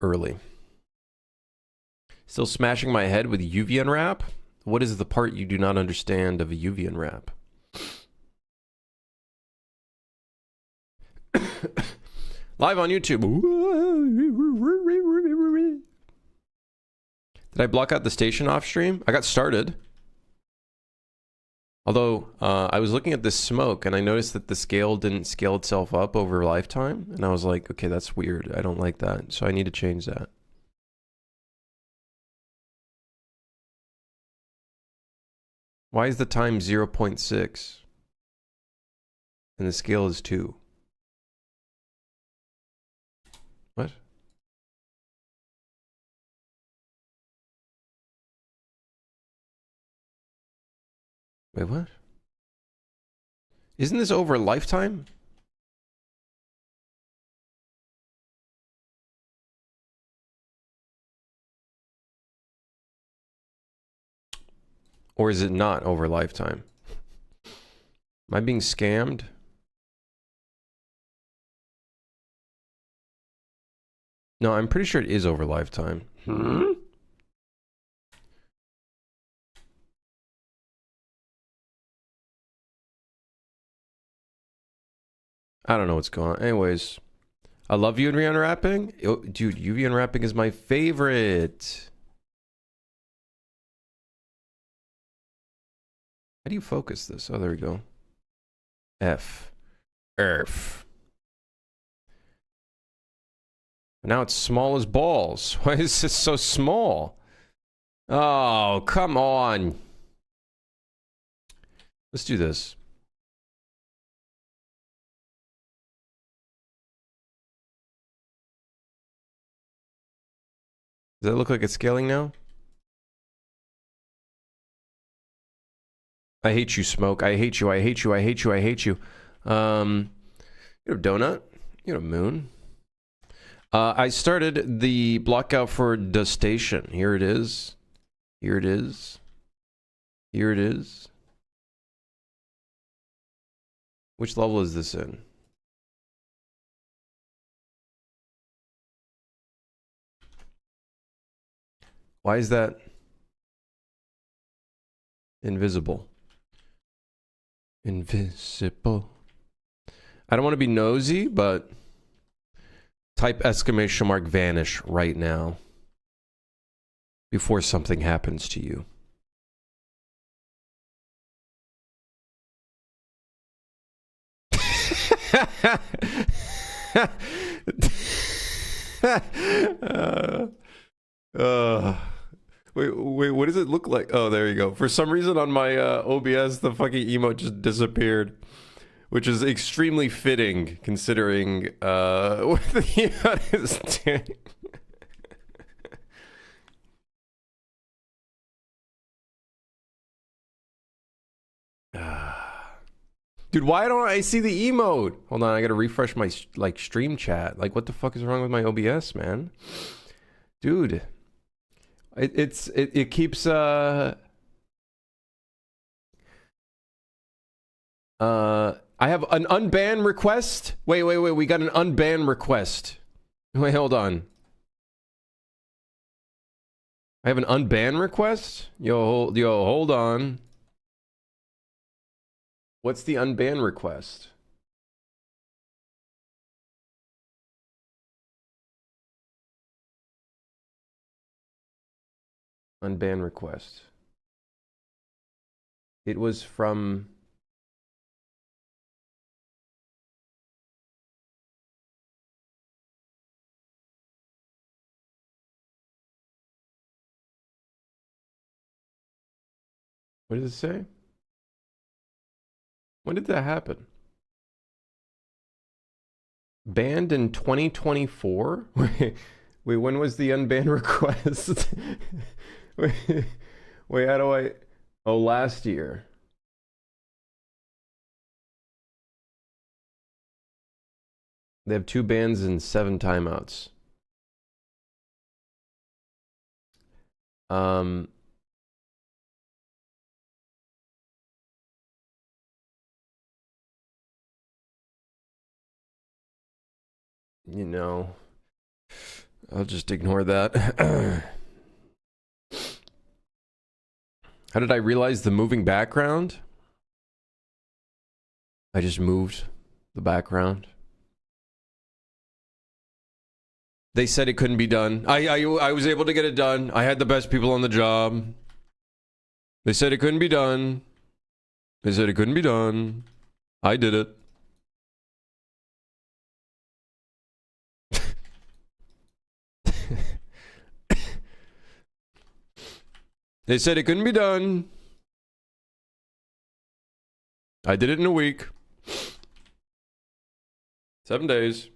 early. Still smashing my head with UV unwrap? What is the part you do not understand of a UV unwrap? Live on YouTube. Did I block out the station off stream? I got started. Although, I was looking at this smoke and I noticed that the scale didn't scale itself up over lifetime. And I was like, okay, that's weird. I don't like that. So I need to change that. Why is the time 0.6? And the scale is 2? What? Wait, what? Isn't this over a lifetime? Or is it not over lifetime? Am I being scammed? No, I'm pretty sure it is over lifetime. I don't know what's going on. Anyways, I love UV unwrapping. Dude, UV unwrapping is my favorite. How do you focus this? Oh, there we go. F. Earth. Now it's small as balls. Why is this so small? Oh, come on. Let's do this. Does that look like it's scaling now? I hate you, Smoke. I hate you. I hate you. I hate you. I hate you. You know, Donut. You know, Moon. I started the blockout for the station. Here it is. Here it is. Here it is. Which level is this in? Why is that invisible? Invisible. I don't want to be nosy, but type exclamation mark vanish right now before something happens to you. Wait, what does it look like? Oh, there you go. For some reason on my OBS, the fucking emote just disappeared, which is extremely fitting considering what the emote is doing. Dude, why don't I see the emote? Hold on, I gotta refresh my stream chat. Like, what the fuck is wrong with my OBS, man? Dude, it keeps I have an unban request. Wait, we got an unban request. Wait, hold on. I have an unban request? Yo, hold on. What's the unban request? Unban request. It was from... What does it say? When did that happen? Banned in 2024? Wait, when was the unban request? wait, how do I... Oh, last year. They have 2 bans and 7 timeouts. You know, I'll just ignore that. How did I realize the moving background? I just moved the background. They said it couldn't be done. I was able to get it done. I had the best people on the job. They said it couldn't be done. They said it couldn't be done. I did it. They said it couldn't be done. I did it in a week. 7 days.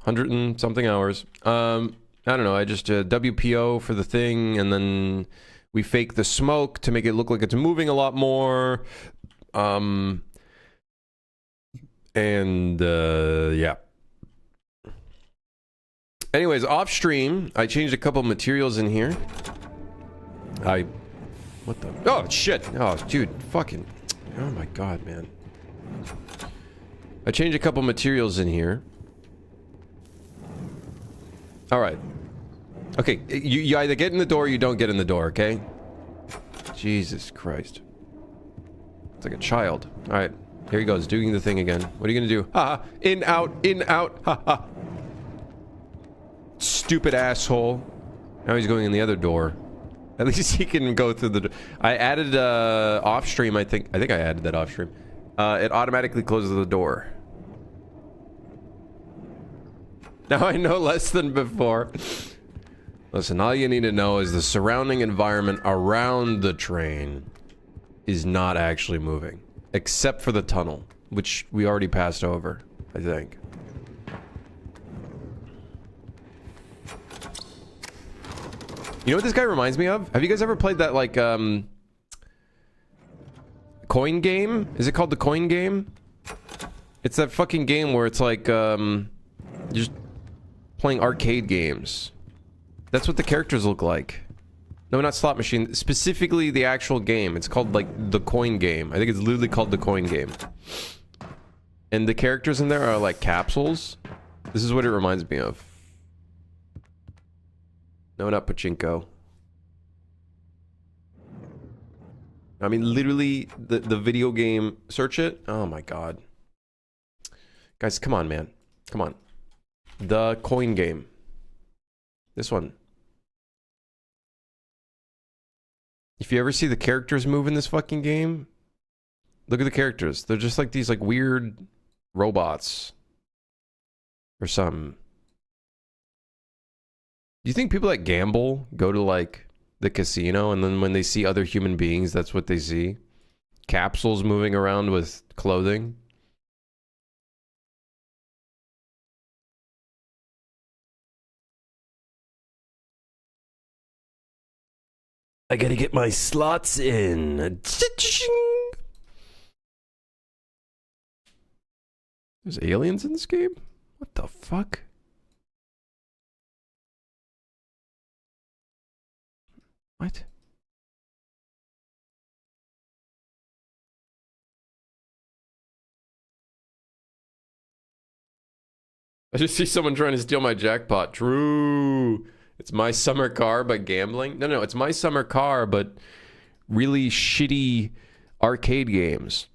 100 and something hours. I don't know. I just WPO for the thing, and then we fake the smoke to make it look like it's moving a lot more. Yeah. Anyways, off stream, I changed a couple materials in here. What the? Oh, shit. Oh, dude. Fucking. Oh my god, man. I changed a couple materials in here. Alright. Okay, you either get in the door or you don't get in the door, okay? Jesus Christ. It's like a child. Alright, here he goes, doing the thing again. What are you gonna do? Ha! In, out, ha ha! Stupid asshole. Now he's going in the other door. At least he can go through the door. I added, off stream, I think I added that off stream. It automatically closes the door. Now I know less than before. Listen, all you need to know is the surrounding environment around the train is not actually moving. Except for the tunnel, which we already passed over, I think. You know what this guy reminds me of? Have you guys ever played that, like, coin game? Is it called the coin game? It's that fucking game where it's like, you're just playing arcade games. That's what the characters look like. No, not slot machine. Specifically the actual game. It's called, like, the coin game. I think it's literally called the coin game. And the characters in there are, like, capsules. This is what it reminds me of. No, not pachinko. I mean, literally, the video game... Search it? Oh, my God. Guys, come on, man. Come on. The coin game. This one. If you ever see the characters move in this fucking game, look at the characters. They're just like these, like, weird robots. Or something. Do you think people that gamble go to, like, the casino, and then when they see other human beings, that's what they see? Capsules moving around with clothing? I gotta get my slots in. There's aliens in this game? What the fuck? What? I just see someone trying to steal my jackpot. True. It's my summer car, but gambling? No, it's my summer car, but really shitty arcade games.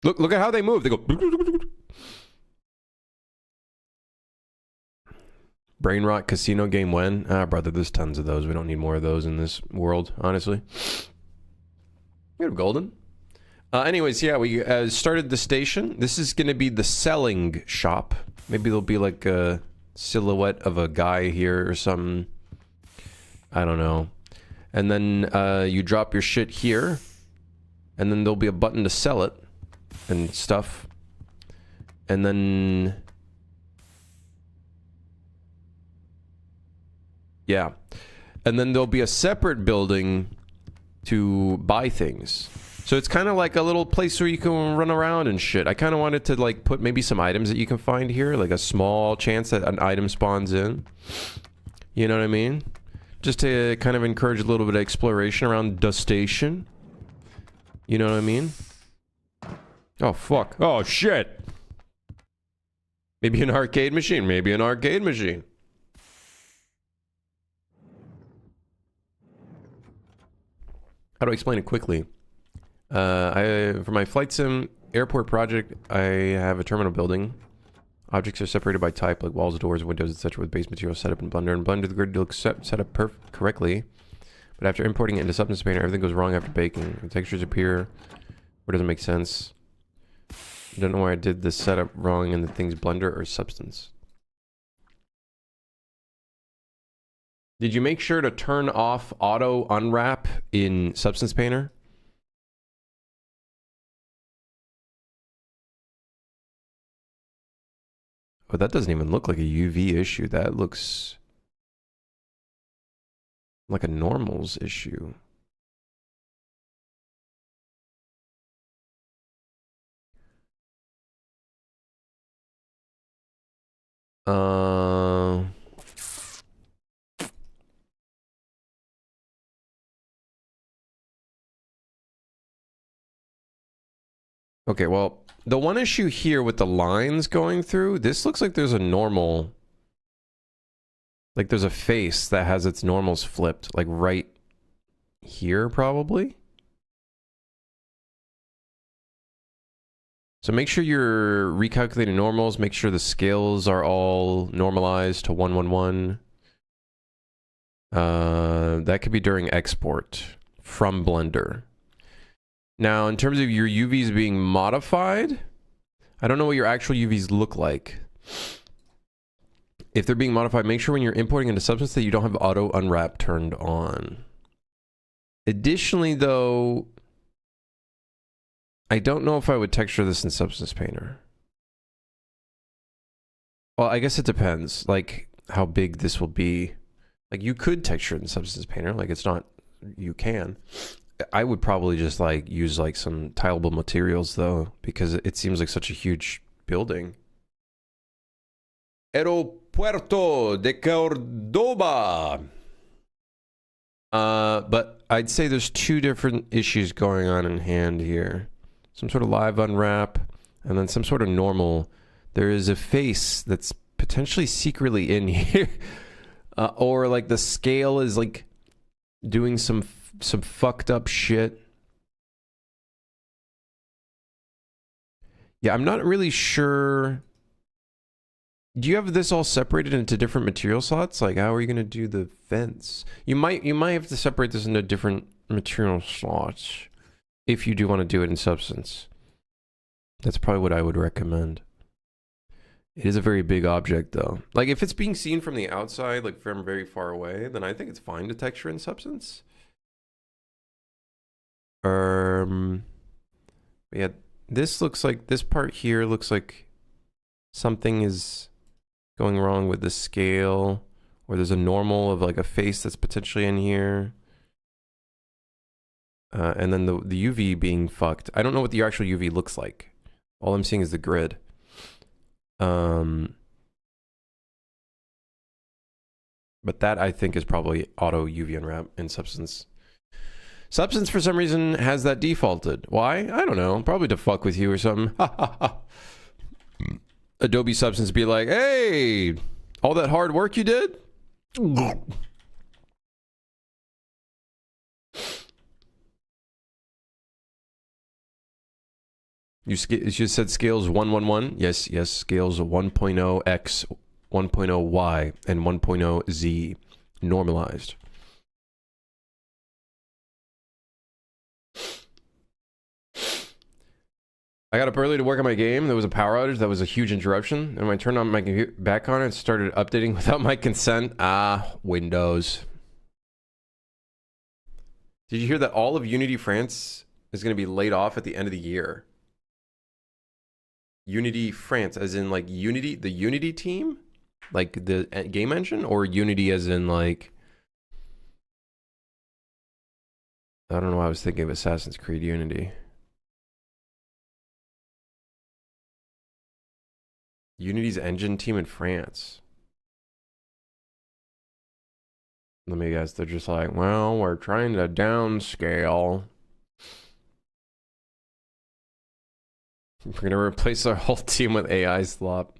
Look at how they move. They go... Brain rot casino game when? Ah, brother, there's tons of those. We don't need more of those in this world, honestly. We have golden. Anyways, yeah, we started the station. This is going to be the selling shop. Maybe there'll be like a silhouette of a guy here or something. I don't know. And then you drop your shit here. And then there'll be a button to sell it. And stuff. And then... yeah. And then there'll be a separate building to buy things. So it's kind of like a little place where you can run around and shit. I kind of wanted to, like, put maybe some items that you can find here. Like a small chance that an item spawns in. You know what I mean? Just to kind of encourage a little bit of exploration around the station. You know what I mean? Oh, fuck. Oh, shit. Maybe an arcade machine. Maybe an arcade machine. How do I explain it quickly? For my flight sim airport project, I have a terminal building. Objects are separated by type, like walls, doors, windows, etc., with base material set up in Blender. And Blender, the grid looks set up correctly. But after importing it into Substance Painter, everything goes wrong after baking. The textures appear where it doesn't make sense. I don't know why I did this setup wrong in the things Blender or Substance. Did you make sure to turn off auto unwrap in Substance Painter? Oh, that doesn't even look like a UV issue. That looks like a normals issue. Okay, well, the one issue here with the lines going through, this looks like there's a normal, like there's a face that has its normals flipped, like right here probably. So make sure you're recalculating normals, make sure the scales are all normalized to 111. That could be during export from Blender. Now, in terms of your UVs being modified, I don't know what your actual UVs look like. If they're being modified, make sure when you're importing into Substance that you don't have auto unwrap turned on. Additionally, though, I don't know if I would texture this in Substance Painter. Well, I guess it depends, like, how big this will be. Like, you could texture it in Substance Painter, like, it's not, you can. I would probably just, like, use, like, some tileable materials, though, because it seems like such a huge building. Aeropuerto de Cordoba! But I'd say there's two different issues going on in hand here. Some sort of live unwrap, and then some sort of normal. There is a face that's potentially secretly in here. Or, like, the scale is, like, doing some fucked up shit. Yeah, I'm not really sure. Do you have this all separated into different material slots? Like, how are you gonna do the vents? You might have to separate this into different material slots if you do want to do it in Substance. That's probably what I would recommend. It is a very big object, though. Like, if it's being seen from the outside, like from very far away, then I think it's fine to texture in Substance. Yeah, this looks like, this part here looks like something is going wrong with the scale, or there's a normal of like a face that's potentially in here. And then the UV being fucked. I don't know what the actual UV looks like. All I'm seeing is the grid. But that I think is probably auto UV unwrap in Substance. Substance for some reason has that defaulted. Why? I don't know. Probably to fuck with you or something. Adobe Substance be like, hey, all that hard work you did? You just said scales 111? Yes, scales 1.0 X, 1.0 Y, and 1.0 Z normalized. I got up early to work on my game. There was a power outage. That was a huge interruption. And when I turned on my computer back on, it started updating without my consent. Windows. Did you hear that all of Unity France is going to be laid off at the end of the year? Unity France, as in like Unity, the Unity team? Like the game engine? Or Unity as in like... I don't know why I was thinking of Assassin's Creed Unity. Unity's engine team in France. Let me guess, they're just like, well, we're trying to downscale. We're gonna replace our whole team with AI slop.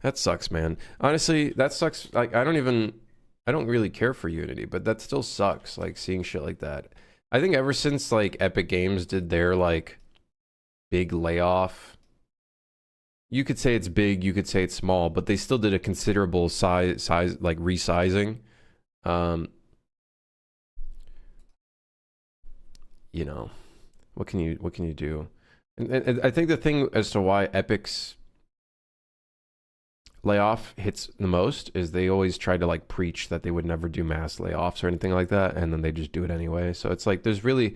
That sucks, man. Honestly, that sucks. Like, I don't really care for Unity, but that still sucks, like, seeing shit like that. I think ever since, like, Epic Games did their, like, big layoff, you could say it's big, you could say it's small, but they still did a considerable size like, resizing. You know, what can you do? And I think the thing as to why Epic's layoff hits the most is they always try to, like, preach that they would never do mass layoffs or anything like that, and then they just do it anyway. So it's like there's really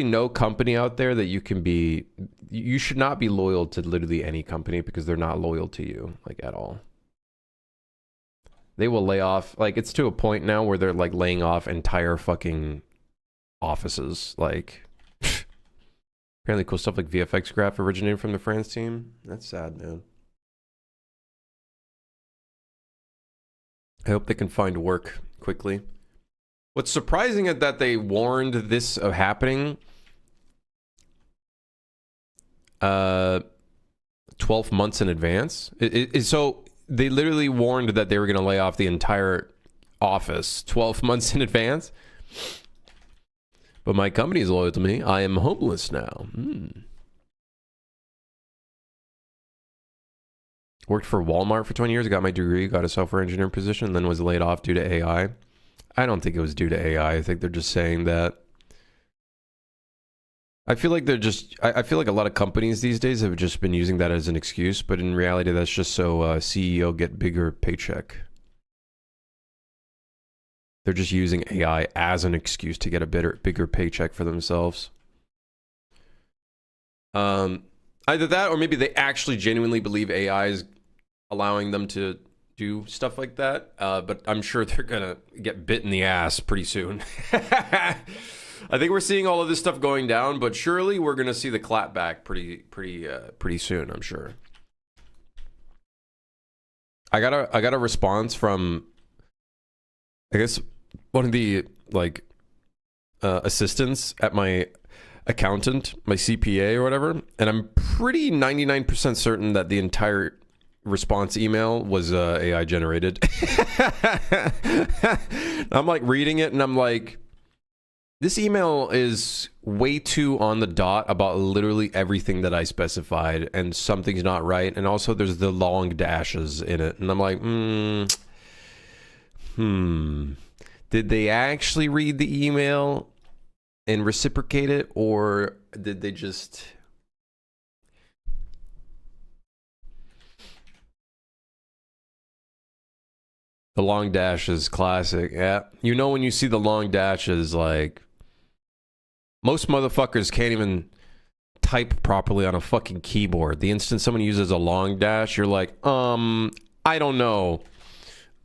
no company out there that you should not be loyal to literally any company, because they're not loyal to you, like, at all. They will lay off, like, it's to a point now where they're, like, laying off entire fucking offices. Like, apparently cool stuff like VFX Graph originated from the France team. That's sad, man. I hope they can find work quickly. What's surprising is that they warned this of happening 12 months in advance. So they literally warned that they were going to lay off the entire office 12 months in advance. But my company is loyal to me. I am homeless now. Worked for Walmart for 20 years, got my degree, got a software engineering position, then was laid off due to AI. I don't think it was due to AI. I think they're just saying that. I feel like I feel like a lot of companies these days have just been using that as an excuse, but in reality, that's just so CEO get bigger paycheck. They're just using AI as an excuse to get a bigger paycheck for themselves. Either that, or maybe they actually genuinely believe AI is allowing them to do stuff like that. But I'm sure they're gonna get bit in the ass pretty soon. I think we're seeing all of this stuff going down, but surely we're gonna see the clapback pretty soon, I'm sure. I got a response from, I guess, one of the, like, assistants at my accountant, my CPA or whatever, and I'm pretty 99% certain that the entire response email was AI generated. I'm, like, reading it and I'm like, this email is way too on the dot about literally everything that I specified, and something's not right, and also there's the long dashes in it, and I'm like, did they actually read the email and reciprocate it, or did they just... The long dash is classic. Yeah, you know, when you see the long dashes, like, most motherfuckers can't even type properly on a fucking keyboard. The instant someone uses a long dash, you're like, I don't know.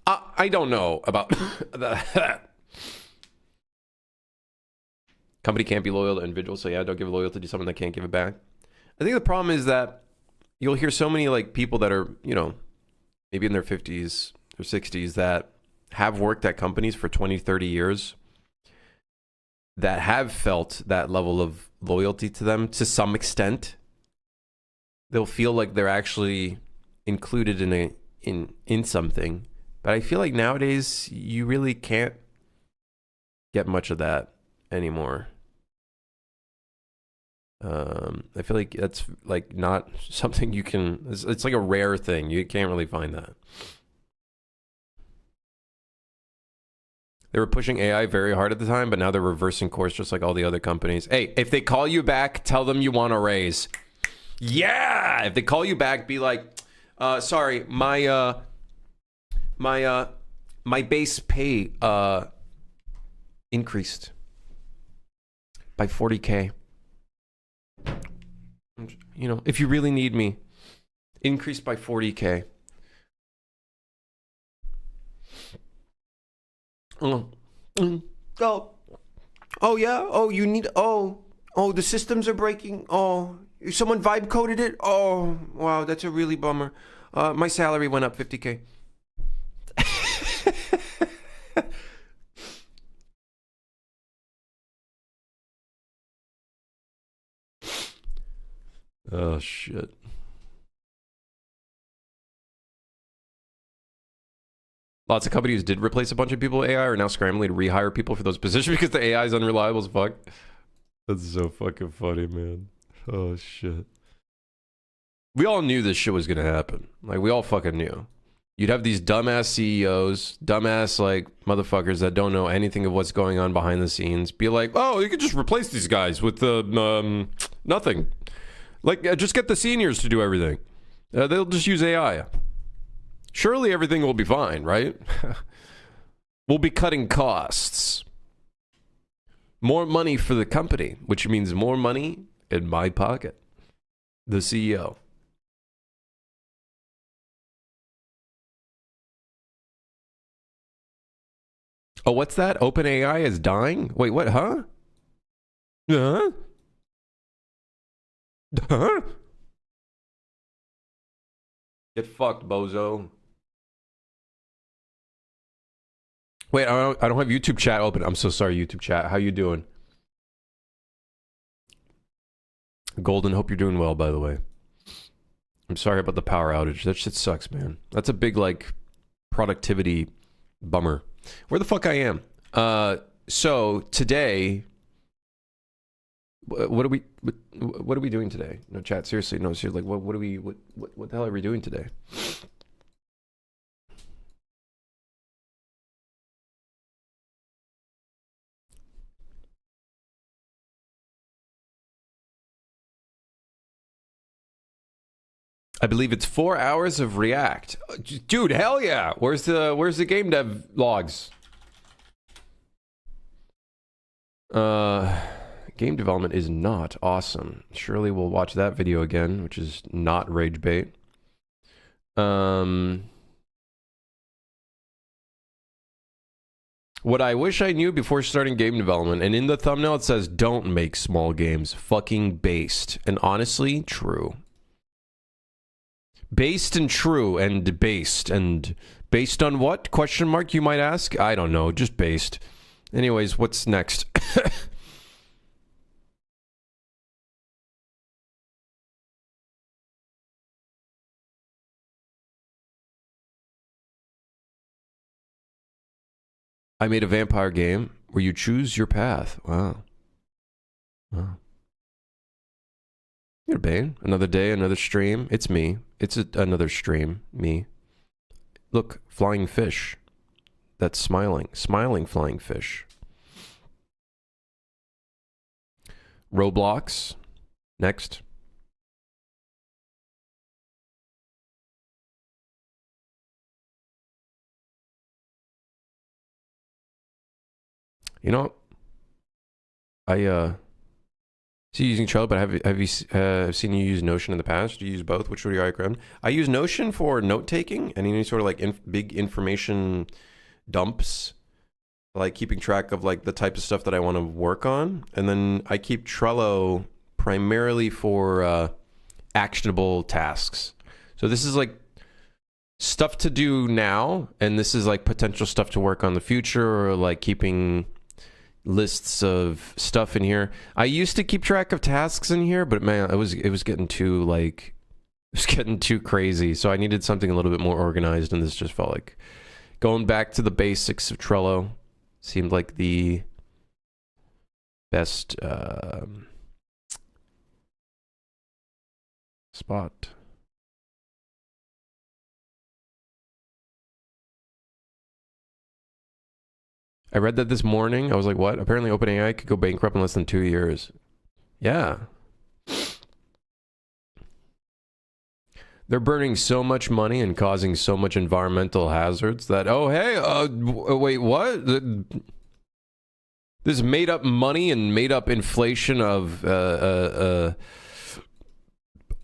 I don't know about that. Company can't be loyal to individuals, so yeah, don't give loyalty to someone that can't give it back. I think the problem is that you'll hear so many, like, people that are, you know, maybe in their 50s or 60s that have worked at companies for 20, 30 years that have felt that level of loyalty to them to some extent. They'll feel like they're actually included in something. But I feel like nowadays you really can't get much of that anymore. I feel like that's, like, not something you can... It's like a rare thing. You can't really find that. They were pushing AI very hard at the time, but now they're reversing course just like all the other companies. Hey, if they call you back, tell them you want a raise. Yeah! If they call you back, be like, sorry, my base pay increased by 40K. You know, if you really need me, increased by 40K. Oh, yeah. Oh, you need. Oh, the systems are breaking. Oh, someone vibe coded it. Oh, wow, that's a really bummer. My salary went up 50K. Oh, shit. Lots of companies did replace a bunch of people with AI are now scrambling to rehire people for those positions because the AI is unreliable as fuck. That's so fucking funny, man. Oh, shit. We all knew this shit was gonna happen. Like, we all fucking knew. You'd have these dumbass CEOs, dumbass, like, motherfuckers that don't know anything of what's going on behind the scenes, be like, oh, you could just replace these guys with nothing. Like, just get the seniors to do everything. They'll just use AI. Surely everything will be fine, right? We'll be cutting costs. More money for the company, which means more money in my pocket. The CEO. Oh, what's that? OpenAI is dying? Wait, what? Huh? Huh? Huh? Get fucked, bozo. Wait, I don't have YouTube chat open. I'm so sorry, YouTube chat. How you doing? Golden, hope you're doing well, by the way. I'm sorry about the power outage. That shit sucks, man. That's a big, like, productivity bummer. Where the fuck I am? So today, what are we doing today? No, chat, seriously, no, seriously, like, what the hell are we doing today? I believe it's 4 hours of React. Dude, hell yeah. Where's the game dev logs? Game development is not awesome. Surely we'll watch that video again, which is not rage bait. What I wish I knew before starting game development, and in the thumbnail it says, don't make small games. Fucking based. And honestly, true. Based and true and based. And based on what? Question mark, you might ask? I don't know. Just based. Anyways, what's next? I made a vampire game where you choose your path. Wow. Wow. You're Bane. Another day, another stream. It's me. It's another stream. Me. Look, flying fish. That's smiling. Smiling flying fish. Roblox. Next. You know, I see you using Trello, but have you seen you use Notion in the past? Do you use both? Which would you recommend? I use Notion for note taking and any sort of like big information dumps, like keeping track of like the type of stuff that I want to work on, and then I keep Trello primarily for actionable tasks. So this is like stuff to do now, and this is like potential stuff to work on in the future, or like keeping lists of stuff in here. I used to keep track of tasks in here, but man, it was getting too like it was getting too crazy. So I needed something a little bit more organized, and this just felt like going back to the basics of Trello seemed like the best spot. I read that this morning. I was like, what? Apparently OpenAI could go bankrupt in less than 2 years. Yeah. They're burning so much money and causing so much environmental hazards that, oh, hey, wait, what? This made up money and made up inflation of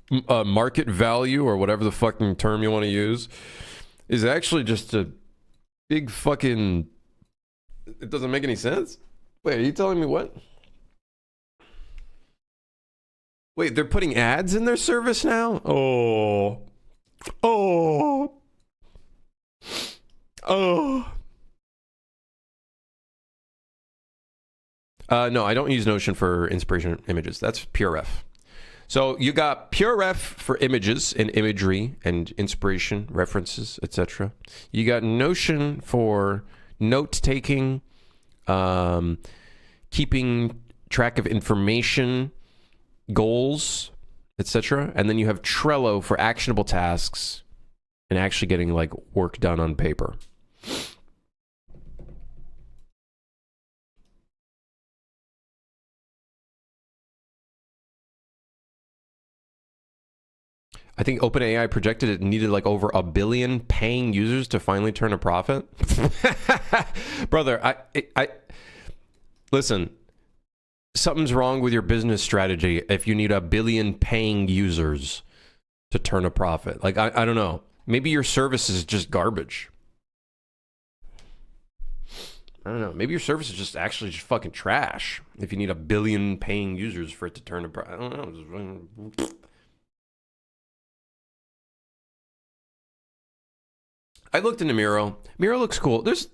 market value, or whatever the fucking term you want to use, is actually just a big fucking... It doesn't make any sense? Wait, are you telling me what? Wait, they're putting ads in their service now? Oh. Oh. Oh. No, I don't use Notion for inspiration images. That's PRF. So you got PureRef for images and imagery and inspiration, references, etc. You got Notion for note-taking, keeping track of information, goals, etc. And then you have Trello for actionable tasks and actually getting like work done on paper. I think OpenAI projected it needed like over 1 billion paying users to finally turn a profit. Brother, I listen. Something's wrong with your business strategy if you need 1 billion paying users to turn a profit. Like, I don't know. Maybe your service is just garbage. I don't know. Maybe your service is just actually just fucking trash if you need 1 billion paying users for it to turn a profit. I don't know. I looked into Miro. Miro looks cool. There's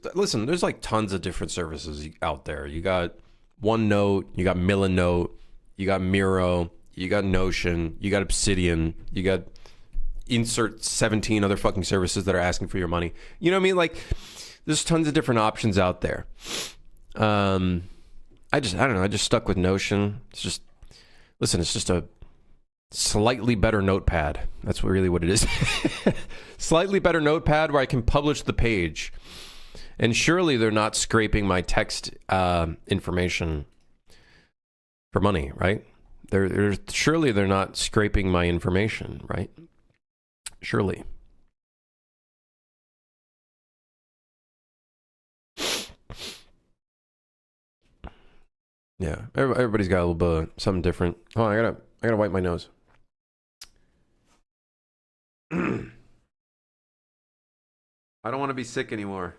like tons of different services out there. You got OneNote, you got Milanote, you got Miro, you got Notion, you got Obsidian, you got insert 17 other fucking services that are asking for your money. You know what I mean? Like, there's tons of different options out there. I don't know. I just stuck with Notion. It's just a slightly better notepad. That's really what it is. Slightly better notepad where I can publish the page. And surely they're not scraping my text information for money, right? Surely they're not scraping my information, right? Surely. Yeah, everybody's got a little bit of something different. Oh, I gotta wipe my nose. I don't want to be sick anymore.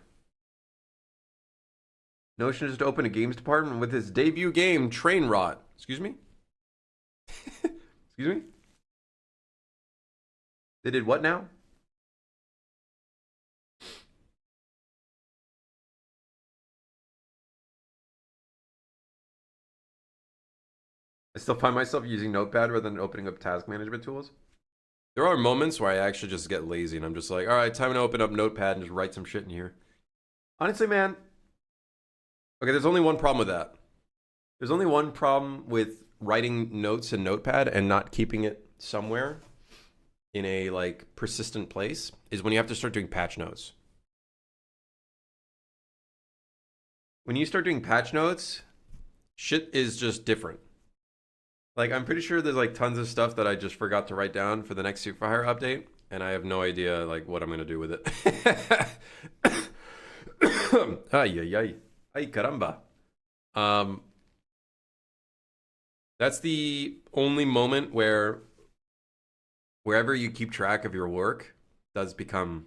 Notion just opened a games department with his debut game, Train Rot. Excuse me? Excuse me? They did what now? I still find myself using Notepad rather than opening up task management tools. There are moments where I actually just get lazy and I'm just like, all right, time to open up Notepad and just write some shit in here. Honestly, man. Okay, there's only one problem with that. There's only one problem with writing notes in Notepad and not keeping it somewhere in a like persistent place is when you have to start doing patch notes. When you start doing patch notes, shit is just different. Like, I'm pretty sure there's like tons of stuff that I just forgot to write down for the next Superfire update, and I have no idea like what I'm gonna do with it. Ay, ay, ay. Ay, caramba. That's the only moment where wherever you keep track of your work does become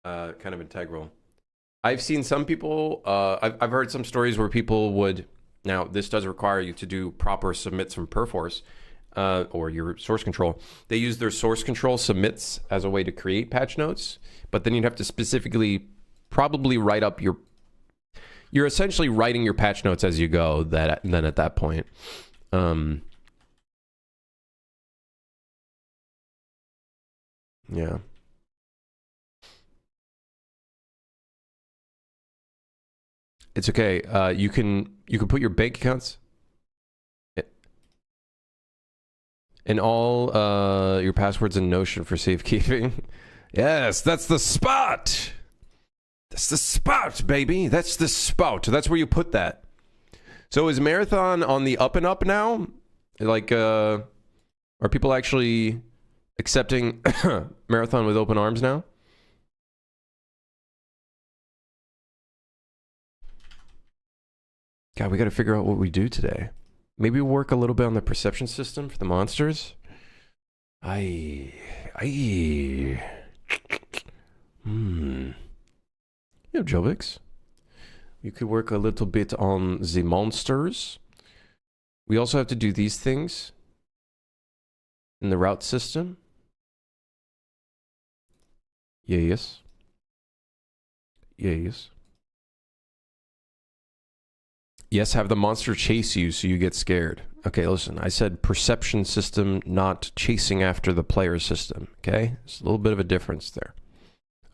kind of integral. I've seen some people, I've heard some stories where people would, now this does require you to do proper submits from Perforce or your source control. They use their source control submits as a way to create patch notes, but then you'd have to specifically probably write up you're essentially writing your patch notes as you go. Then at that point, yeah. It's okay. You can put your bank accounts and all your passwords in Notion for safekeeping. Yes, that's the spot. That's the spot, baby. That's the spot. That's where you put that. So is Marathon on the up and up now? Like, are people actually accepting Marathon with open arms now? God, we got to figure out what we do today. Maybe work a little bit on the perception system for the monsters. Yeah, Jovix. You could work a little bit on the monsters. We also have to do these things in the route system. Yes. Yes. Yes, have the monster chase you so you get scared. Okay, listen, I said perception system, not chasing after the player system, okay? There's a little bit of a difference there.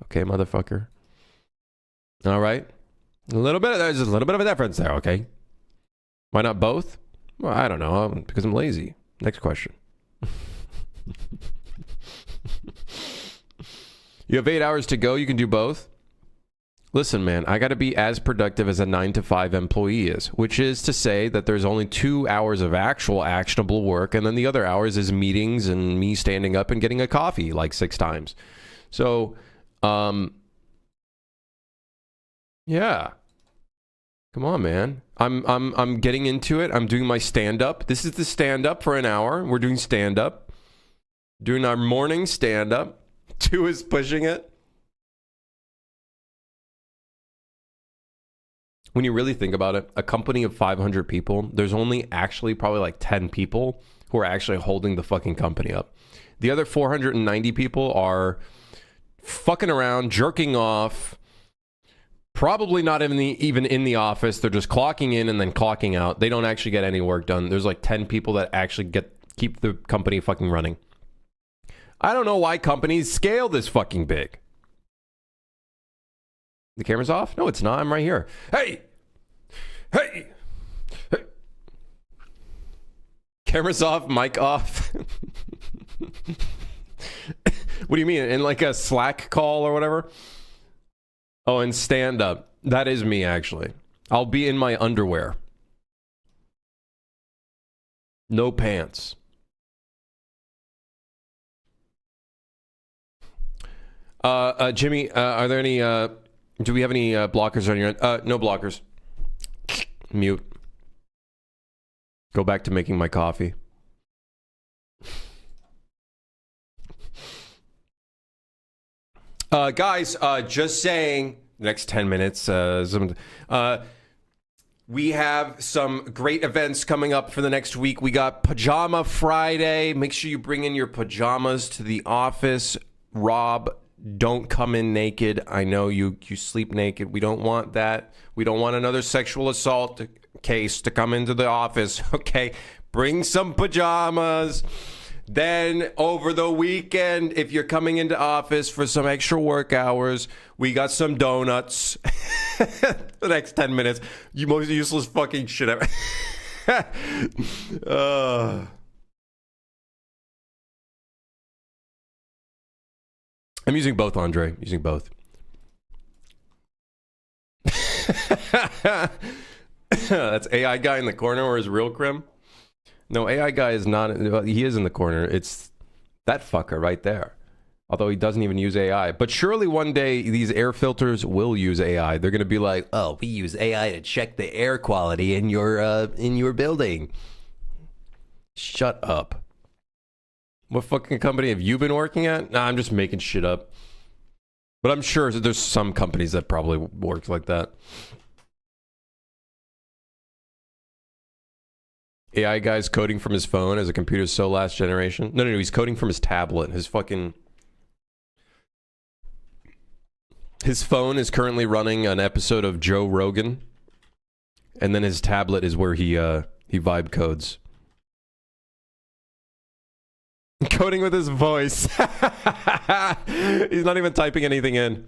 Okay, motherfucker? All right? There's a little bit of a difference there, okay? Why not both? Well, I don't know, because I'm lazy. Next question. You have 8 hours to go, you can do both? Listen, man, I got to be as productive as a 9-to-5 employee is, which is to say that there's only 2 hours of actual actionable work, and then the other hours is meetings and me standing up and getting a coffee like 6 times. So, yeah. Come on, man. I'm getting into it. I'm doing my stand-up. This is the stand-up for an hour. We're doing stand-up. Doing our morning stand-up. 2 is pushing it. When you really think about it, a company of 500 people, there's only actually probably like 10 people who are actually holding the fucking company up. The other 490 people are fucking around, jerking off, probably not even in the office. They're just clocking in and then clocking out. They don't actually get any work done. There's like 10 people that actually keep the company fucking running. I don't know why companies scale this fucking big. The camera's off? No, it's not. I'm right here. Hey! Hey! Hey! Camera's off, mic off. What do you mean? In like a Slack call or whatever? Oh, and stand up. That is me, actually. I'll be in my underwear. No pants. Jimmy, are there any... do we have any blockers on your end? No blockers. Mute. Go back to making my coffee. Guys, just saying, next 10 minutes, we have some great events coming up for the next week. We got Pajama Friday. Make sure you bring in your pajamas to the office. Rob, don't come in naked. I know you sleep naked. We don't want that. We don't want another sexual assault case to come into the office. Okay, bring some pajamas. Then over the weekend, if you're coming into office for some extra work hours, we got some donuts. The next 10 minutes. You most useless fucking shit ever. I'm using both, Andre. Using both. That's AI guy in the corner, or is real Crim? No, AI guy is not. He is in the corner. It's that fucker right there. Although he doesn't even use AI. But surely one day these air filters will use AI. They're going to be like, oh, we use AI to check the air quality in your building. Shut up. What fucking company have you been working at? Nah, I'm just making shit up. But I'm sure there's some companies that probably work like that. AI guy's coding from his phone as a computer's so last generation. No, he's coding from his tablet. His phone is currently running an episode of Joe Rogan. And then his tablet is where he vibe codes. Coding with his voice. He's not even typing anything in.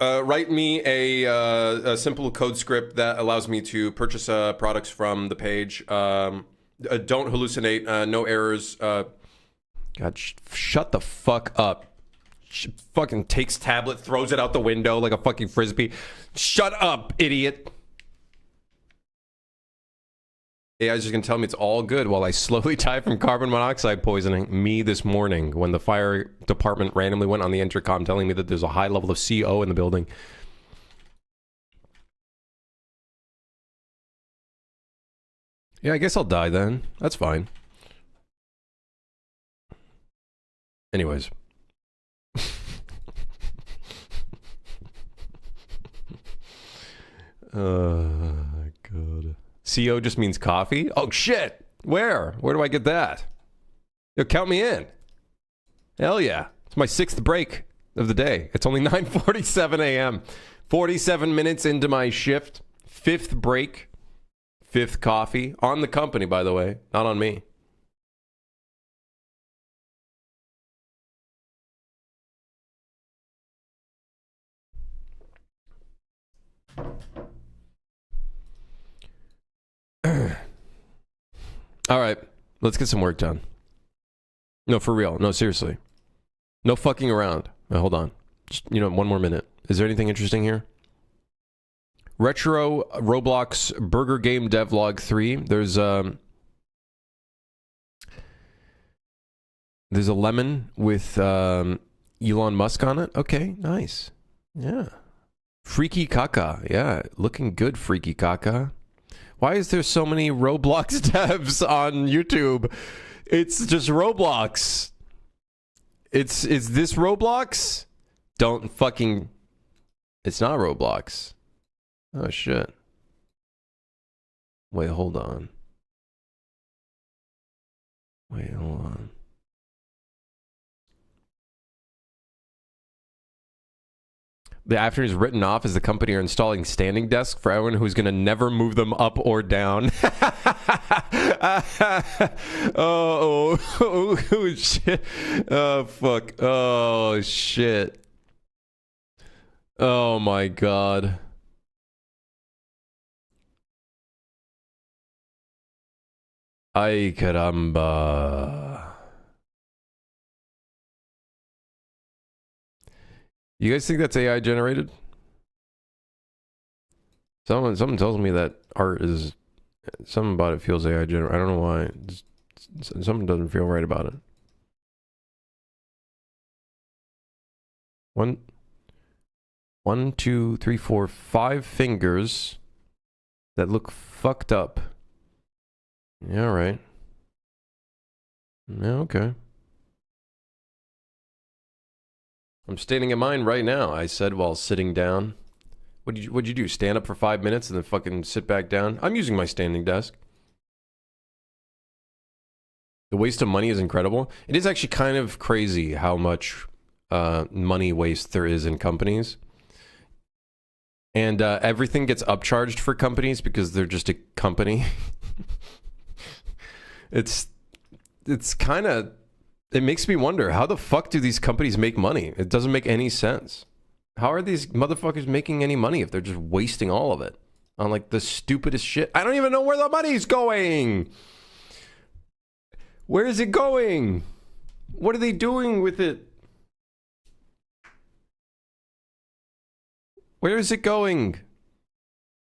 Write me a simple code script that allows me to purchase products from the page. Don't hallucinate. No errors. God, shut the fuck up. Fucking takes tablet, throws it out the window like a fucking frisbee. Shut up, idiot. AI's just gonna tell me it's all good while I slowly die from carbon monoxide poisoning. Me this morning when the fire department randomly went on the intercom telling me that there's a high level of CO in the building. Yeah, I guess I'll die then. That's fine. Anyways. God. CO just means coffee? Oh, shit. Where? Where do I get that? Yo, count me in. Hell yeah. It's my 6th break of the day. It's only 9:47 a.m. 47 minutes into my shift. 5th break. 5th coffee. On the company, by the way. Not on me. All right. Let's get some work done. No, for real. No, seriously. No fucking around. Hold on. Just, one more minute. Is there anything interesting here? Retro Roblox Burger Game Devlog 3. There's a lemon with Elon Musk on it. Okay, nice. Yeah. Freaky Caca. Yeah, looking good, Freaky Caca. Why is there so many Roblox devs on YouTube? It's just Roblox. Is this Roblox? Don't fucking... It's not Roblox. Oh, shit. Wait, hold on. Wait, hold on. The afternoon is written off as the company are installing standing desks for everyone who's going to never move them up or down. oh, shit. Oh, fuck. Oh, shit. Oh, my God. Ay, caramba. You guys think that's AI generated? Someone tells me that art is... Something about it feels AI generated. I don't know why. Something doesn't feel right about it. One, two, three, four, 5 fingers that look fucked up. Yeah, right. Yeah, okay. I'm standing in mine right now, I said while sitting down. What'd you do? Stand up for 5 minutes and then fucking sit back down? I'm using my standing desk. The waste of money is incredible. It is actually kind of crazy how much money waste there is in companies. And everything gets upcharged for companies because they're just a company. It's kind of... It makes me wonder, how the fuck do these companies make money? It doesn't make any sense. How are these motherfuckers making any money if they're just wasting all of it on like the stupidest shit? I don't even know where the money's going. Where is it going? What are they doing with it? Where is it going?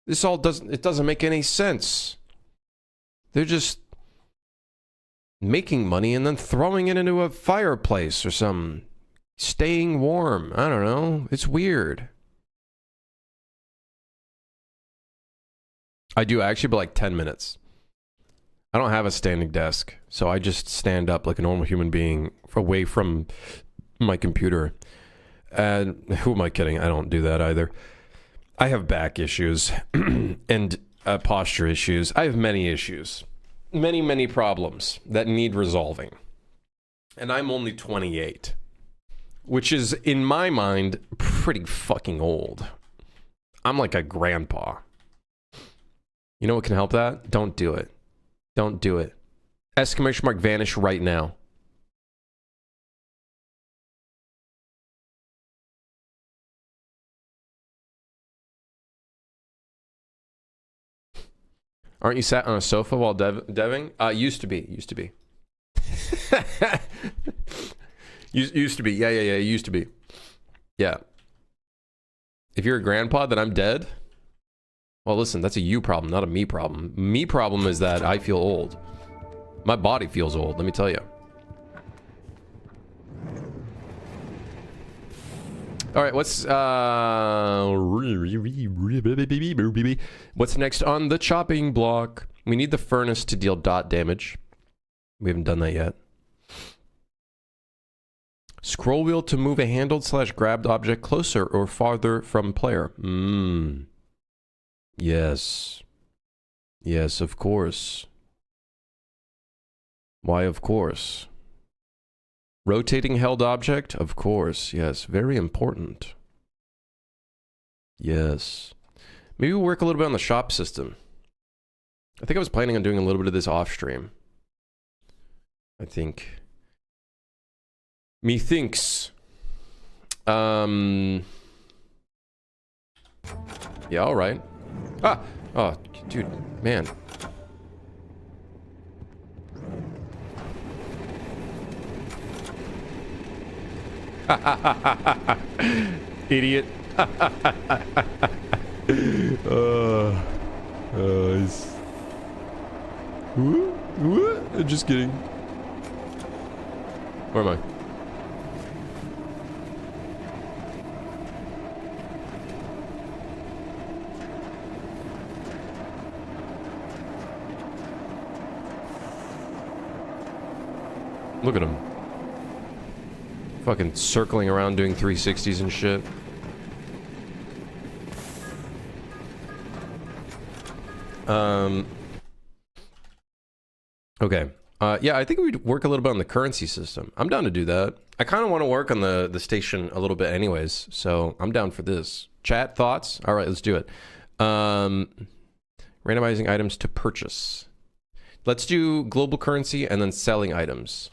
This all doesn't make any sense. They're just making money and then throwing it into a fireplace or some staying warm. I don't know. It's weird. I do actually, but like 10 minutes. I don't have a standing desk, so I just stand up like a normal human being away from my computer. And who am I kidding? I don't do that either. I have back issues and posture issues. I have many issues. Many problems that need resolving. And I'm only 28. Which is, in my mind, pretty fucking old. I'm like a grandpa. You know what can help that? Don't do it. Don't do it. Exclamation mark vanish right now. Aren't you sat on a sofa while deving? Used to be. Used to be. used to be. Yeah. Used to be. Yeah. If you're a grandpa, then I'm dead. Well, listen, that's a you problem, not a me problem. Me problem is that I feel old. My body feels old, let me tell you. All right, what's next on the chopping block? We need the furnace to deal dot damage. We haven't done that yet. Scroll wheel to move a handled / grabbed object closer or farther from player. Yes. Yes, of course. Why, of course. Rotating held object? Of course, yes. Very important. Yes. Maybe we'll work a little bit on the shop system. I think I was planning on doing a little bit of this off stream. I think. Methinks. Yeah, all right. Ah! Oh, dude, man. Idiot. Just kidding. Where am I? Look at him. Fucking circling around doing 360s and shit. Okay. Yeah, I think we'd work a little bit on the currency system. I'm down to do that. I kind of want to work on the station a little bit anyways, so I'm down for this. Chat, thoughts? All right, let's do it. Randomizing items to purchase. Let's do global currency and then selling items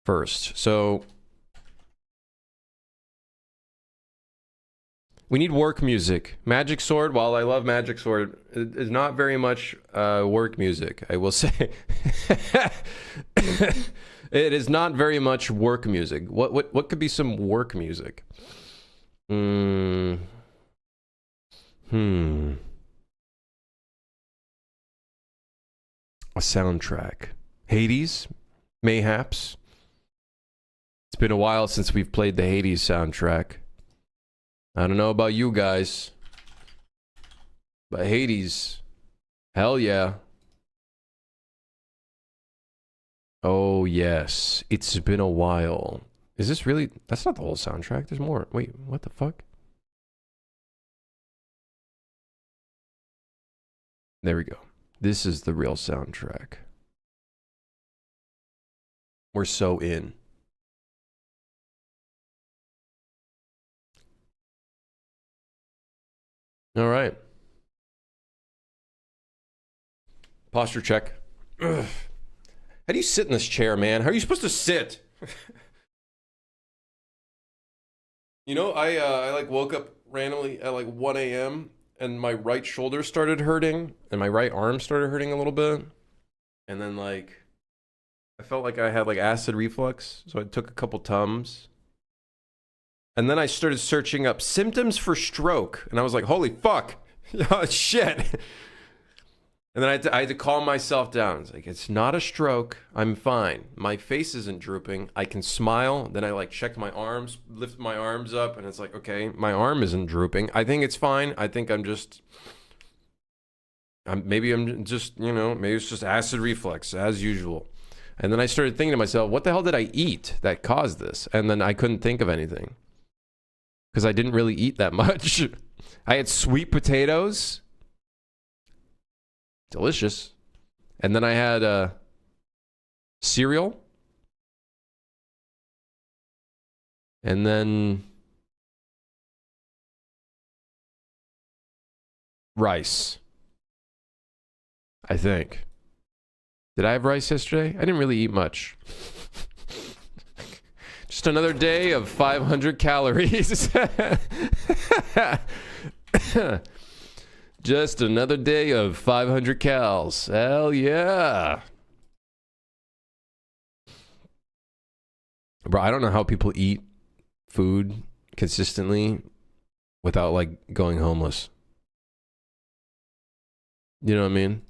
first. So we need work music. Magic Sword, while I love Magic Sword, it is not very much work music, I will say. It is not very much work music. What could be some work music? A soundtrack. Hades? Mayhaps? It's been a while since we've played the Hades soundtrack. I don't know about you guys, but Hades, hell yeah. Oh yes, it's been a while. Is this really? That's not the whole soundtrack. There's more. Wait, what the fuck? There we go. This is the real soundtrack. We're so in. All right. Posture check. Ugh. How do you sit in this chair, man? How are you supposed to sit? You know, I like woke up randomly at like 1 a.m. and my right shoulder started hurting and my right arm started hurting a little bit. And then like I felt like I had like acid reflux, so I took a couple Tums. And then I started searching up symptoms for stroke. And I was like, holy fuck. Oh, shit. And then I had to calm myself down. It's like, it's not a stroke. I'm fine. My face isn't drooping. I can smile. Then I like checked my arms, lift my arms up. And it's like, okay, my arm isn't drooping. I think it's fine. I think maybe I'm just, you know, maybe it's just acid reflux as usual. And then I started thinking to myself, what the hell did I eat that caused this? And then I couldn't think of anything. Because I didn't really eat that much. I had sweet potatoes. Delicious. And then I had cereal. And then rice. I think. Did I have rice yesterday? I didn't really eat much. Just another day of 500 calories. Just another day of 500 cals. Hell yeah. Bro, I don't know how people eat food consistently without like going homeless. You know what I mean?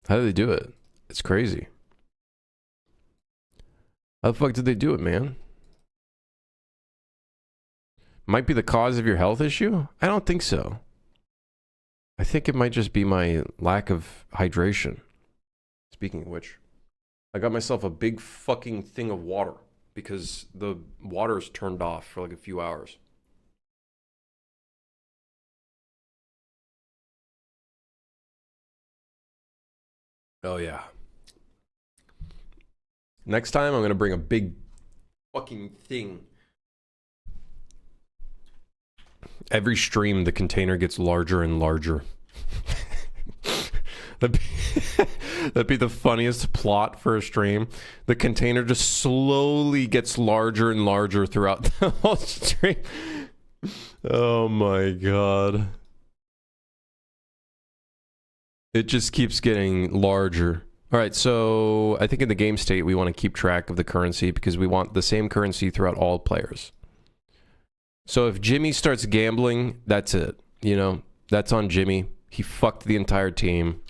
How do they do it? It's crazy. How the fuck did they do it, man? Might be the cause of your health issue? I don't think so. I think it might just be my lack of hydration. Speaking of which, I got myself a big fucking thing of water because the water's turned off for like a few hours. Oh yeah. Next time I'm gonna bring a big fucking thing. Every stream the container gets larger and larger. That'd be the funniest plot for a stream. The container just slowly gets larger and larger throughout the whole stream. Oh my god. It just keeps getting larger. All right, so I think in the game state, we want to keep track of the currency because we want the same currency throughout all players. So if Jimmy starts gambling, that's it. You know, that's on Jimmy. He fucked the entire team.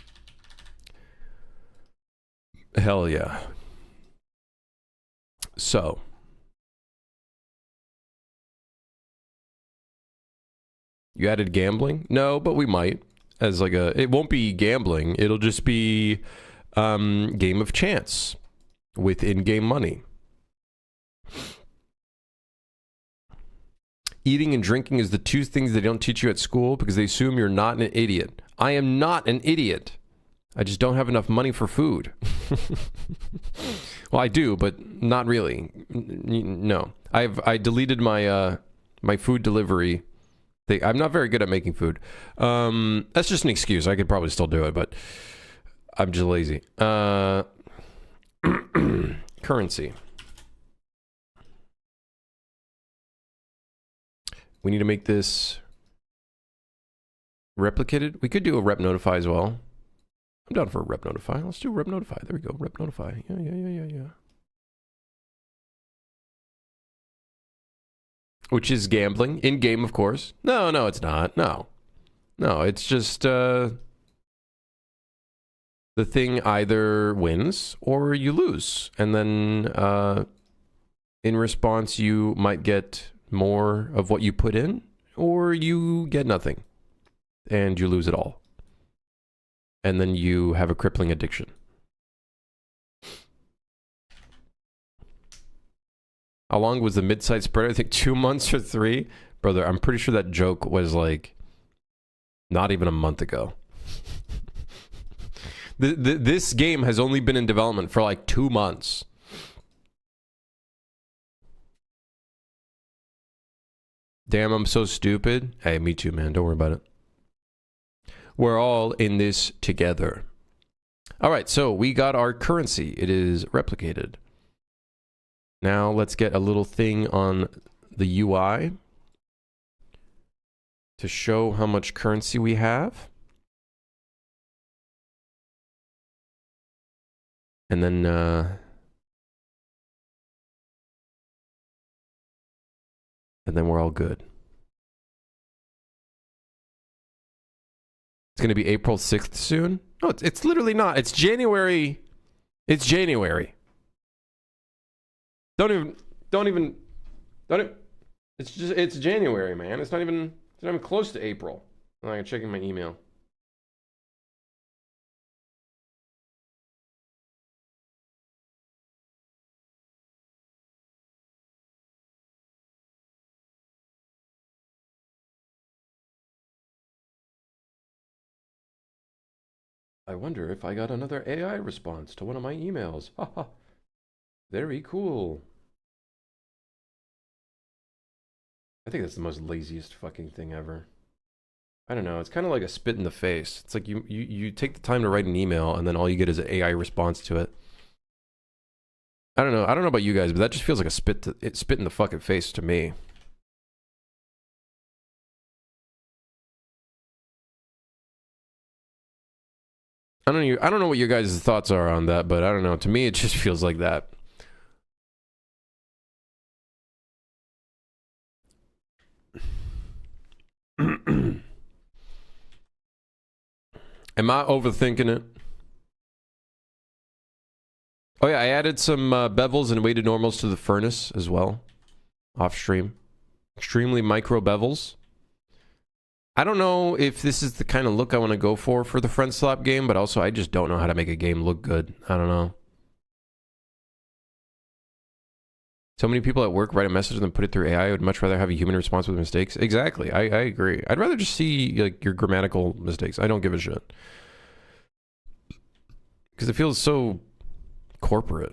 Hell yeah. So. You added gambling? No, but we might. As like a... It won't be gambling. It'll just be game of chance with in-game money. Eating and drinking is the two things they don't teach you at school because they assume you're not an idiot. I am not an idiot. I just don't have enough money for food. Well, I do, but not really. No. I deleted my my food delivery thing. I'm not very good at making food. That's just an excuse. I could probably still do it, but I'm just lazy. Currency. We need to make this replicated. We could do a rep notify as well. I'm down for a rep notify. Let's do rep notify. There we go. Rep notify. Yeah. Which is gambling. In game, of course. No, it's not. No, it's just the thing either wins or you lose. And then in response, you might get more of what you put in, or you get nothing and you lose it all. And then you have a crippling addiction. How long was the mid-site spread? I think 2 months or 3. Brother, I'm pretty sure that joke was like not even a month ago. This game has only been in development for like 2 months. Damn, I'm so stupid. Hey, me too, man. Don't worry about it. We're all in this together. All right, so we got our currency. It is replicated. Now let's get a little thing on the UI to show how much currency we have. And then we're all good. It's going to be April 6th soon? No, it's literally not. It's January. It's January. Don't even. It's January, man. It's not even close to April. I'm checking my email. I wonder if I got another AI response to one of my emails. Haha. Very cool. I think that's the most laziest fucking thing ever. I don't know. It's kind of like a spit in the face. It's like you take the time to write an email and then all you get is an AI response to it. I don't know. I don't know about you guys, but that just feels like a spit in the fucking face to me. I don't know what your guys' thoughts are on that, but I don't know. To me, it just feels like that. Am I overthinking it? Oh yeah, I added some bevels and weighted normals to the furnace as well. Off stream. Extremely micro bevels. I don't know if this is the kind of look I want to go for the friendslop game, but also I just don't know how to make a game look good. I don't know. So many people at work write a message and then put it through AI. I would much rather have a human response with mistakes. Exactly. I agree. I'd rather just see like your grammatical mistakes. I don't give a shit. Because it feels so corporate.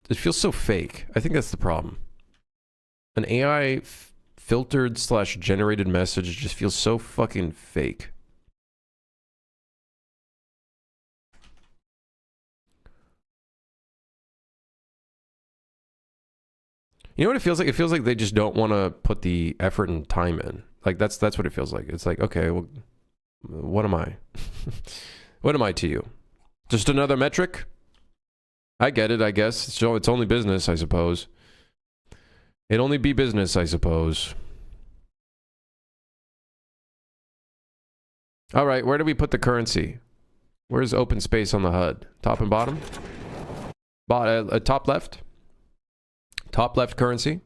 It feels so fake. I think that's the problem. An AI filtered / generated message just feels so fucking fake. You know what it feels like? It feels like they just don't want to put the effort and time in. Like that's what it feels like. It's like, okay, well, what am I? What am I to you? Just another metric? I get it, I guess. So it's only business, I suppose. It'd only be business, I suppose. All right, where do we put the currency? Where's open space on the HUD? Top and bottom? Top left? Top left currency?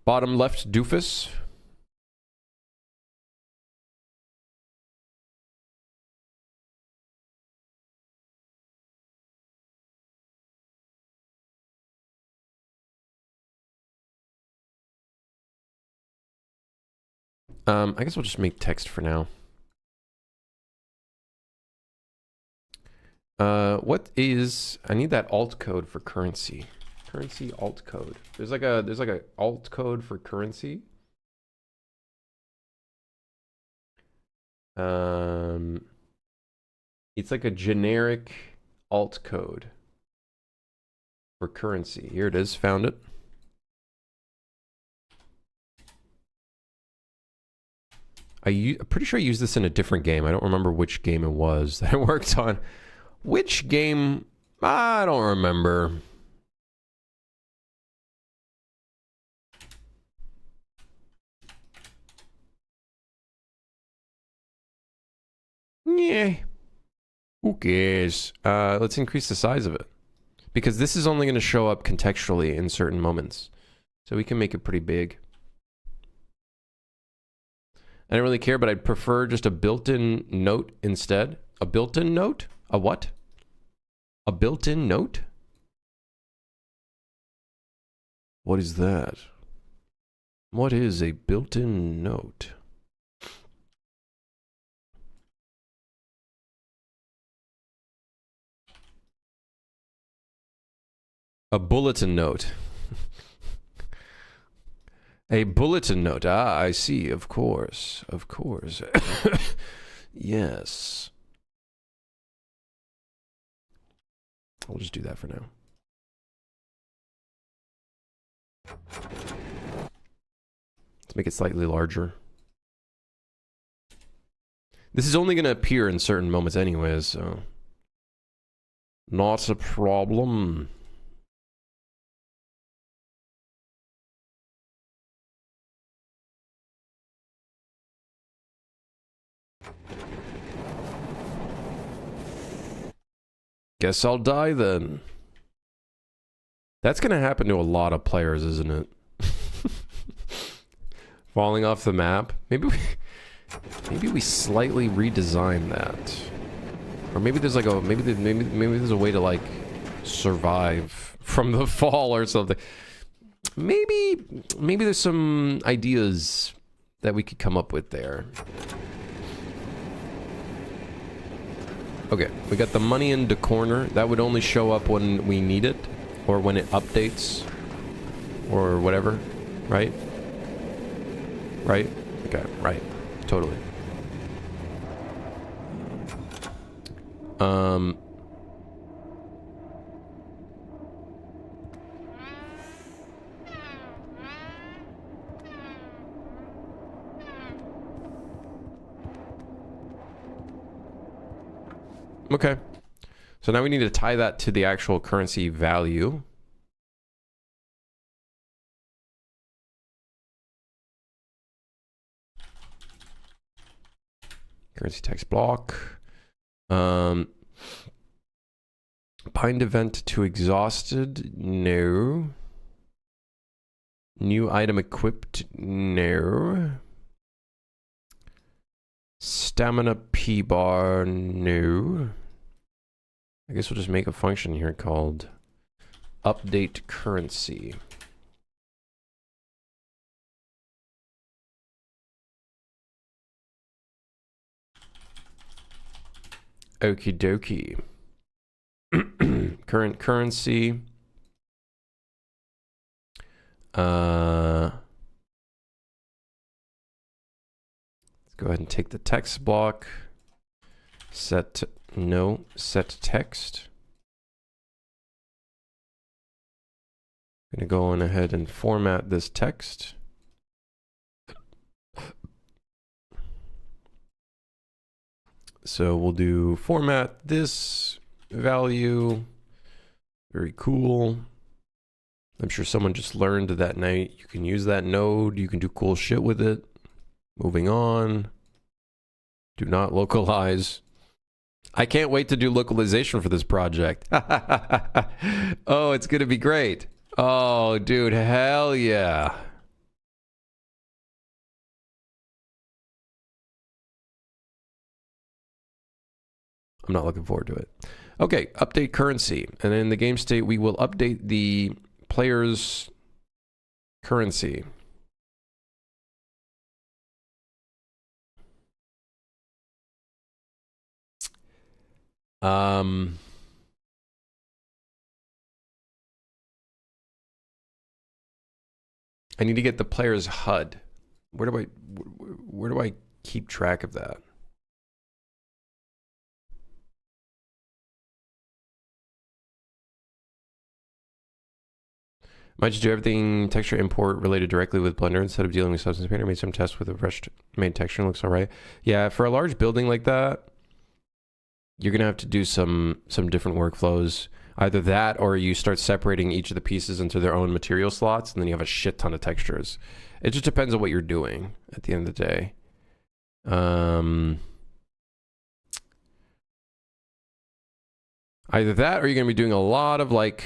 Bottom left doofus? I guess we'll just make text for now. What is... I need that alt code for currency. Currency alt code. There's like a alt code for currency. It's like a generic alt code for currency. Here it is. Found it. I'm pretty sure I used this in a different game. I don't remember which game it was that I worked on. Which game? I don't remember. Yeah. Who cares? Let's increase the size of it. Because this is only going to show up contextually in certain moments. So we can make it pretty big. I don't really care, but I'd prefer just a built-in note instead. A built-in note? A what? A built-in note? What is that? What is a built-in note? A bulletin note. A bulletin note. Ah, I see. Of course. Of course. Yes. I'll just do that for now. Let's make it slightly larger. This is only going to appear in certain moments anyways, so... Not a problem. Guess I'll die then. That's gonna happen to a lot of players, isn't it? Falling off the map. Maybe we slightly redesign that, or maybe there's like a maybe there's a way to like survive from the fall or something. Maybe there's some ideas that we could come up with there. Okay, we got the money in the corner. That would only show up when we need it, or when it updates, or whatever, right? Right? Okay, right. Totally. Okay. So now we need to tie that to the actual currency value. Currency text block. Bind event to exhausted. No. New item equipped. No. Stamina P bar. No. I guess we'll just make a function here called update currency. Okie dokie. Current currency. Let's go ahead and take the text block. Set text. I'm gonna go on ahead and format this text. So we'll do format this value. Very cool. I'm sure someone just learned that now you can use that node. You can do cool shit with it. Moving on. Do not localize. I can't wait to do localization for this project. Oh, it's going to be great. Oh, dude, hell yeah. I'm not looking forward to it. Okay, update currency. And in the game state, we will update the player's currency. I need to get the player's HUD. Where do I keep track of that? Might just do everything texture import related directly with Blender instead of dealing with Substance Painter. Made some tests with a fresh made texture and looks all right. Yeah, for a large building like that, you're gonna have to do some different workflows. Either that, or you start separating each of the pieces into their own material slots, and then you have a shit ton of textures. It just depends on what you're doing at the end of the day. Either that, or you're gonna be doing a lot of like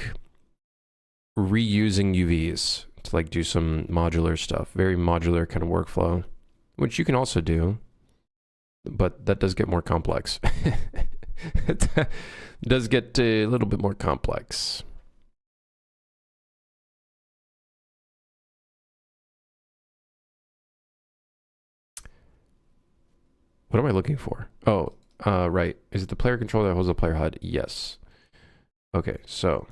reusing UVs to like do some modular stuff, very modular kind of workflow, which you can also do, but that does get more complex. It does get a little bit more complex. What am I looking for? Oh, right. Is it the player controller that holds the player HUD? Yes. Okay, so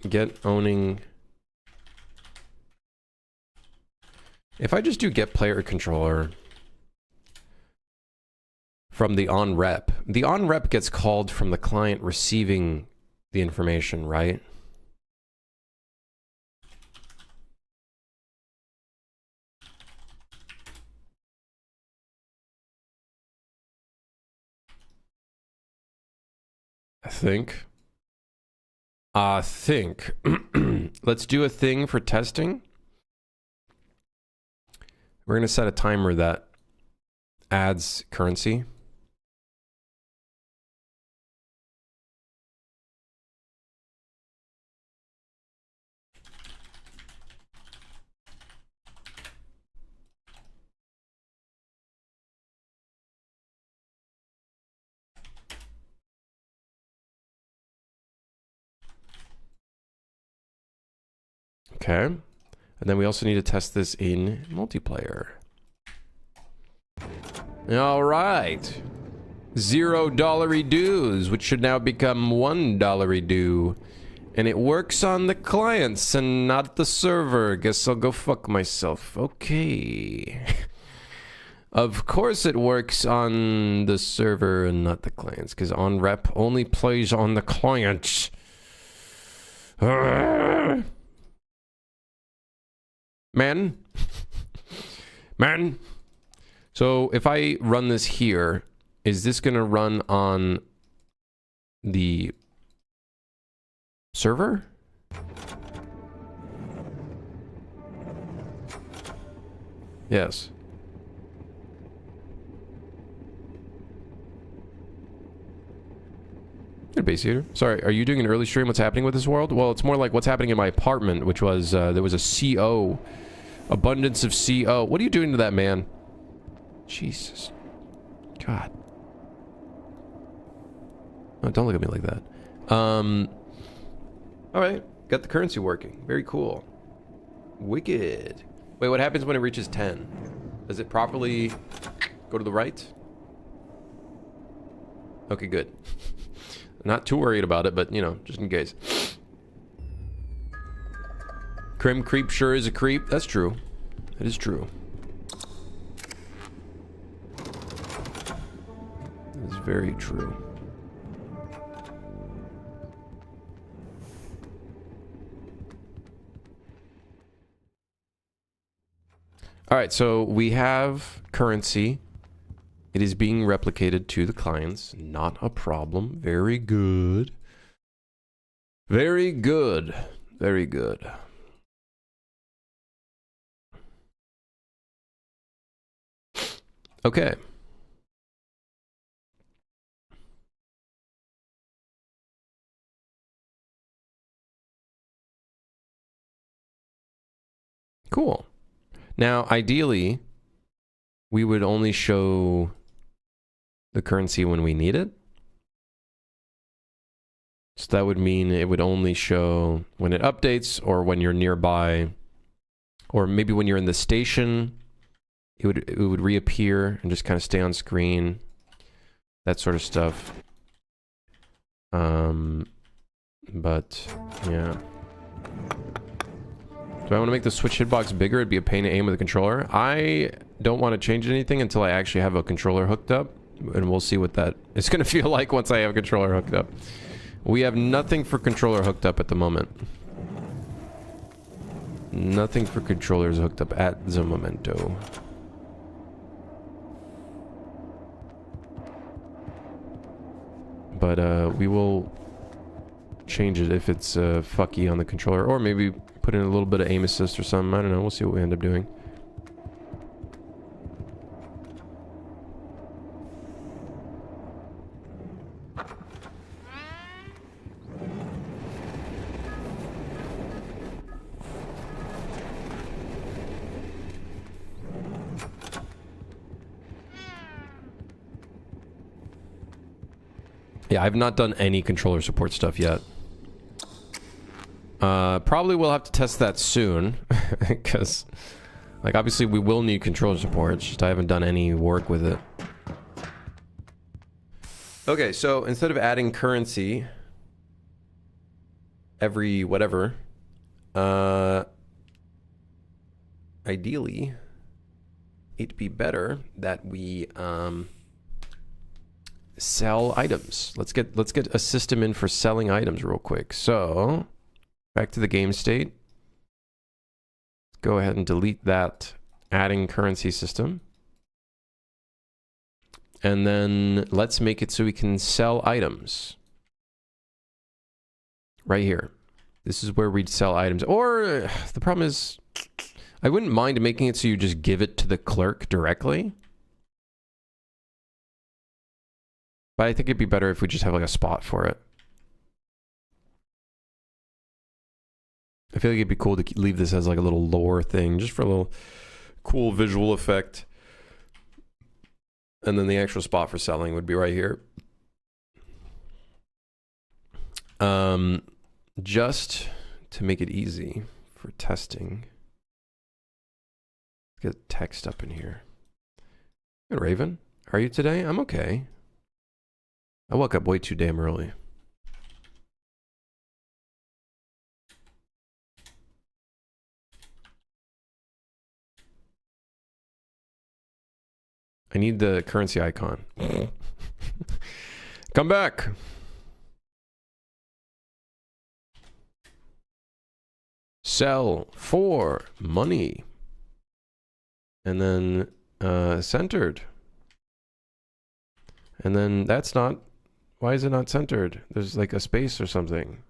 get owning. If I just do get player controller from the on-rep gets called from the client receiving the information, right? I think. Let's do a thing for testing. We're going to set a timer that adds currency. Okay. And then we also need to test this in multiplayer. All right. $0 dues, which should now become $1 due. And it works on the clients and not the server. Guess I'll go fuck myself. Okay. Of course it works on the server and not the clients, because on-rep only plays on the clients. Man. Man. So if I run this here, is this going to run on the server? Yes. Good base eater. Sorry, are you doing an early stream? What's happening with this world? Well, it's more like what's happening in my apartment, which was, there was a CO. Abundance of CO. What are you doing to that man? Jesus. God. Oh, don't look at me like that. Alright. Got the currency working. Very cool. Wicked. Wait, what happens when it reaches 10? Does it properly go to the right? Okay, good. Not too worried about it, but, you know, just in case. Crim creep sure is a creep. That's true. It is true. It's very true. All right, so we have currency. It is being replicated to the clients. Not a problem. Very good. Very good. Very good. Okay. Cool. Now, ideally, we would only show the currency when we need it. So that would mean it would only show when it updates or when you're nearby, or maybe when you're in the station, it would reappear and just kind of stay on screen. That sort of stuff. But yeah. Do I want to make the Switch hitbox bigger? It'd be a pain to aim with a controller. I don't want to change anything until I actually have a controller hooked up. And we'll see what that is going to feel like once I have a controller hooked up. We have nothing for controller hooked up at the moment. Nothing for controllers hooked up at the momento. But we will change it if it's fucky on the controller. Or maybe put in a little bit of aim assist or something. I don't know. We'll see what we end up doing. Yeah, I've not done any controller support stuff yet. Probably we'll have to test that soon, because, like, obviously we will need controller support. It's just I haven't done any work with it. Okay, so instead of adding currency every whatever, ideally, it'd be better that we sell items. Let's get a system in for selling items real quick. So back to the game state. Go ahead and delete that adding currency system. And then let's make it so we can sell items. Right here. This is where we'd sell items. Or the problem is, I wouldn't mind making it so you just give it to the clerk directly. But I think it'd be better if we just have like a spot for it. I feel like it'd be cool to leave this as like a little lore thing, just for a little cool visual effect. And then the actual spot for selling would be right here. Just to make it easy for testing. Let's get text up in here. Hey, Raven, how are you today? I'm okay. I woke up way too damn early. I need the currency icon. Come back. Sell for money. And then centered. And then that's not... Why is it not centered? There's like a space or something.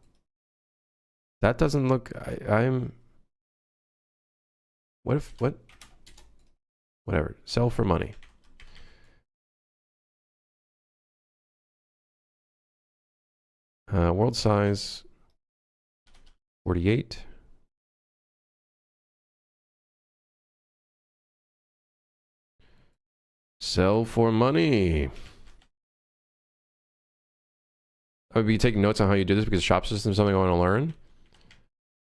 That doesn't look... I'm... What if... What? Whatever. Sell for money. World size 48. Sell for money. I would be taking notes on how you do this because shop system is something I want to learn.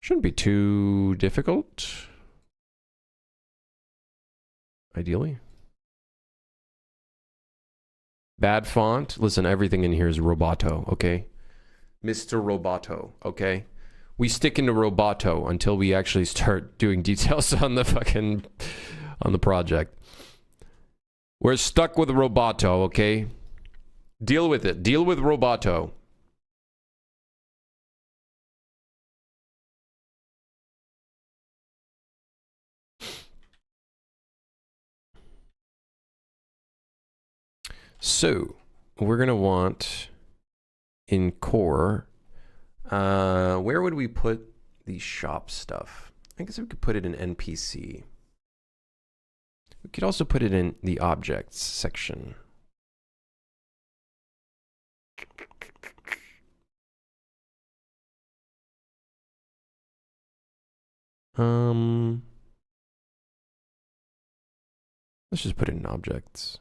Shouldn't be too difficult. Ideally. Bad font. Listen, everything in here is Roboto, okay? Mr. Roboto, okay? We stick into Roboto until we actually start doing details on the fucking... on the project. We're stuck with Roboto, okay? Deal with it. Deal with Roboto. So, we're going to want in core, where would we put the shop stuff? I guess we could put it in NPC. We could also put it in the objects section. Let's just put it in objects.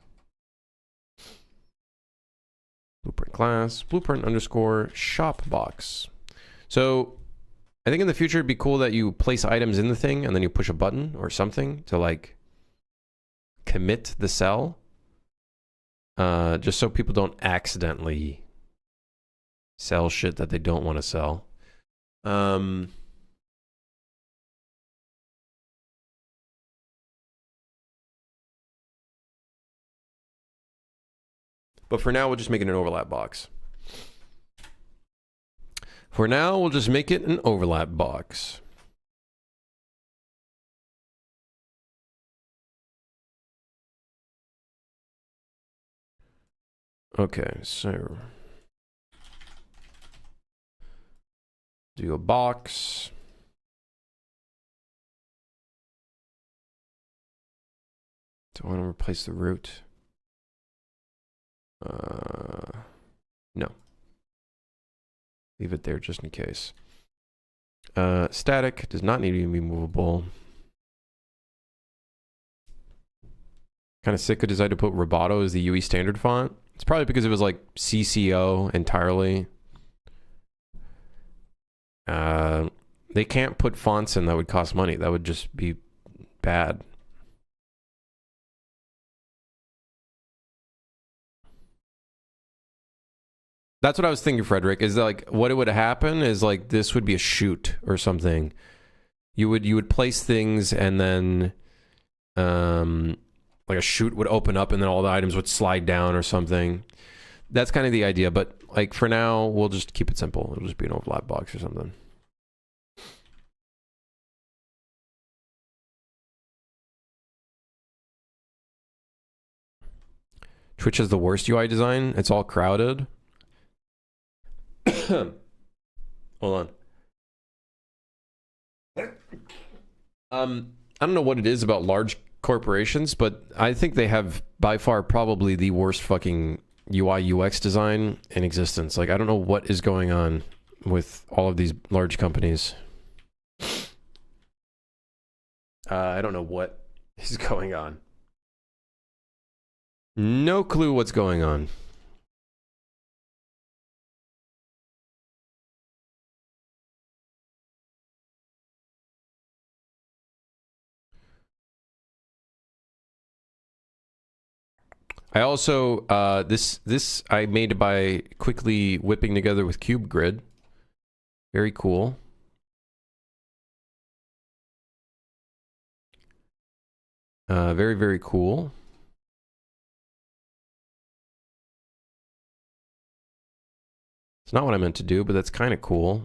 Blueprint class, blueprint underscore shop box. So I think in the future it'd be cool that you place items in the thing and then you push a button or something to like commit the cell. Just so people don't accidentally sell shit that they don't want to sell. But for now, we'll just make it an overlap box. For now, we'll just make it an overlap box. Okay, so do a box. Do I want to replace the root? No. Leave it there just in case. Static does not need to be movable. Kind of sick of design to put Roboto as the UE standard font. It's probably because it was like CCO entirely. They can't put fonts in that would cost money. That would just be bad. That's what I was thinking, Frederick, is that like what it would happen is like this would be a chute or something. You would place things and then like a chute would open up and then all the items would slide down or something. That's kind of the idea, but like for now we'll just keep it simple. It'll just be an overlap box or something. Twitch has the worst UI design. It's all crowded. Hold on. I don't know what it is about large corporations, but I think they have by far probably the worst fucking UI UX design in existence. Like I don't know what is going on with all of these large companies. I don't know what is going on. No clue what's going on. I also this I made by quickly whipping together with Cube Grid. Very cool. Very, very cool. It's not what I meant to do, but that's kind of cool.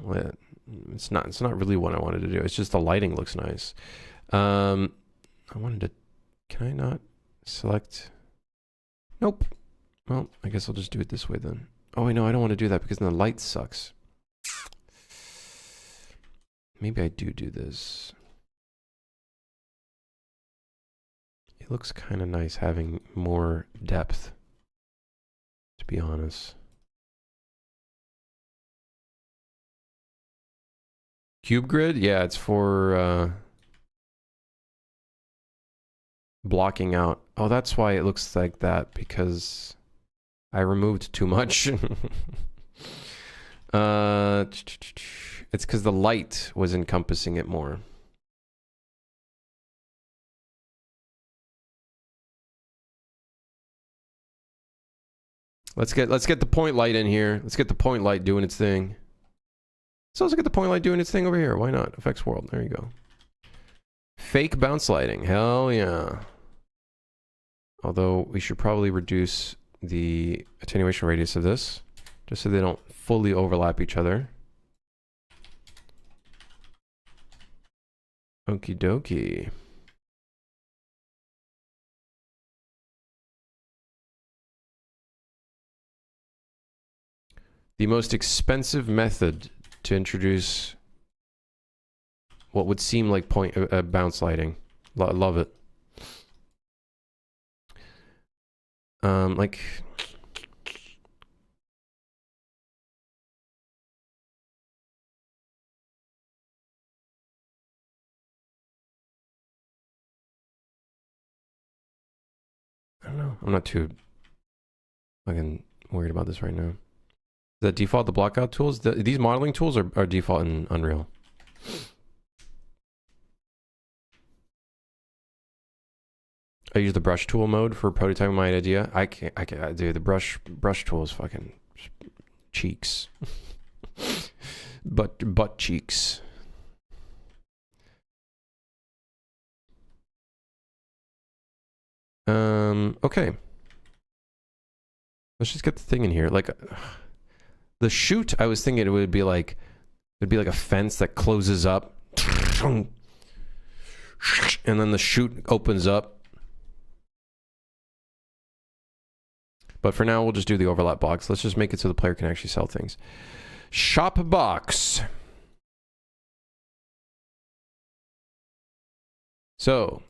It's not really what I wanted to do. It's just the lighting looks nice. I wanted to, can I not select? Nope. Well, I guess I'll just do it this way then. Oh, wait, no, I don't want to do that because then the light sucks. Maybe I do this. It looks kind of nice having more depth, to be honest. Cube Grid? Yeah, it's for blocking out. Oh, that's why it looks like that, because I removed too much. It's because the light was encompassing it more. Let's get the point light in here. Let's get the point light doing its thing. Let's also get the point light doing its thing over here. Why not? Effects world. There you go. Fake bounce lighting. Hell yeah. Although we should probably reduce the attenuation radius of this, just so they don't fully overlap each other. Okie dokie. The most expensive method to introduce what would seem like bounce lighting. Love it. Like... I don't know. I'm not too fucking worried about this right now. The default, the blockout tools, these modeling tools are default in Unreal. I use the brush tool mode for prototyping my idea. I can't do the brush tool is fucking cheeks. butt cheeks. Okay. Let's just get the thing in here. Like the chute, I was thinking it'd be like a fence that closes up. And then the chute opens up. But for now, we'll just do the overlap box. Let's just make it so the player can actually sell things. Shop box. So,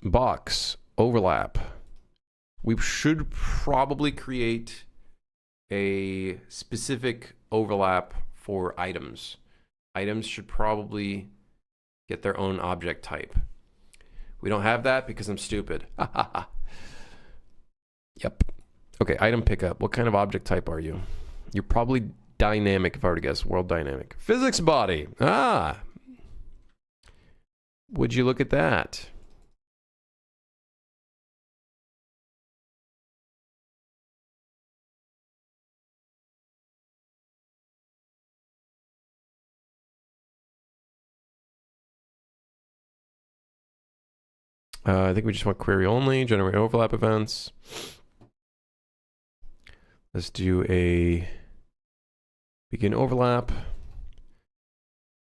box, overlap. We should probably create a specific overlap for items. Items should probably get their own object type. We don't have that because I'm stupid. Yep. Okay, item pickup. What kind of object type are you? You're probably dynamic, if I were to guess. World dynamic. Physics body. Ah. Would you look at that? I think we just want query only, generate overlap events. Let's do a begin overlap.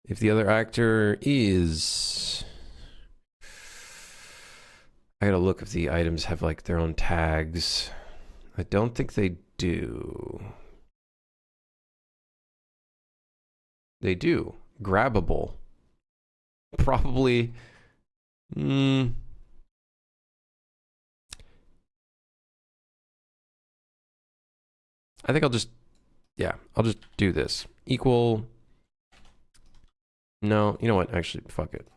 If the other actor is... I gotta look if the items have like their own tags. I don't think they do. They do. Grabbable. Probably... I think I'll just do this. Equal. No, you know what? Actually, fuck it.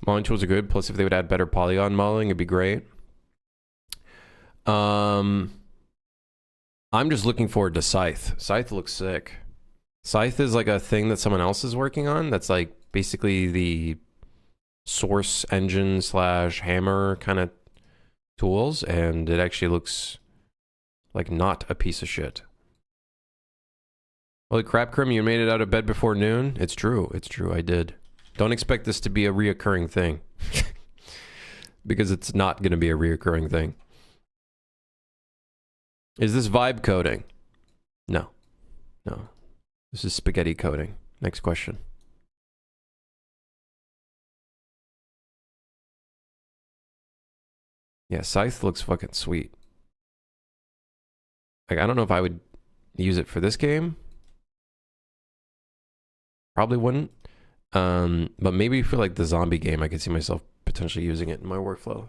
Modeling tools are good. Plus, if they would add better polygon modeling, it'd be great. I'm just looking forward to Scythe. Scythe looks sick. Scythe is like a thing that someone else is working on. That's like basically the source engine / hammer kind of tools, and it actually looks like not a piece of shit. Holy crap, Krim, you made it out of bed before noon? It's true. It's true. I did. Don't expect this to be a reoccurring thing. Because it's not going to be a reoccurring thing. Is this vibe coding? No. No. This is spaghetti coding. Next question. Yeah, Scythe looks fucking sweet. Like, I don't know if I would use it for this game. Probably wouldn't. But maybe for like the zombie game, I could see myself potentially using it in my workflow.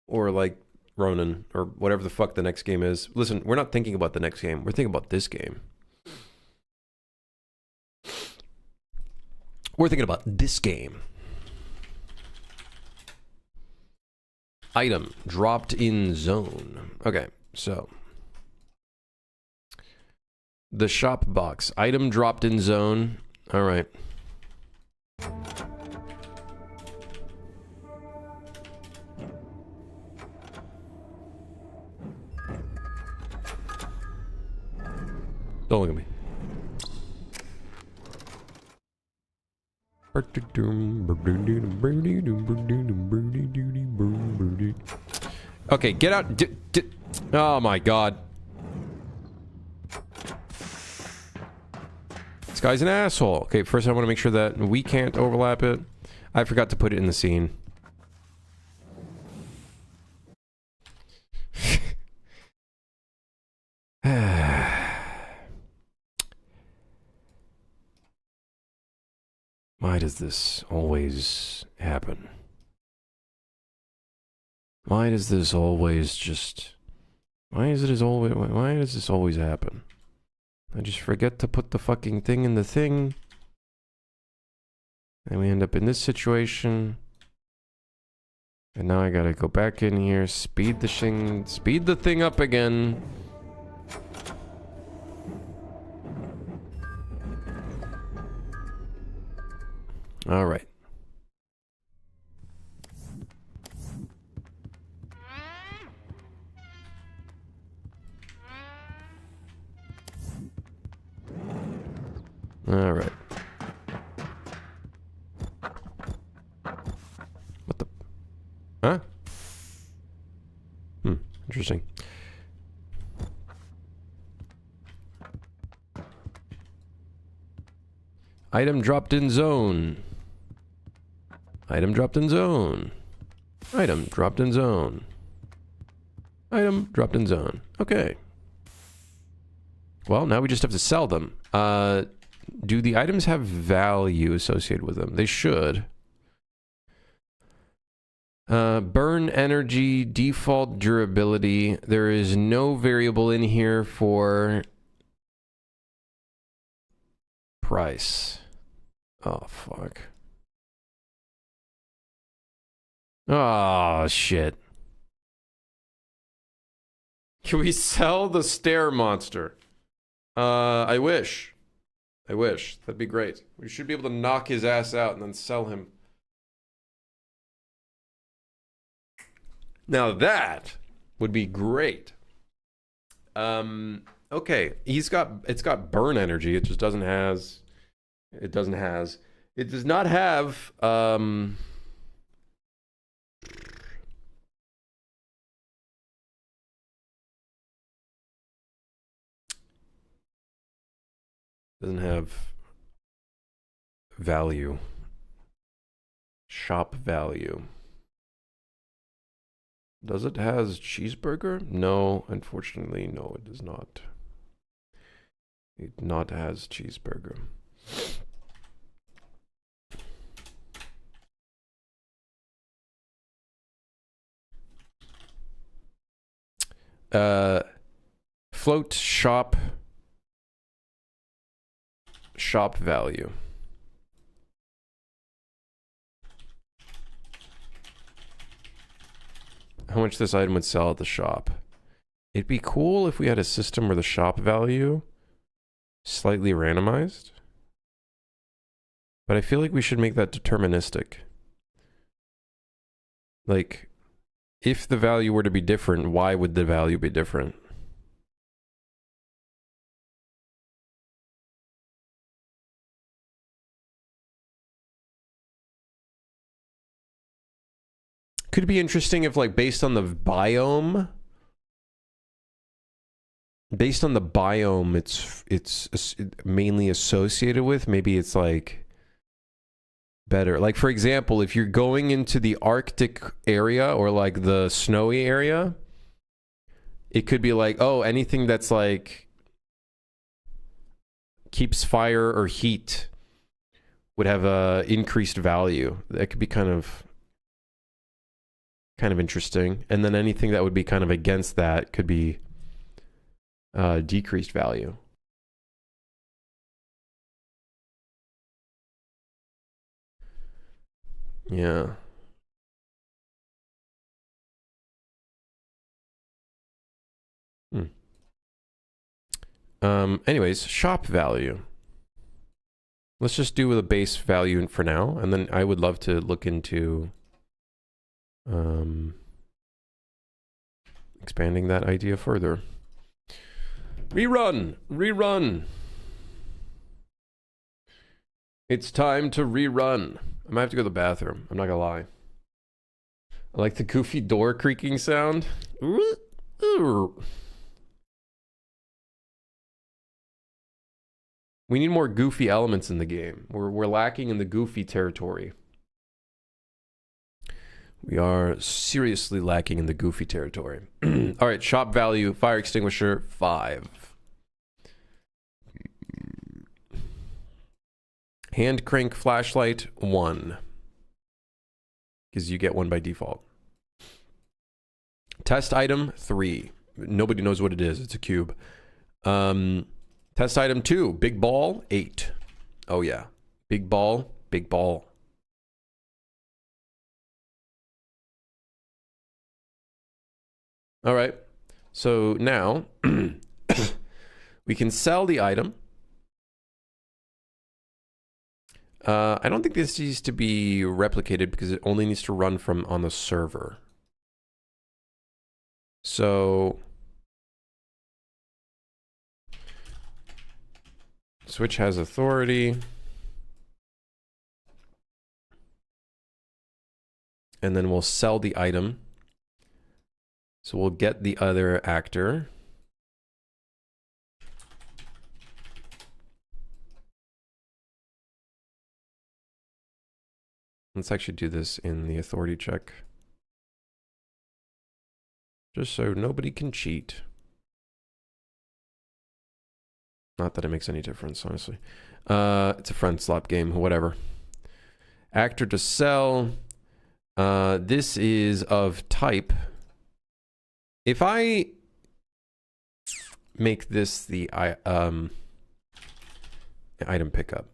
Or like Ronin, or whatever the fuck the next game is. Listen, we're not thinking about the next game. We're thinking about this game. We're thinking about this game. Item dropped in zone. Okay, so the shop box. Item dropped in zone. All right. Don't look at me. Okay, get out. Oh my god. This guy's an asshole. Okay, first I want to make sure that we can't overlap it. I forgot to put it in the scene. Why does this always happen? Why does this always just... Why does this always happen? I just forget to put the fucking thing in the thing. And we end up in this situation. And now I gotta go back in here, speed the thing up again. All right. All right. What the? Huh? Interesting. Item dropped in zone. Item dropped in zone. Item dropped in zone. Item dropped in zone. Okay. Well, now we just have to sell them. Do the items have value associated with them? They should. Burn energy, default durability. There is no variable in here for price. Oh, fuck. Oh, shit. Can we sell the stair monster? I wish. I wish. That'd be great. We should be able to knock his ass out and then sell him. Now that would be great. Okay. It's got burn energy. It just doesn't has. It does not have, doesn't have value. Shop value. Does it has cheeseburger? No, unfortunately, no, it does not. It not has cheeseburger. Float shop value. How much this item would sell at the shop? It'd be cool if we had a system where the shop value slightly randomized. But I feel like we should make that deterministic. Like, if the value were to be different, why would the value be different? Could be interesting if, like, based on the biome, it's mainly associated with, maybe it's like better. Like, for example, if you're going into the Arctic area or like the snowy area, it could be like, oh, anything that's like keeps fire or heat would have a increased value. That could be kind of interesting. And then anything that would be kind of against that could be decreased value. Yeah. Anyways, shop value. Let's just do with a base value for now, and then I would love to look into expanding that idea further. Rerun! Rerun! It's time to rerun. I might have to go to the bathroom. I'm not gonna lie. I like the goofy door creaking sound. We need more goofy elements in the game. We're lacking in the goofy territory. We are seriously lacking in the goofy territory. All right, shop value, fire extinguisher, 5. Hand crank flashlight, 1. Because you get 1 by default. Test item, 3. Nobody knows what it is. It's a cube. Test item 2, big ball, 8. Oh yeah. Big ball, big ball. All right. So now we can sell the item. I don't think this needs to be replicated because it only needs to run from on the server. So Switch has authority. And then we'll sell the item. So we'll get the other actor. Let's actually do this in the authority check. Just so nobody can cheat. Not that it makes any difference, honestly. It's a friendslop game, whatever. Actor to sell. This is of type. If I make this the item pickup,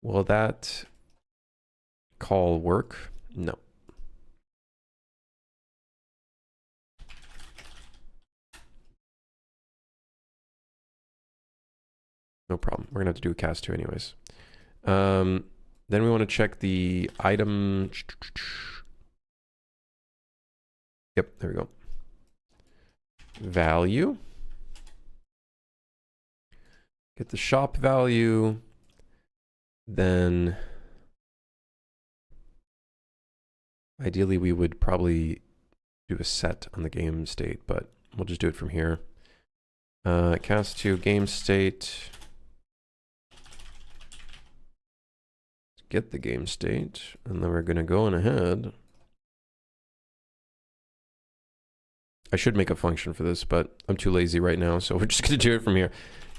will that call work? No. No problem. We're gonna have to do a cast 2 anyways. Then we want to check the item. Yep, there we go. Value. Get the shop value. Then ideally we would probably do a set on the game state, but we'll just do it from here. Cast 2 game state. Get the game state, and then we're gonna go on ahead. I should make a function for this, but I'm too lazy right now, so we're just gonna do it from here.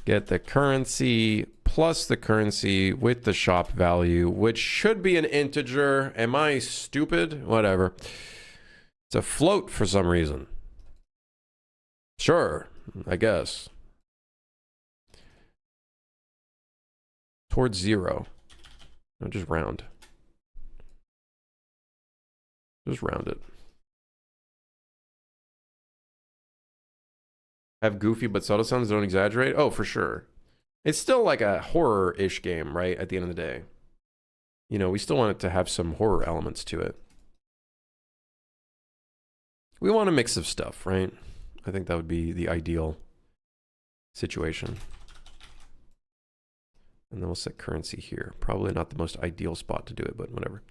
Get the currency plus the currency with the shop value, which should be an integer. Am I stupid? Whatever. It's a float for some reason. Sure, I guess. Towards 0. No, just round. Just round it. Have goofy but subtle sounds, don't exaggerate? Oh, for sure. It's still like a horror-ish game, right? At the end of the day. You know, we still want it to have some horror elements to it. We want a mix of stuff, right? I think that would be the ideal situation. And then we'll set currency here. Probably not the most ideal spot to do it, but whatever.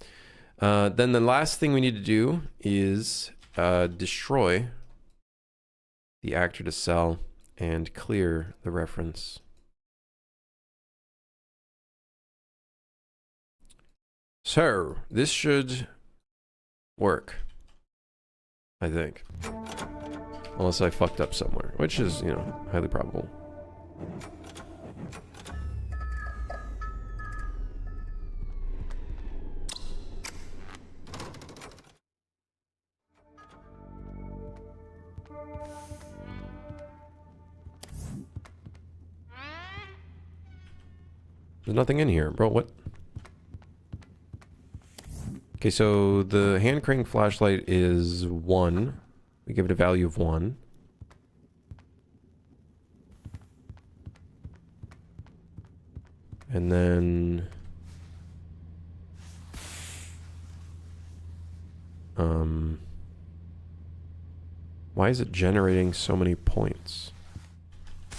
Then the last thing we need to do is destroy the actor to sell and clear the reference. So this should work, I think. Unless I fucked up somewhere, which is, you know, highly probable. There's nothing in here, bro. What? Okay, so the hand crank flashlight is 1. We give it a value of 1. And then Why is it generating so many points?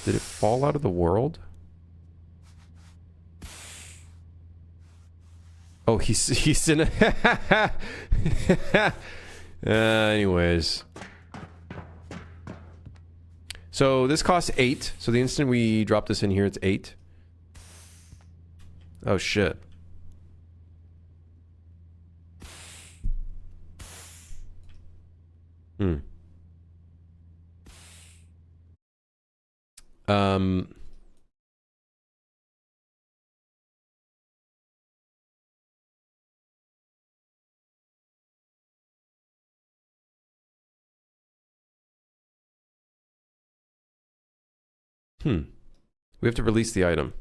Did it fall out of the world? Oh, he's in a... anyways. So this costs 8. So the instant we drop this in here, it's 8. Oh, shit. Hmm. We have to release the item.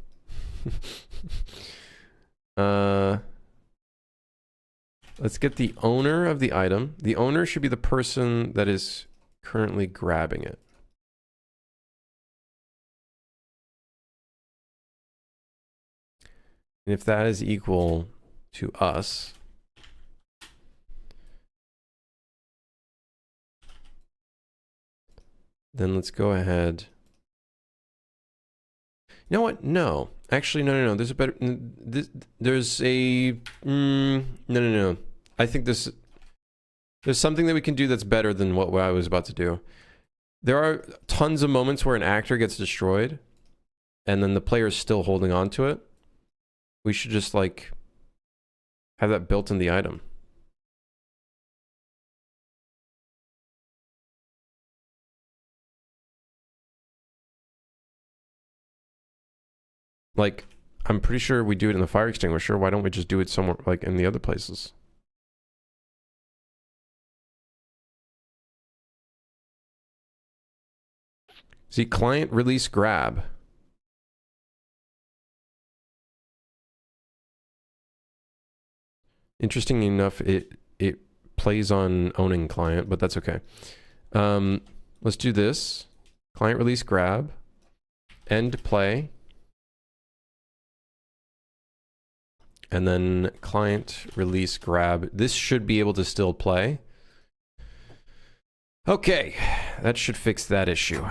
Let's get the owner of the item. The owner should be the person that is currently grabbing it. And if that is equal to us, then let's go ahead. You know what? No. Actually, no. There's a better... There's a... No. I think there's something that we can do that's better than what I was about to do. There are tons of moments where an actor gets destroyed, and then the player is still holding on to it. We should just, like, have that built in the item. Like, I'm pretty sure we do it in the fire extinguisher. Why don't we just do it somewhere, like, in the other places? See, client release grab. Interesting enough, it plays on owning client, but that's okay. Let's do this. Client release grab. End play. And then client release grab. This should be able to still play. Okay, that should fix that issue.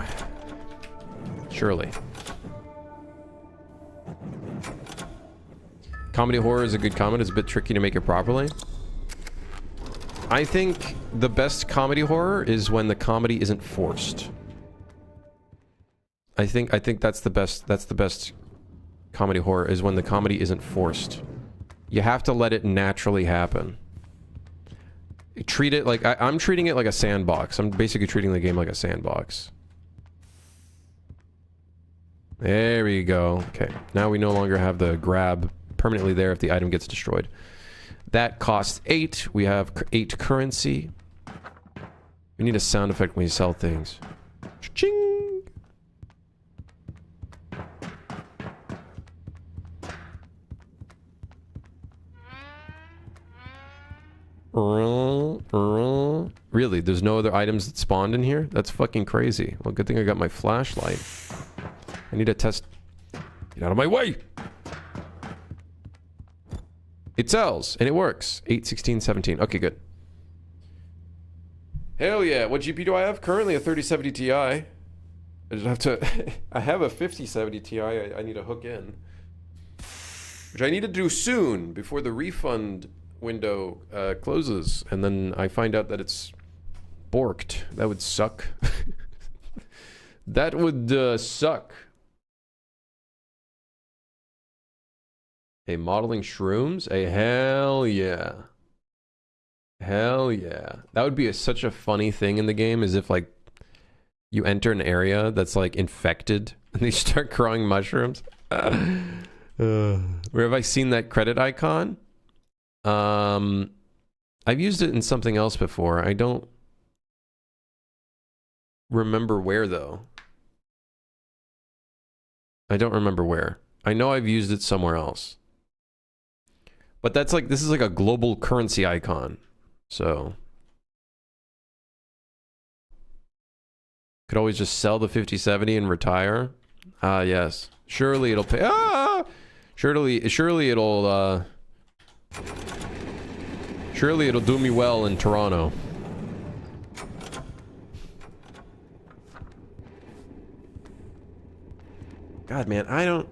Surely. Comedy horror is a good comment. It's a bit tricky to make it properly. I think the best comedy horror is when the comedy isn't forced. I think that's the best comedy horror is when the comedy isn't forced. You have to let it naturally happen. Treat it like... I'm treating it like a sandbox. I'm basically treating the game like a sandbox. There we go. Okay, now we no longer have the grab permanently there if the item gets destroyed. That costs 8. We have 8 currency. We need a sound effect when we sell things. Ching! Really? There's no other items that spawned in here? That's fucking crazy. Well, good thing I got my flashlight. I need to test... Get out of my way! It sells, and it works. 8, 16, 17. Okay, good. Hell yeah. What GPU do I have? Currently a 3070 Ti. I just have to... I have a 5070 Ti I need to hook in. Which I need to do soon, before the refund window closes. And then I find out that it's borked. That would suck. That would suck. Hey, modeling shrooms? Hey, hell yeah. Hell yeah. That would be such a funny thing in the game, as if, like, you enter an area that's, like, infected, and they start growing mushrooms. Where have I seen that credit icon? I've used it in something else before. I don't remember where, though. I don't remember where. I know I've used it somewhere else. But that's like, this is like a global currency icon. So. Could always just sell the 5070 and retire. Ah, yes. Surely it'll pay. Ah! Surely it'll, surely it'll do me well in Toronto. God, man, I don't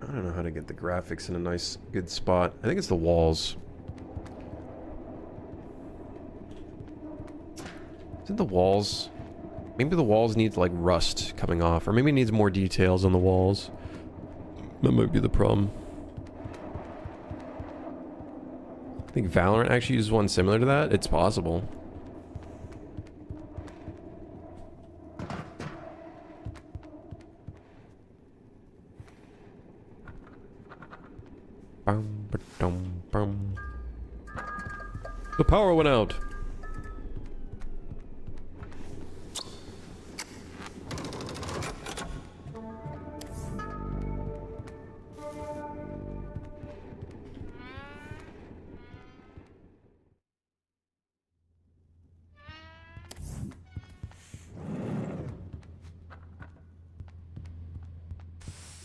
know how to get the graphics in a nice, good spot. I think it's the walls. Is it the walls? Maybe the walls need, like, rust coming off. Or maybe it needs more details on the walls. That might be the problem. I think Valorant actually uses one similar to that. It's possible. The power went out.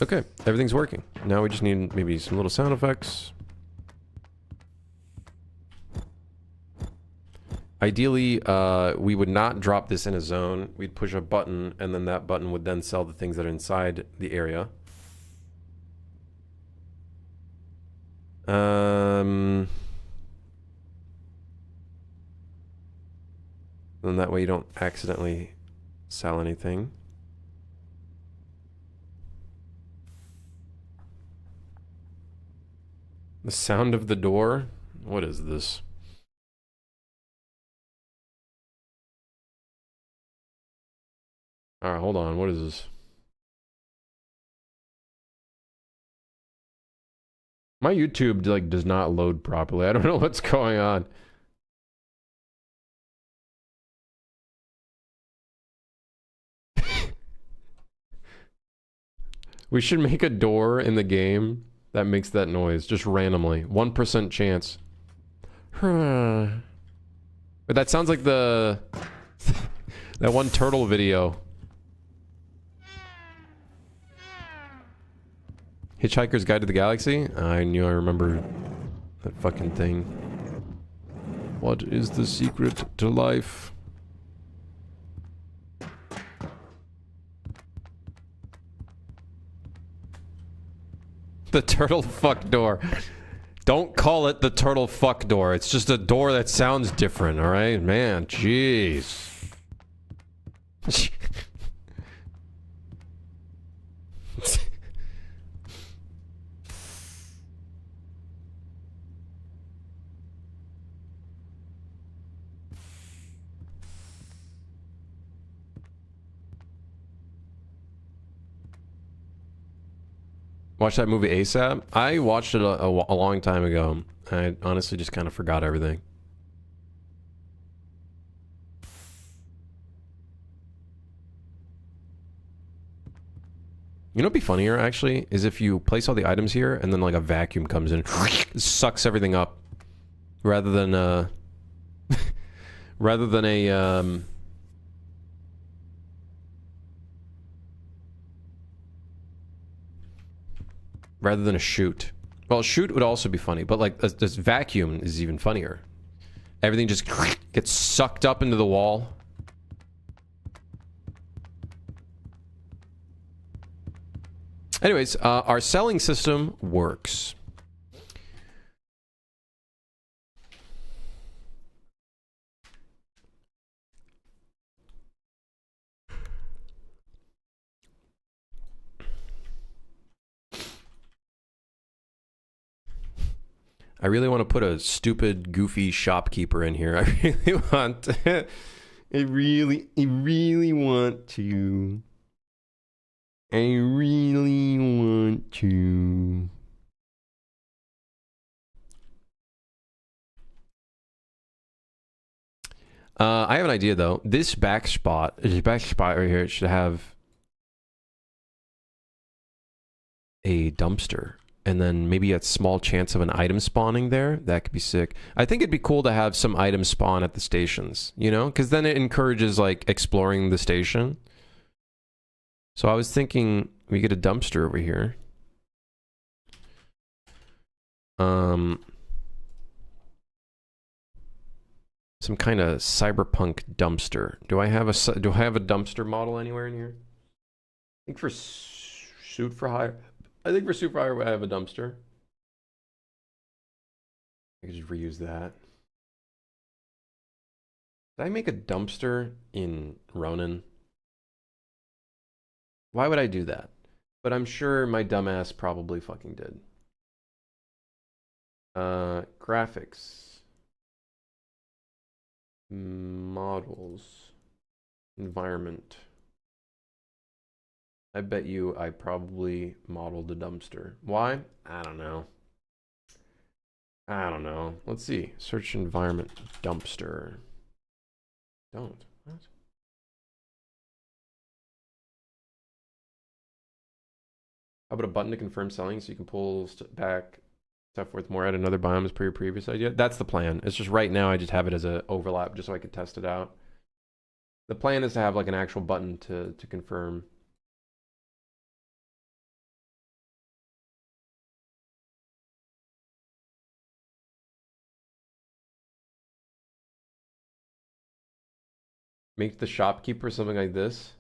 Okay, everything's working. Now we just need maybe some little sound effects. Ideally, we would not drop this in a zone. We'd push a button, and then that button would then sell the things that are inside the area. And that way you don't accidentally sell anything. The sound of the door? What is this? Alright, hold on. What is this? My YouTube, like, does not load properly. I don't know what's going on. We should make a door in the game that makes that noise, just randomly. 1% chance. But that sounds like the... that one turtle video. Hitchhiker's Guide to the Galaxy? I knew I remember that fucking thing. What is the secret to life? The turtle fuck door. Don't call it the turtle fuck door. It's just a door that sounds different, alright? Man, jeez. Watch that movie ASAP? I watched it a long time ago. I honestly just kind of forgot everything. You know what'd be funnier, actually, is if you place all the items here and then like a vacuum comes in, sucks everything up, rather than rather than a rather than a chute. Well, a chute would also be funny, but like this vacuum is even funnier. Everything just gets sucked up into the wall. Anyways, our selling system works. I really want to put a stupid, goofy shopkeeper in here. I really want to. I really want to. I really want to. I have an idea though. This back spot right here, it should have a dumpster. And then maybe a small chance of an item spawning there. That could be sick. I think it'd be cool to have some items spawn at the stations, you know? Because then it encourages, like, exploring the station. So I was thinking we get a dumpster over here. Some kind of cyberpunk dumpster. Do I have a dumpster model anywhere in here? think for suit for hire, I think for suit for hire, I have a dumpster. I could just reuse that. Did I make a dumpster in Ronin? Why would I do that? But I'm sure my dumbass probably fucking did. Graphics. Models. Environment. I bet you I probably modeled a dumpster. Why? I don't know. I don't know. Let's see. Search environment dumpster. Don't. What? How about a button to confirm selling so you can pull back stuff worth more at another biome as per your previous idea? That's the plan. It's just right now I just have it as an overlap just so I could test it out. The plan is to have like an actual button to confirm. Make the shopkeeper something like this.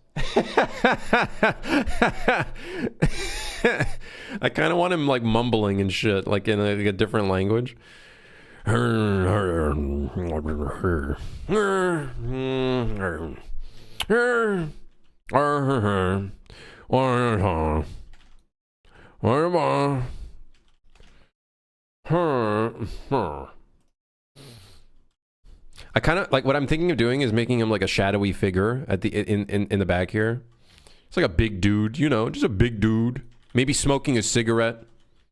I kind of want him like mumbling and shit, like in a different language. I kind of like what I'm thinking of doing is making him like a shadowy figure at the in the back here. It's like a big dude, you know, just a big dude. Maybe smoking a cigarette.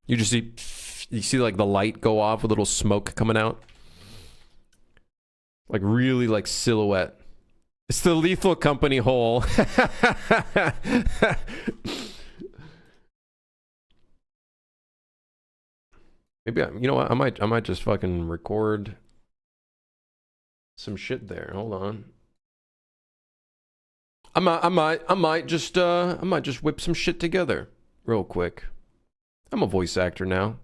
You just see like the light go off with a little smoke coming out. Like really like silhouette. It's the Lethal Company hole. Maybe you know what? I might just fucking record some shit there. Hold on. I might just whip some shit together real quick. I'm a voice actor now.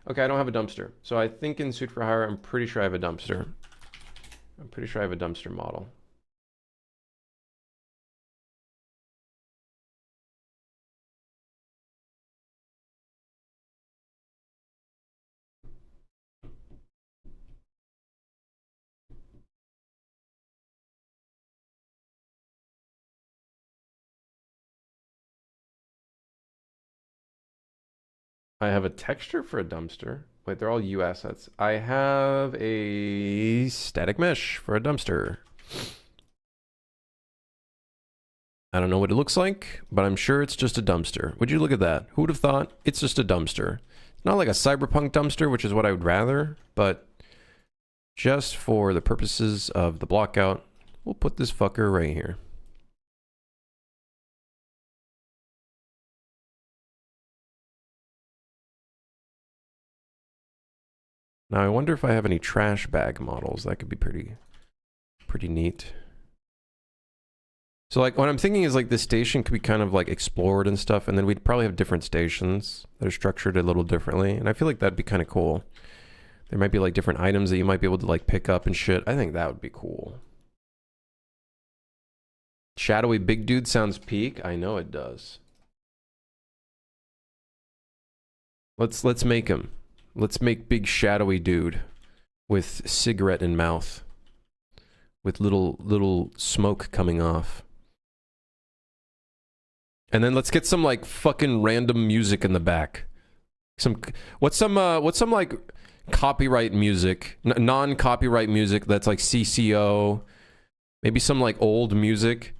Okay, I don't have a dumpster. So I think in Suit for Hire, I'm pretty sure I have a dumpster. I'm pretty sure I have a dumpster model. I have a texture for a dumpster. Wait, they're all U assets. I have a static mesh for a dumpster. I don't know what it looks like, but I'm sure it's just a dumpster. Would you look at that? Who would have thought? It's just a dumpster. Not like a cyberpunk dumpster, which is what I would rather, but just for the purposes of the blockout, we'll put this fucker right here. Now I wonder if I have any trash bag models. That could be pretty neat. So like what I'm thinking is like this station could be kind of like explored and stuff, and then we'd probably have different stations that are structured a little differently, and I feel like that'd be kind of cool. There might be like different items that you might be able to like pick up and shit. I think that would be cool. Shadowy big dude sounds peak. I know it does. Let's make him. Let's make big shadowy dude with cigarette in mouth, with little smoke coming off. And then let's get some like fucking random music in the back. What's some like copyright music, non-copyright music that's like CCO, maybe some like old music.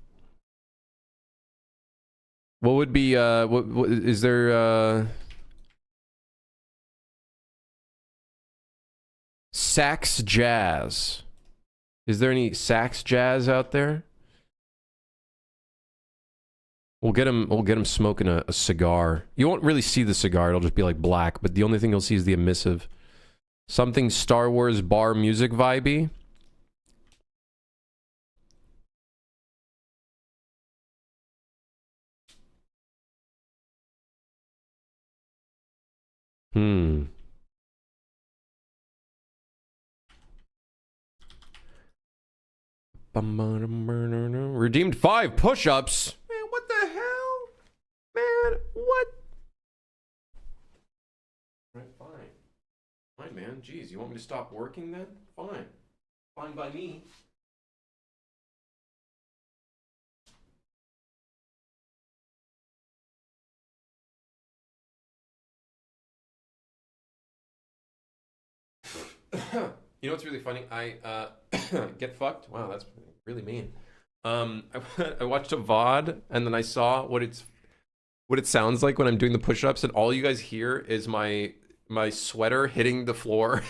What would be what is there sax jazz? Is there any sax jazz out there? We'll get him smoking a cigar. You won't really see the cigar, it'll just be like black, but the only thing you'll see is the emissive. Something Star Wars bar music vibey. Redeemed 5 push-ups. Man, what the hell? man. What? Right, fine. Fine, man. Jeez, you want me to stop working then? Fine. Fine by me. You know what's really funny? I get fucked. Wow, that's really mean. I watched a VOD and then I saw what it sounds like when I'm doing the push-ups, and all you guys hear is my sweater hitting the floor.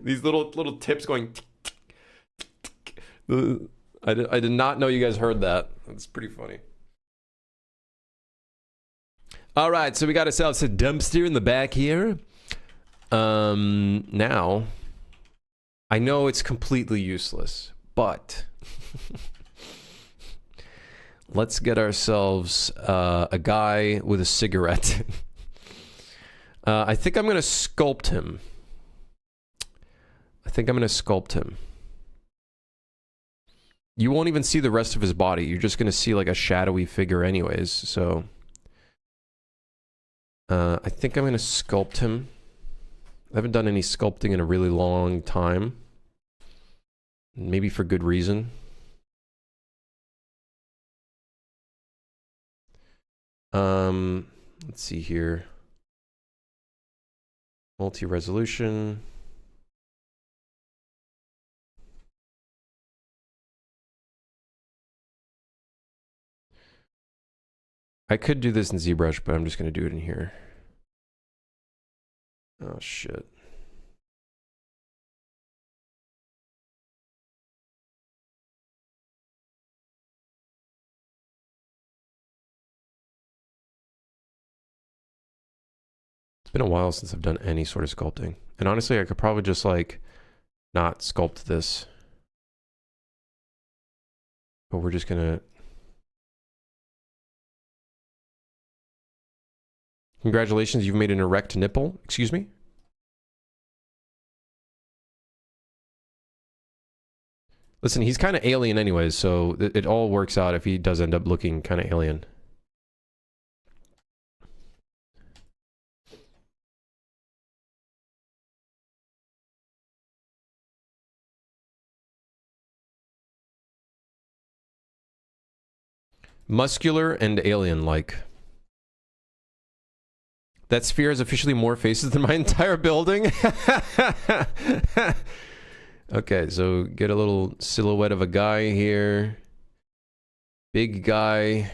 These little tips going. I did not know you guys heard that. That's pretty funny. All right, so we got ourselves a dumpster in the back here. Now, I know it's completely useless, but let's get ourselves a guy with a cigarette. I think I'm going to sculpt him. You won't even see the rest of his body. You're just going to see like a shadowy figure anyways, so... I think I'm going to sculpt him. I haven't done any sculpting in a really long time. Maybe for good reason. Let's see here. Multi-resolution. I could do this in ZBrush, but I'm just going to do it in here. Oh, shit. It's been a while since I've done any sort of sculpting. And honestly, I could probably just, like, not sculpt this. But we're just going to... Congratulations, you've made an erect nipple. Excuse me? Listen, he's kind of alien anyways, so it all works out if he does end up looking kind of alien. Muscular and alien-like. That sphere has officially more faces than my entire building. Okay, so get a little silhouette of a guy here. Big guy.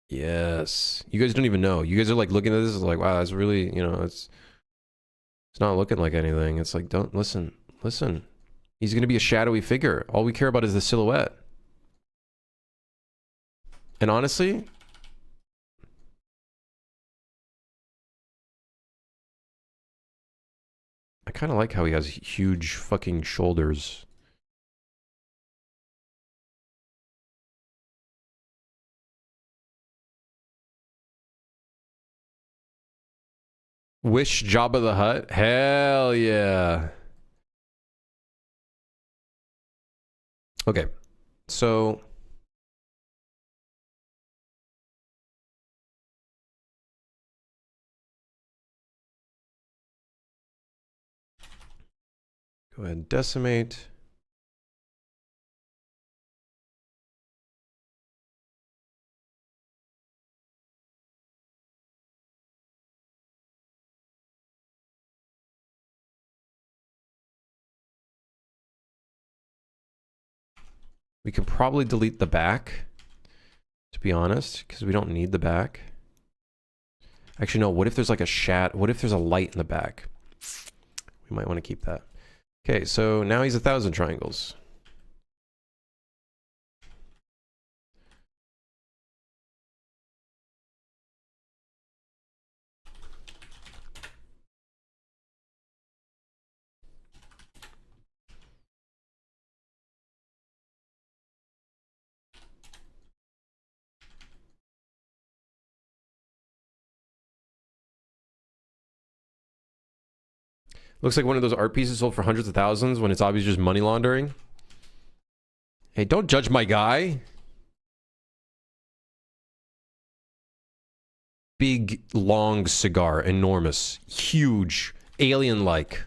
Yes. You guys don't even know. You guys are like looking at this like, wow, that's really, you know, it's not looking like anything. It's like, don't listen. Listen. He's going to be a shadowy figure. All we care about is the silhouette. And honestly, I kind of like how he has huge fucking shoulders. Wish Jabba the Hutt? Hell yeah. Okay, so... Go ahead and decimate. We can probably delete the back, to be honest, because we don't need the back. Actually, no, what if there's like a what if there's a light in the back? We might want to keep that. Okay, so now he's 1,000 triangles. Looks like one of those art pieces sold for hundreds of thousands when it's obviously just money laundering. Hey, don't judge my guy. Big, long cigar. Enormous. Huge. Alien-like.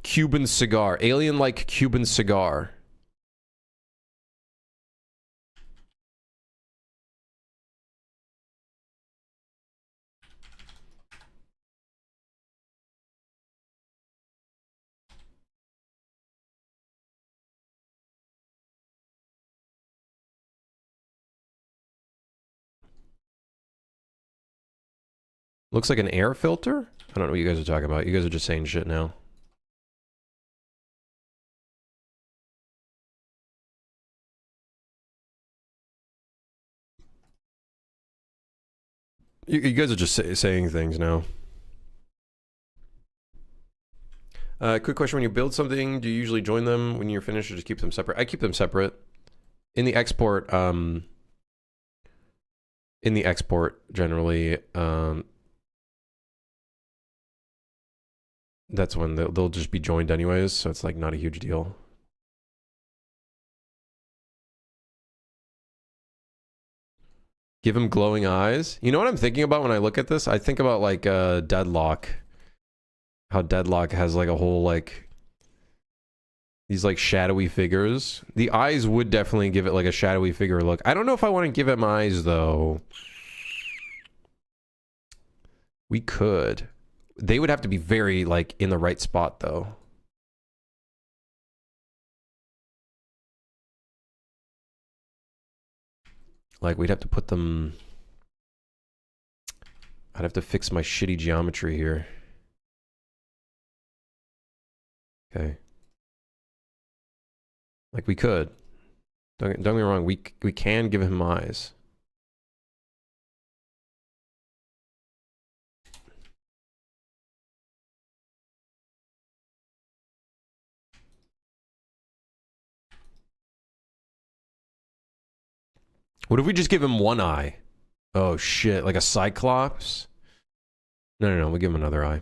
Cuban cigar. Alien-like Cuban cigar. Looks like an air filter? I don't know what you guys are talking about. You guys are just saying shit now. You guys are just saying things now. Quick question. When you build something, do you usually join them when you're finished or just keep them separate? I keep them separate. In the export, generally, that's when they'll just be joined anyways, so it's like not a huge deal. Give him glowing eyes. You know what I'm thinking about when I look at this? I think about like Deadlock. How Deadlock has like a whole like these like shadowy figures. The eyes would definitely give it like a shadowy figure look. I don't know if I want to give him eyes though. We could. They would have to be very like in the right spot though. Like we'd have to put them. I'd have to fix my shitty geometry here. Okay. Like we could. Don't get me wrong, we can give him eyes. What if we just give him one eye? Oh shit, like a cyclops? No, we'll give him another eye.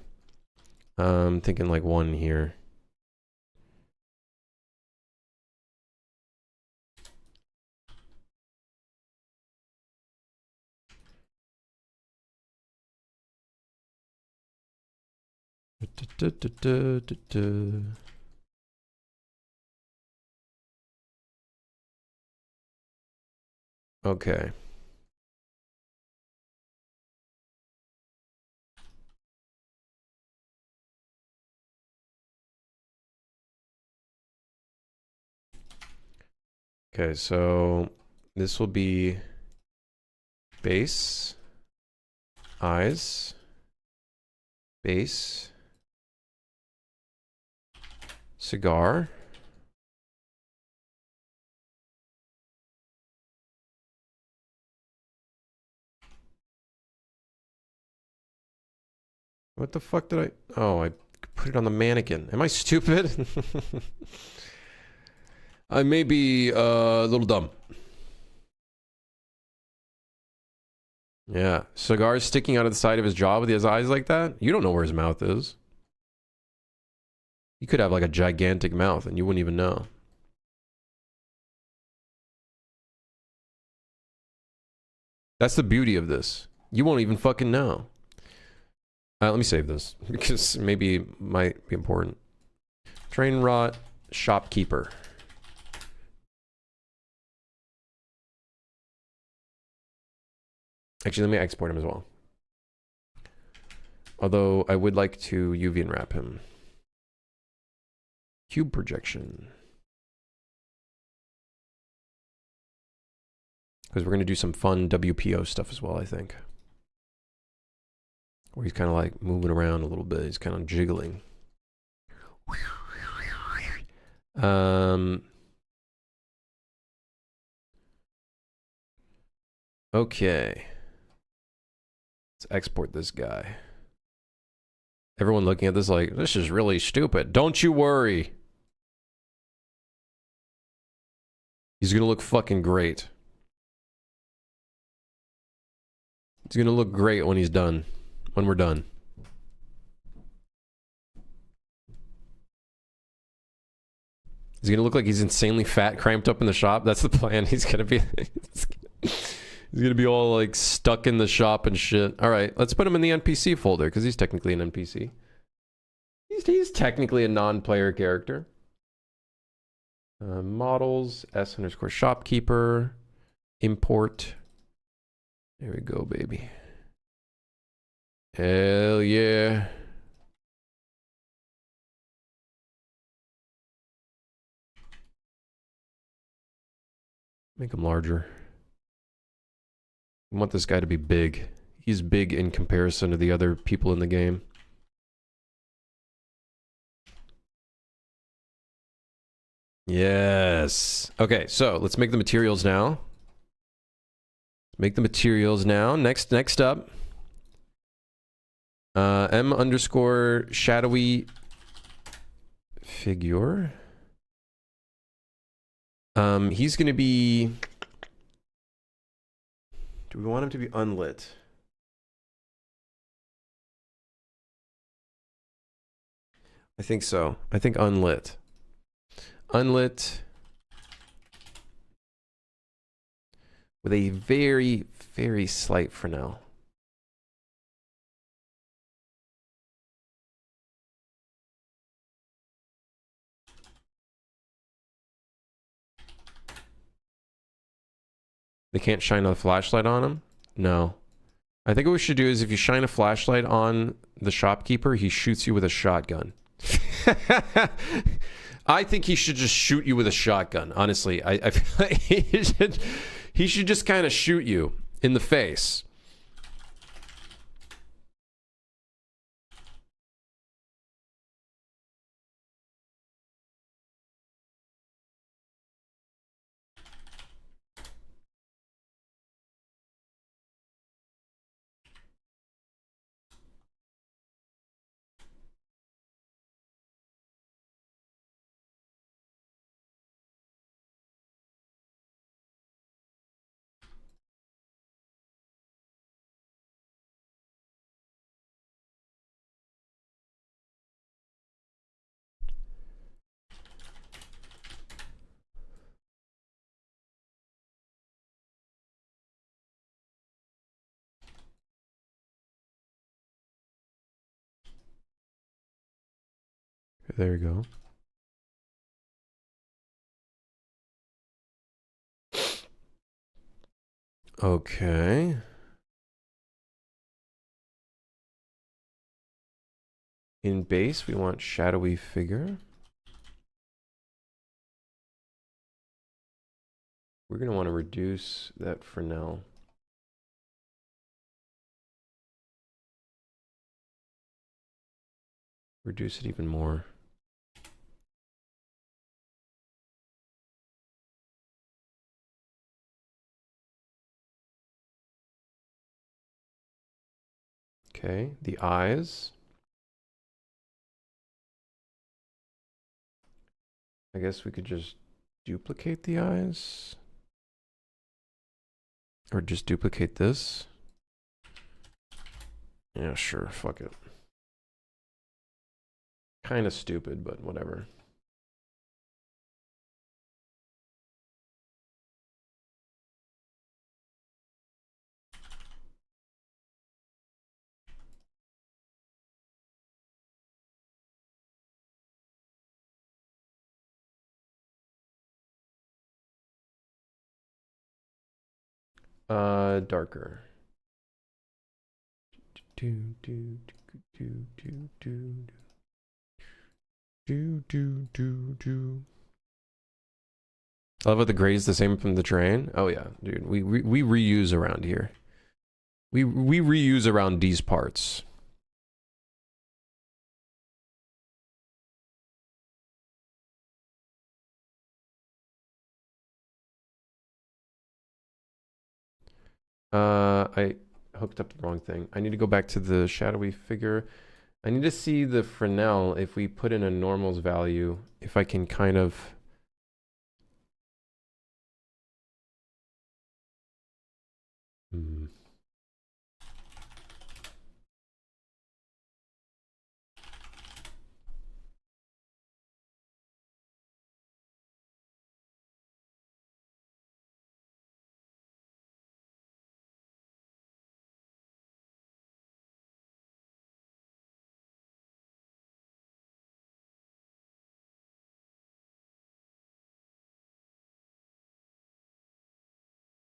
I'm thinking like one here. Okay. Okay, so this will be base, eyes, base, cigar. What the fuck did I... Oh, I put it on the mannequin. Am I stupid? I may be a little dumb. Yeah, cigars sticking out of the side of his jaw with his eyes like that? You don't know where his mouth is. He could have like a gigantic mouth and you wouldn't even know. That's the beauty of this. You won't even fucking know. Let me save this because maybe it might be important. Train rot shopkeeper. Actually, let me export him as well. Although I would like to UV unwrap him. Cube projection. Because we're going to do some fun WPO stuff as well, I think. Where he's kind of like moving around a little bit. He's kind of jiggling. Okay. Let's export this guy. Everyone looking at this like, this is really stupid. Don't you worry. He's gonna look fucking great. He's gonna look great when he's done. When we're done. He's gonna look like he's insanely fat, cramped up in the shop. That's the plan. He's gonna be he's gonna be all like stuck in the shop and shit. All right, let's put him in the NPC folder because he's technically an NPC. He's technically a non-player character. Models S_ shopkeeper, import. There we go, baby. Hell yeah. Make him larger. I want this guy to be big. He's big in comparison to the other people in the game. Yes. Okay, so let's make the materials now. Make the materials now. Next up. M_ shadowy figure. He's gonna be... Do we want him to be unlit? I think so. I think unlit. Unlit. With a very, very slight Fresnel. They can't shine a flashlight on him? No. I think what we should do is if you shine a flashlight on the shopkeeper, he shoots you with a shotgun. I think he should just shoot you with a shotgun, honestly. I feel like he should just kind of shoot you in the face. There we go. Okay. In base, we want shadowy figure. We're going to want to reduce that for now. Reduce it even more. Okay, the eyes. I guess we could just duplicate the eyes. Or just duplicate this. Yeah, sure, fuck it. Kind of stupid, but whatever. Darker. I love how the grade is the same from the train. Oh yeah, dude, we reuse around here. We reuse around these parts. I hooked up the wrong thing. I need to go back to the shadowy figure. I need to see the Fresnel if we put in a normals value, if I can kind of...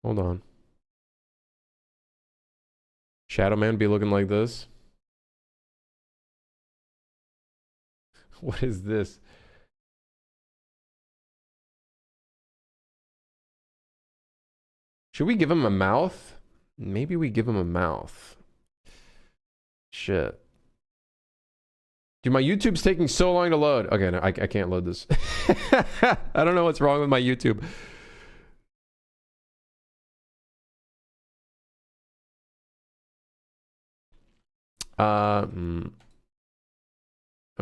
Hold on. Shadow Man be looking like this. What is this? Should we give him a mouth? Maybe we give him a mouth. Shit. Dude, my YouTube's taking so long to load. Okay, no, I can't load this. I don't know what's wrong with my YouTube. I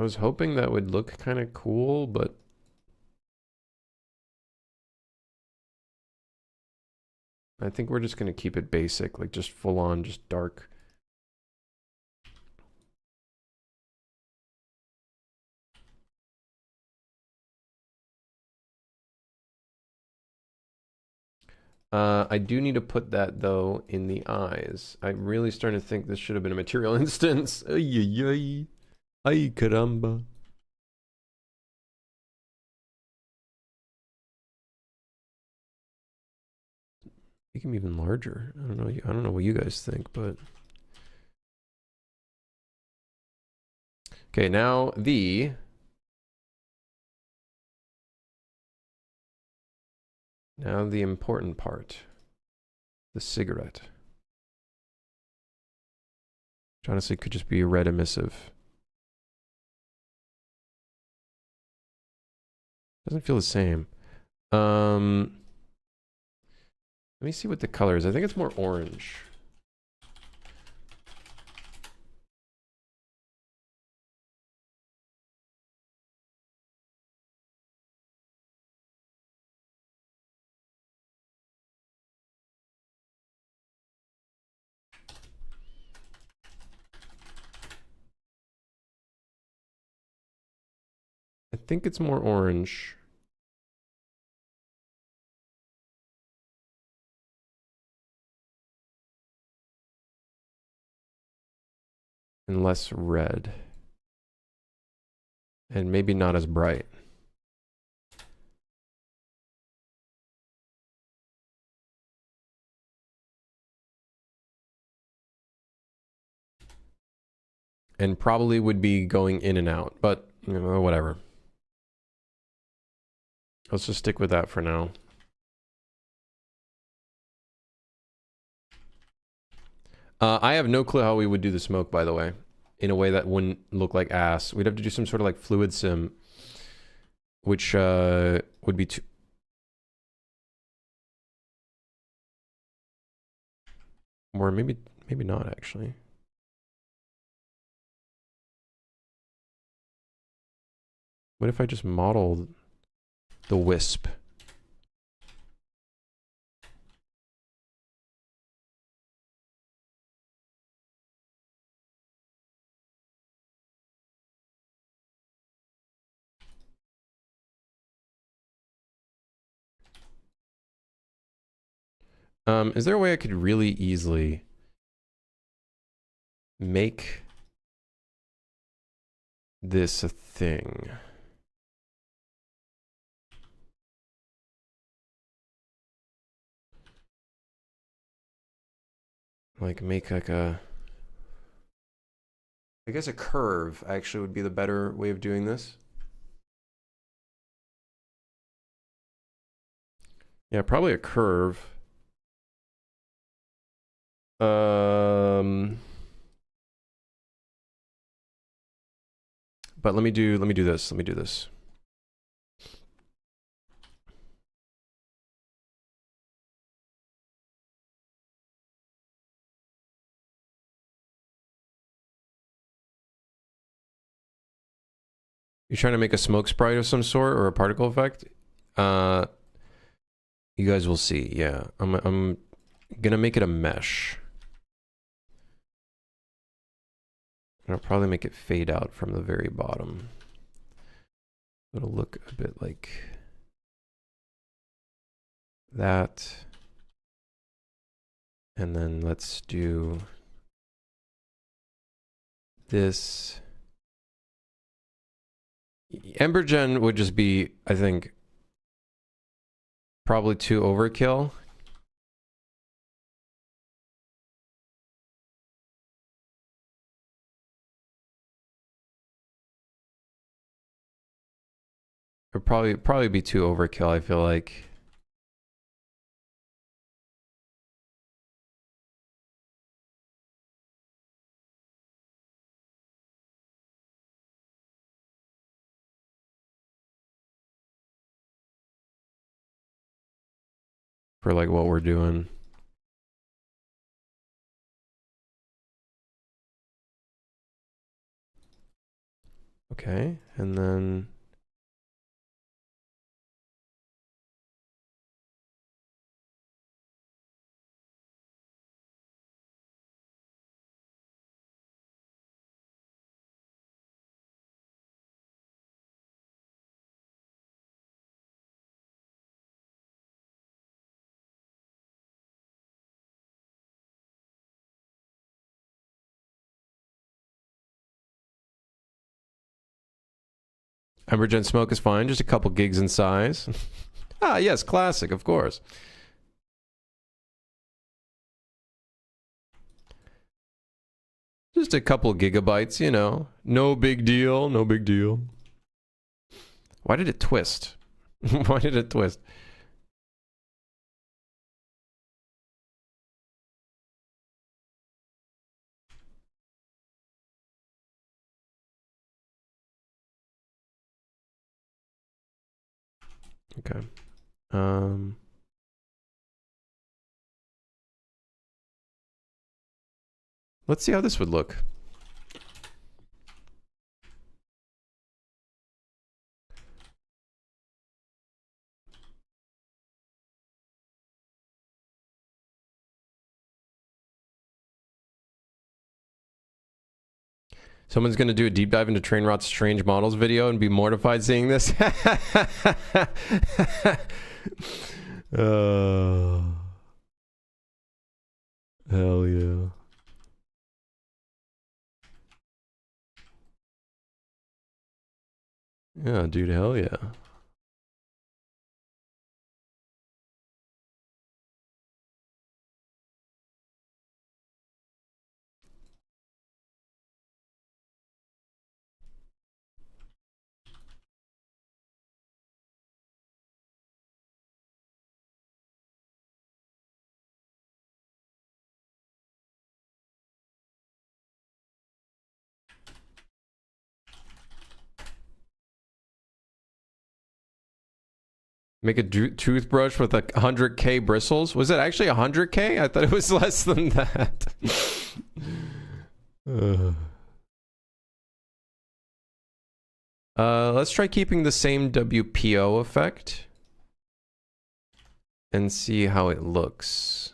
was hoping that would look kind of cool, but I think we're just gonna keep it basic, like just full on, just dark. I do need to put that though in the eyes. I'm really starting to think this should have been a material instance. Ay, ay, ay. Ay, caramba. Make him even larger. I don't know what you guys think, but okay, now the important part. The cigarette. Which honestly could just be a red emissive. Doesn't feel the same. Let me see what the color is. I think it's more orange. I think it's more orange. And less red. And maybe not as bright. And probably would be going in and out, but you know, whatever. Let's just stick with that for now. I have no clue how we would do the smoke, by the way, in a way that wouldn't look like ass. We'd have to do some sort of like fluid sim, which would be too... Or maybe not, actually. What if I just modeled the wisp? Is there a way I could really easily make this a thing? Like make like a... I guess a curve actually would be the better way of doing this. Yeah, probably a curve. But let me do this. Let me do this. You trying to make a smoke sprite of some sort or a particle effect? You guys will see. Yeah, I'm gonna make it a mesh. I'll probably make it fade out from the very bottom. It'll look a bit like that. And then let's do this. Embergen would just be, I think, probably too overkill. It'd probably be too overkill, I feel like. For like what we're doing. Okay, and then Emergent Smoke is fine, just a couple gigs in size. Ah, yes, classic, of course. Just a couple gigabytes, you know. No big deal, no big deal. Why did it twist? Why did it twist? Okay. Let's see how this would look. Someone's gonna do a deep dive into Trainrot's strange models video and be mortified seeing this. Hell yeah. Yeah, dude, hell yeah. Make a toothbrush with 100K bristles? Was it actually 100K? I thought it was less than that. Let's try keeping the same WPO effect and see how it looks.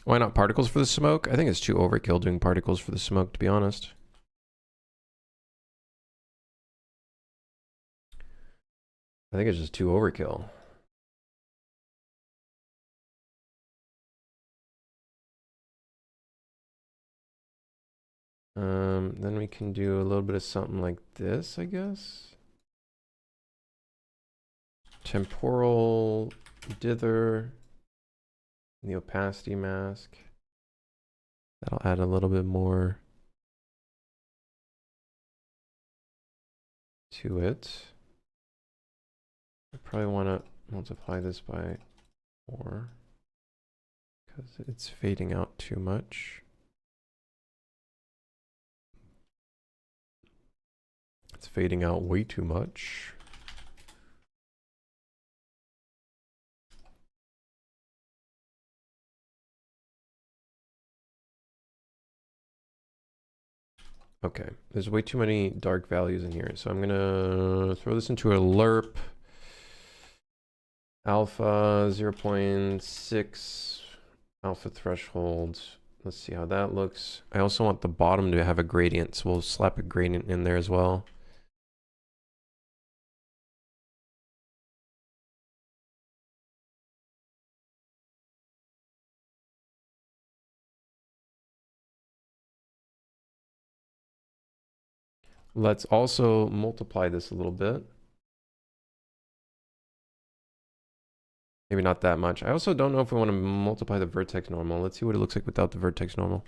Why not particles for the smoke? I think it's too overkill doing particles for the smoke, to be honest. I think it's just too overkill. Then we can do a little bit of something like this, I guess. Temporal dither. The opacity mask. That'll add a little bit more to it. I probably want to multiply this by 4 because it's fading out too much. It's fading out way too much. Okay, there's way too many dark values in here, so I'm gonna throw this into a lerp. Alpha 0.6 alpha threshold. Let's see how that looks. I also want the bottom to have a gradient, so we'll slap a gradient in there as well. Let's also multiply this a little bit. Maybe not that much. I also don't know if we want to multiply the vertex normal. Let's see what it looks like without the vertex normal.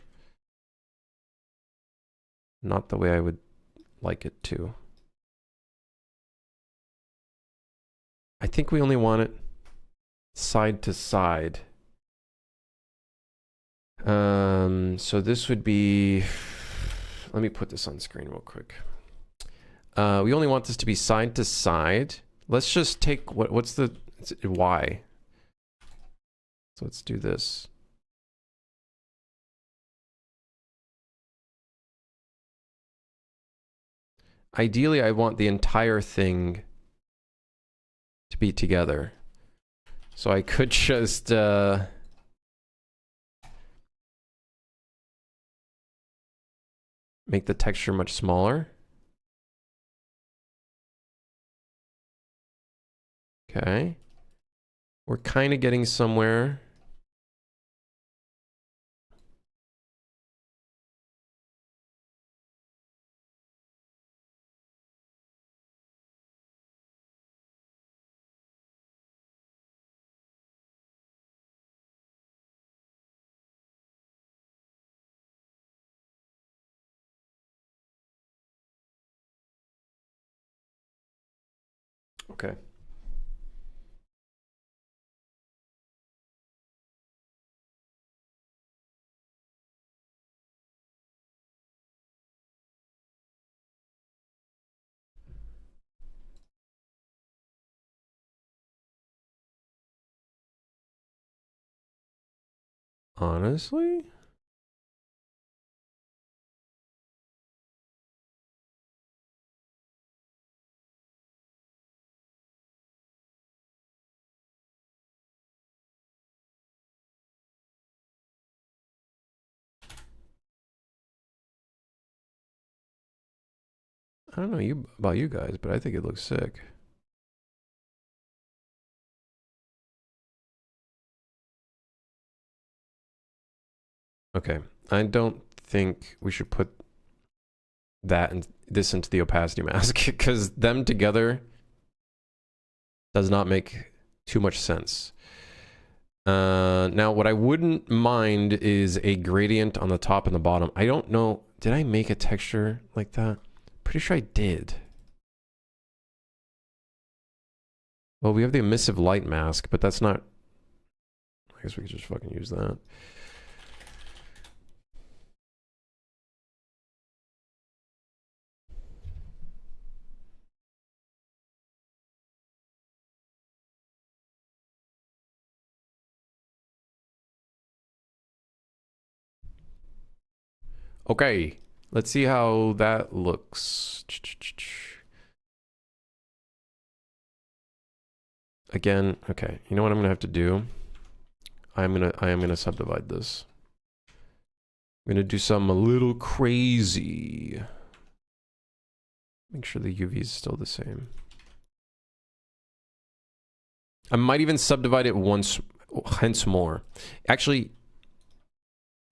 Not the way I would like it to. I think we only want it side to side. So this would be, let me put this on screen real quick. We only want this to be side to side. Let's just take, what's the, it's Y. So let's do this. Ideally, I want the entire thing to be together. So I could just, make the texture much smaller. Okay. We're kind of getting somewhere. Okay. Honestly? I don't know about you guys, but I think it looks sick. Okay. I don't think we should put that and this into the opacity mask because them together does not make too much sense. Now what I wouldn't mind is a gradient on the top and the bottom. I don't know. Did I make a texture like that? Pretty sure I did. Well, we have the emissive light mask, but that's not... I guess we could just fucking use that. Okay, let's see how that looks. Again, okay. You know what I'm gonna have to do? I am gonna subdivide this. I'm gonna do something a little crazy. Make sure the UV is still the same. I might even subdivide it once, hence more. Actually,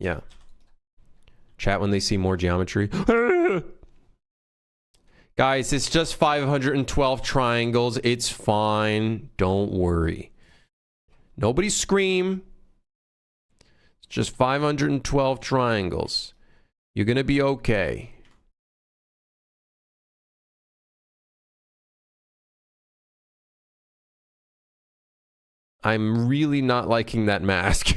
yeah. Chat when they see more geometry. Guys, it's just 512 triangles. It's fine. Don't worry. Nobody scream. It's just 512 triangles. You're gonna be okay. I'm really not liking that mask.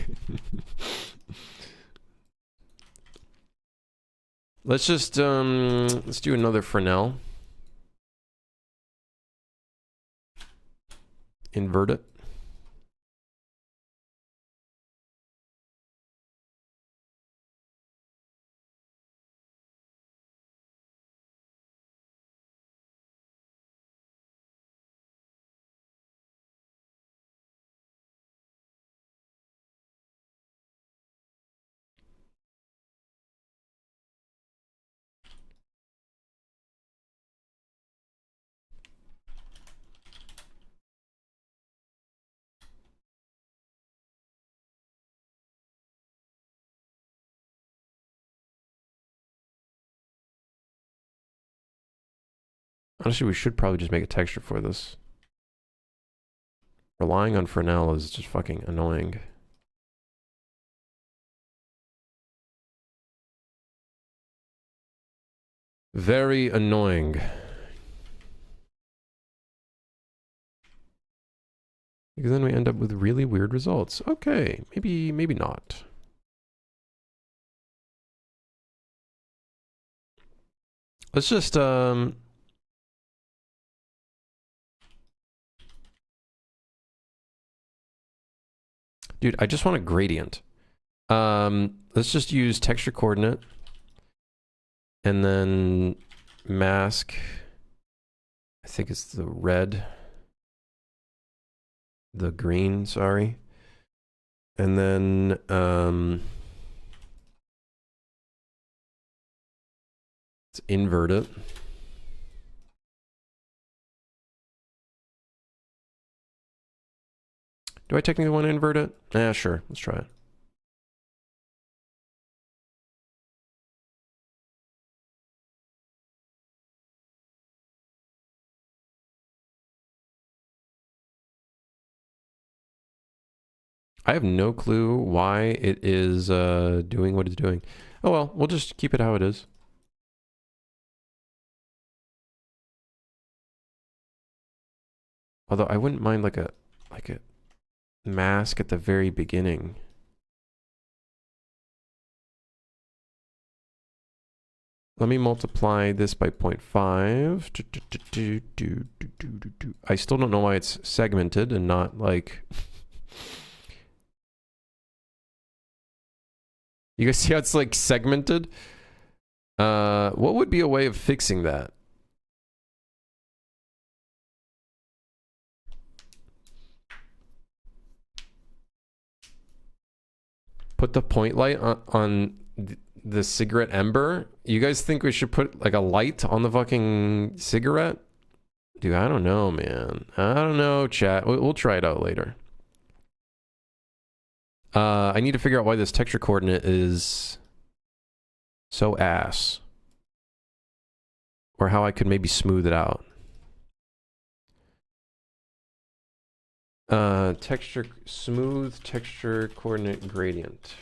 Let's just, let's do another Fresnel. Invert it. Honestly, we should probably just make a texture for this. Relying on Fresnel is just fucking annoying. Very annoying. Because then we end up with really weird results. Okay, maybe not. Let's just dude, I just want a gradient. Let's just use texture coordinate and then mask. I think it's the red. The green, sorry. And then let's invert it. Do I technically want to invert it? Yeah, sure. Let's try it. I have no clue why it is doing what it's doing. Oh well, we'll just keep it how it is. Although I wouldn't mind like a mask at the very beginning. Let me multiply this by 0.5. I still don't know why it's segmented and not like... You guys see how it's like segmented? What would be a way of fixing that? Put the point light on the cigarette ember? You guys think we should put like a light on the fucking cigarette? Dude, I don't know, man. I don't know, chat. We'll try it out later. I need to figure out why this texture coordinate is so ass. Or how I could maybe smooth it out. Smooth texture coordinate gradient.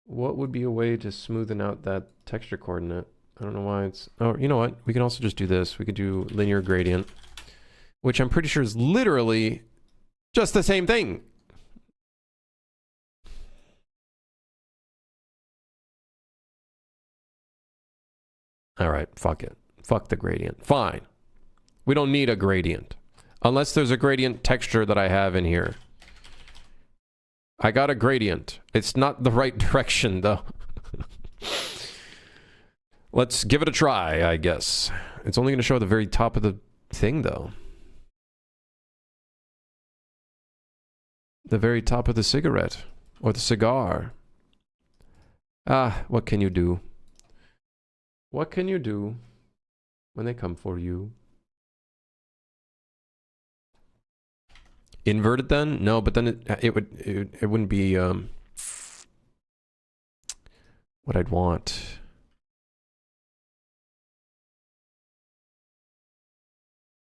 What would be a way to smoothen out that texture coordinate? I don't know why it's... Oh, you know what? We can also just do this. We could do linear gradient. Which I'm pretty sure is literally just the same thing. All right, fuck it. Fuck the gradient. Fine. We don't need a gradient. Unless there's a gradient texture that I have in here. I got a gradient. It's not the right direction, though. Let's give it a try, I guess. It's only going to show at the very top of the thing, though. The very top of the cigarette. Or the cigar. Ah, what can you do? What can you do when they come for you? Invert it then? No, but then it wouldn't be what I'd want.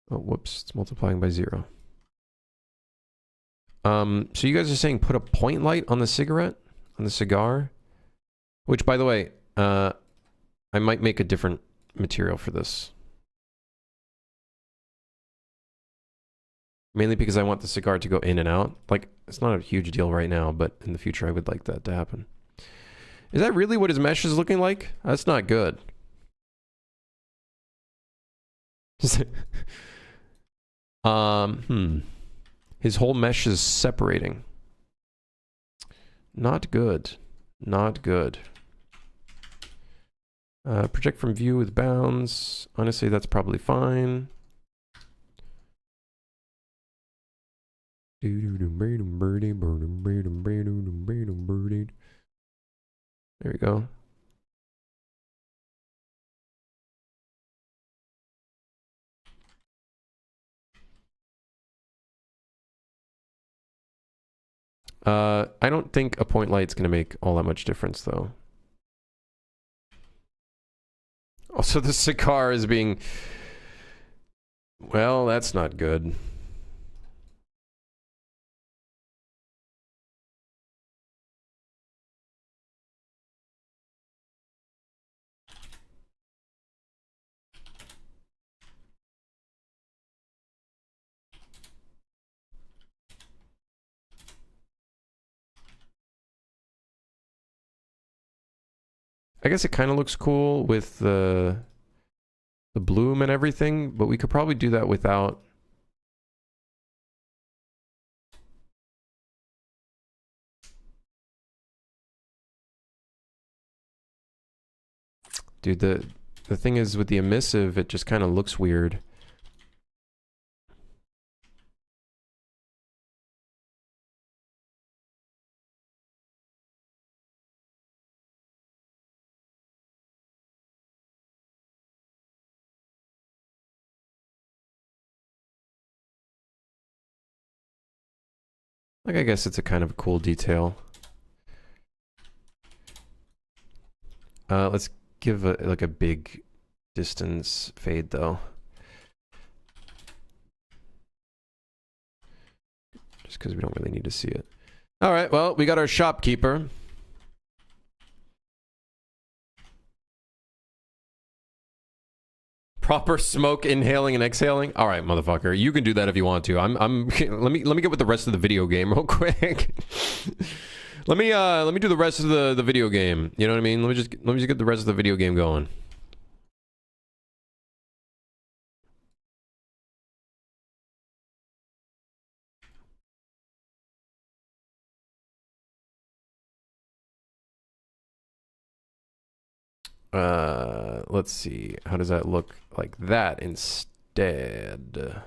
Oh, whoops, it's multiplying by 0. So you guys are saying put a point light on the cigarette? On the cigar? Which, by the way, I might make a different material for this. Mainly because I want the cigar to go in and out. Like, it's not a huge deal right now, but in the future I would like that to happen. Is that really what his mesh is looking like? That's not good. His whole mesh is separating. Not good. Not good. Project from view with bounds. Honestly, that's probably fine. There we go. I don't think a point light's going to make all that much difference, though. Also, the cigar is being Well, that's not good. I guess it kind of looks cool with the bloom and everything, but we could probably do that without. Dude, the thing is with the emissive, it just kind of looks weird. Like, I guess it's a kind of a cool detail. Let's give like a big distance fade though. Just because we don't really need to see it. All right, well, we got our shopkeeper. Proper smoke inhaling and exhaling. All right, motherfucker, you can do that if you want to. let me get with the rest of the video game real quick. let me do the rest of the video game. You know what I mean? Let me just get the rest of the video game going. Let's see. How does that look like that instead?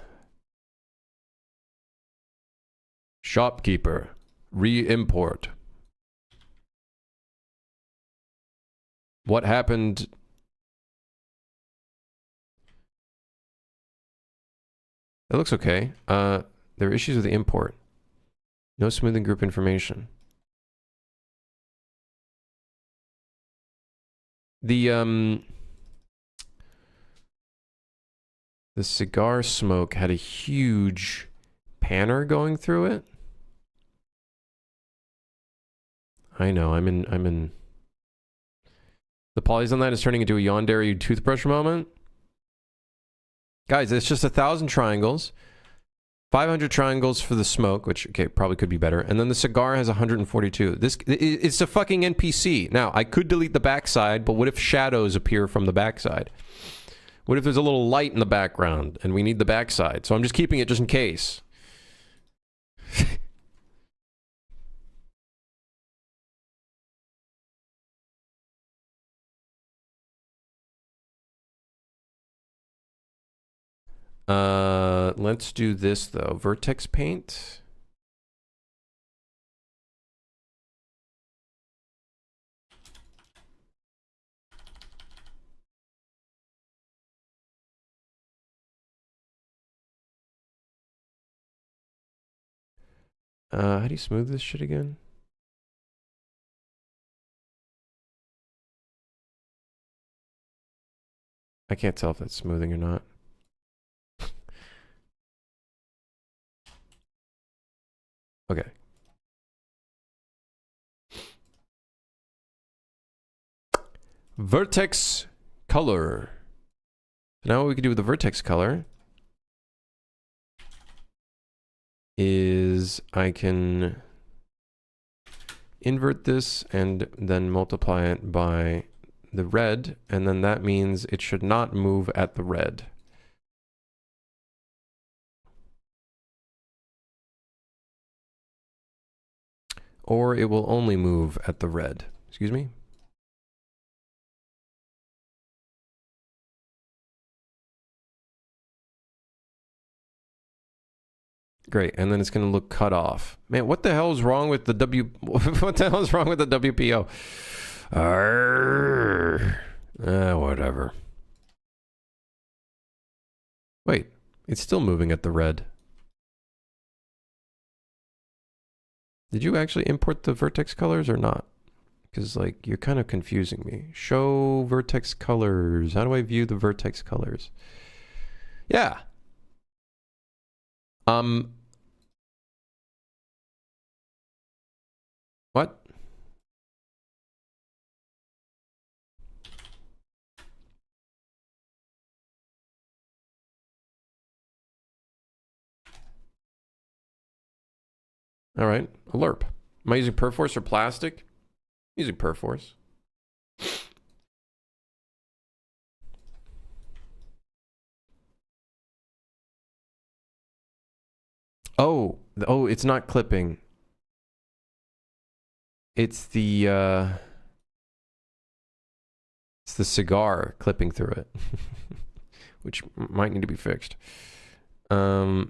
Shopkeeper. Re-import. What happened? That looks okay. There are issues with the import. No smoothing group information. The cigar smoke had a huge panner going through it. I know, I'm in. The polys on that is turning into a yandere toothbrush moment. Guys, it's just 1,000 triangles. 500 triangles for the smoke, which, okay, probably could be better. And then the cigar has 142. It's a fucking NPC. Now, I could delete the backside, but what if shadows appear from the backside? What if there's a little light in the background and we need the backside? So I'm just keeping it just in case. Let's do this though. Vertex paint. How do you smooth this shit again? I can't tell if that's smoothing or not. Okay. Vertex color. So now what we can do with the vertex color is I can invert this and then multiply it by the red, and then that means it should not move at the red. Or it will only move at the red. Excuse me? Great, and then it's going to look cut off. Man, what the hell is wrong with the what the hell is wrong with the WPO? Whatever. Wait, it's still moving at the red. Did you actually import the vertex colors or not? Because, like, you're kind of confusing me. Show vertex colors. How do I view the vertex colors? Yeah. What? All right, a lerp. Am I using Perforce or plastic? I'm using Perforce. Oh, it's not clipping. It's the cigar clipping through it, which might need to be fixed. I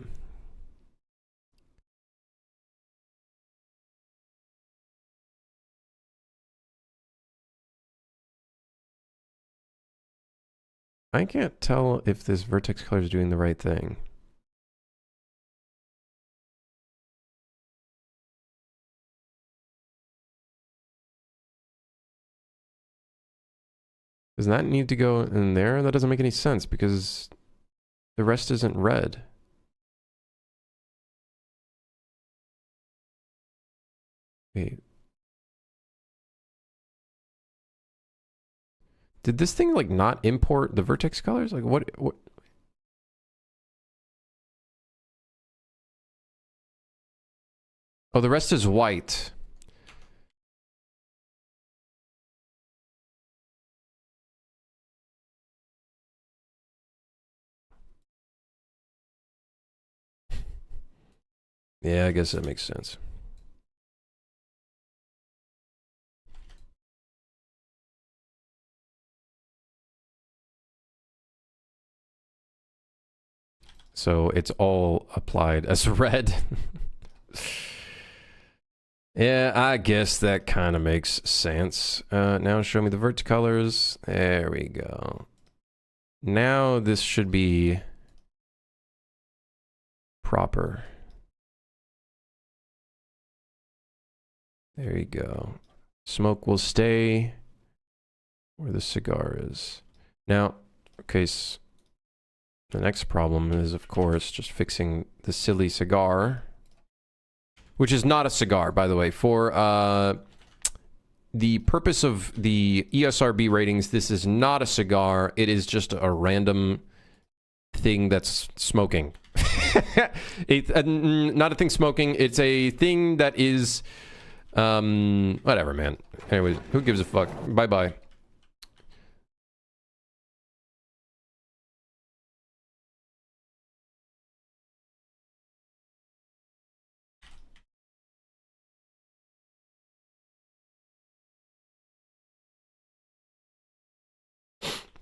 can't tell if this vertex color is doing the right thing. Does that need to go in there? That doesn't make any sense because the rest isn't red. Wait. Did this thing like not import the vertex colors? Like what? Oh, the rest is white. Yeah, I guess that makes sense. So it's all applied as red. Yeah, I guess that kind of makes sense. Now show me the vert colors. There we go. Now this should be proper. There you go. Smoke will stay where the cigar is. Now, okay, the next problem is, of course, just fixing the silly cigar. Which is not a cigar, by the way. For the purpose of the ESRB ratings, this is not a cigar. It is just a random thing that's smoking. Not a thing smoking. It's a thing that is... whatever, man. Anyways, who gives a fuck? Bye-bye.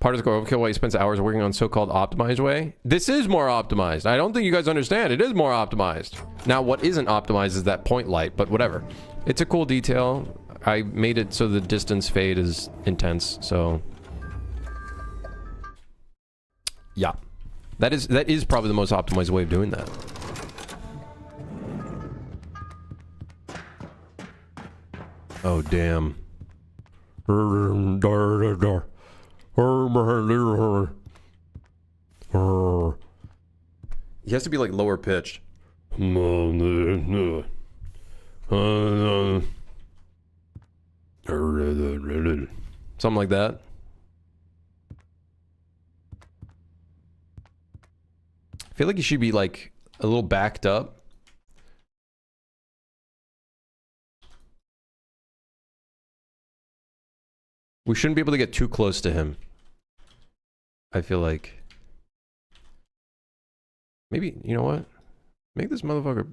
Part of the overkill why he spends hours working on so-called optimized way. This is more optimized. I don't think you guys understand. It is more optimized. Now, what isn't optimized is that point light, but whatever. It's a cool detail. I made it so the distance fade is intense, so... yeah. That is probably the most optimized way of doing that. Oh, damn. He has to be like lower pitched. Something like that. I feel like he should be like a little backed up. We shouldn't be able to get too close to him. I feel like... maybe, you know what? Make this motherfucker...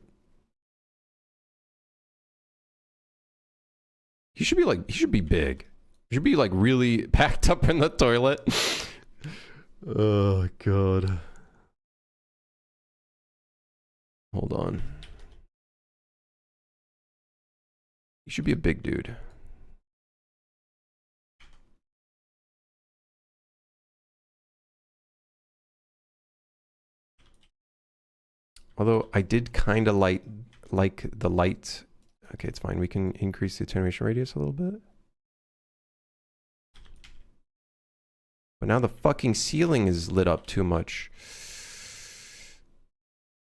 he should be like... he should be big. He should be like really packed up in the toilet. Oh, God. Hold on. He should be a big dude. Although I did kind of like the light. Okay, it's fine. We can increase the attenuation radius a little bit. But now the fucking ceiling is lit up too much.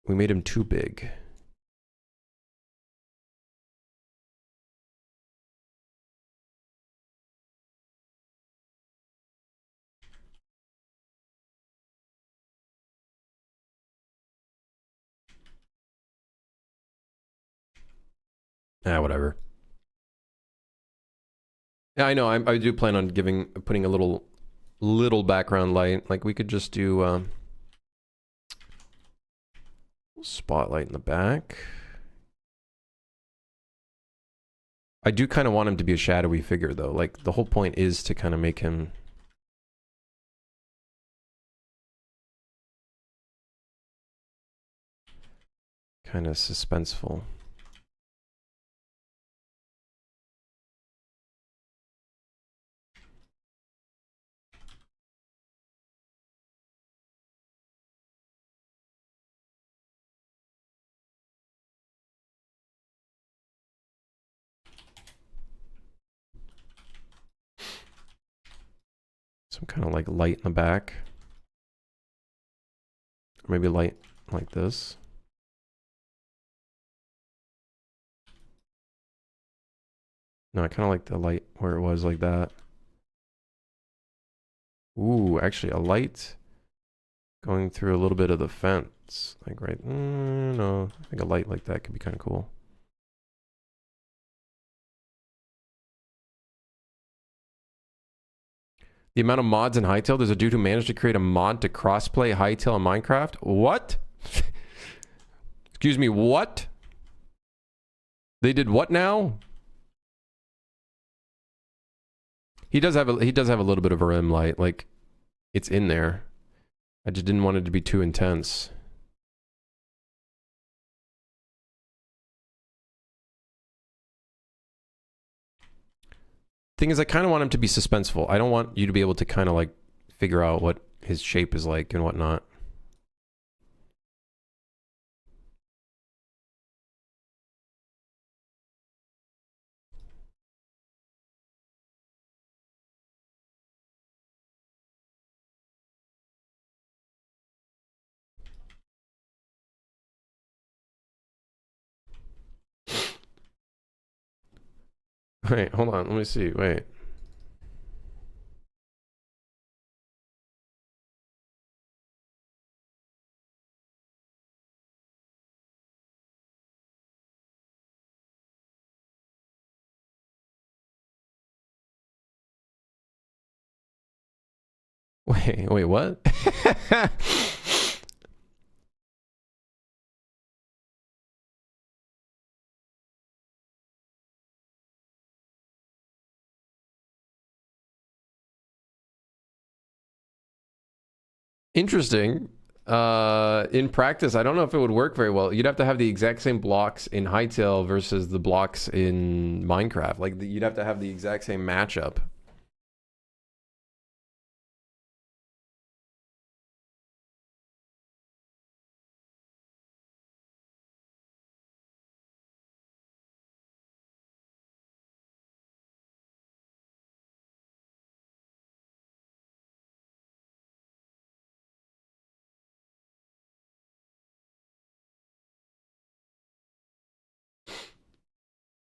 We made him too big. Ah, whatever. Yeah, I know. I do plan on putting a little background light. Like we could just do spotlight in the back. I do kind of want him to be a shadowy figure, though. Like the whole point is to kind of make him. Kind of suspenseful. Some kind of like light in the back. Or maybe light like this. No, I kind of like the light where it was like that. Ooh, actually a light going through a little bit of the fence. Like right, no, I think a light like that could be kind of cool. The amount of mods in Hytale, there's a dude who managed to create a mod to crossplay Hytale and Minecraft. What? Excuse me, what? They did what now? He does have a little bit of a rim light, like it's in there. I just didn't want it to be too intense. Thing is, I kind of want him to be suspenseful. I don't want you to be able to kind of like figure out what his shape is like and whatnot. Wait, hold on. Let me see. Wait. Wait, what? Interesting. In practice, I don't know if it would work very well. You'd have to have the exact same blocks in Hytale versus the blocks in Minecraft. Like, you'd have to have the exact same matchup.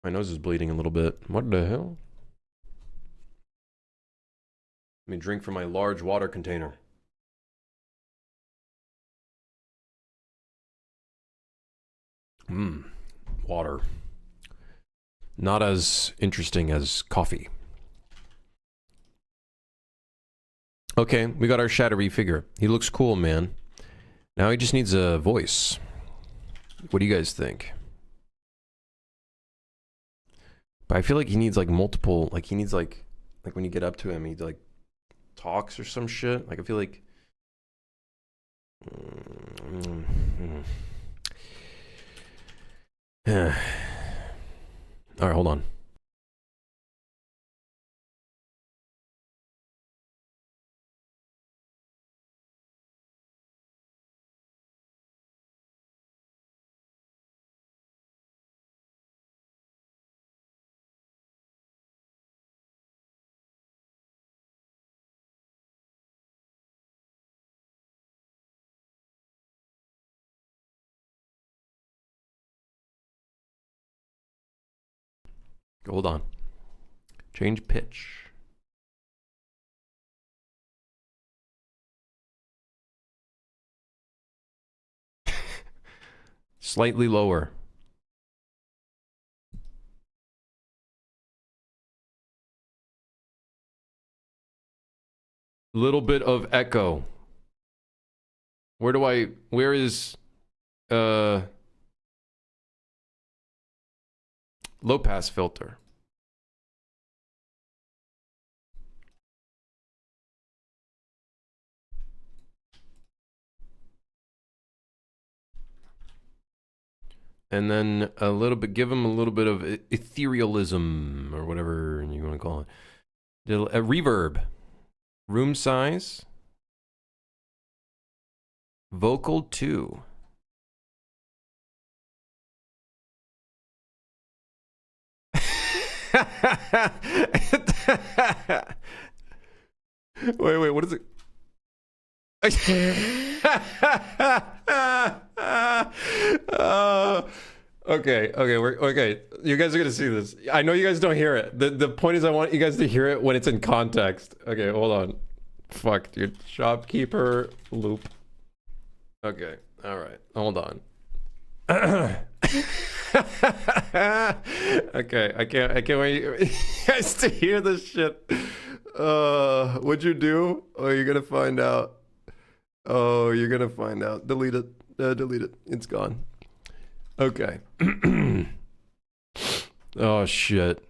My nose is bleeding a little bit. What the hell? Let me drink from my large water container. Water. Not as interesting as coffee. Okay, we got our shadowy figure. He looks cool, man. Now he just needs a voice. What do you guys think? But I feel like he needs like multiple, like he needs like when you get up to him, he like talks or some shit. Like I feel like all right, hold on. Hold on. Change pitch. Slightly lower. Little bit of echo. Where is low pass filter? And then a little bit, give him a little bit of etherealism or whatever you want to call it. A reverb. Room size. Vocal 2. Wait, what is it? Okay. You guys are gonna see this. I know you guys don't hear it. The point is, I want you guys to hear it when it's in context. Okay, hold on. Fuck, dude. Shopkeeper loop. Okay, all right. Hold on. Okay, I can't wait you guys to hear this shit. What'd you do? Oh, you're gonna find out. Oh, you're gonna find out. Delete it. Delete it. It's gone. Okay. Oh shit.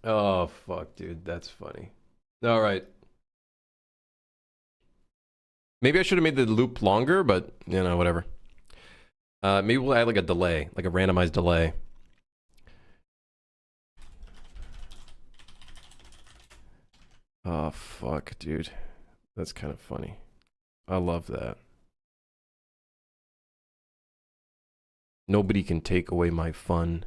Oh fuck, dude. That's funny. All right. Maybe I should have made the loop longer, but you know, whatever. Maybe we'll add like a delay, like a randomized delay. Oh fuck, dude. That's kind of funny. I love that. Nobody can take away my fun.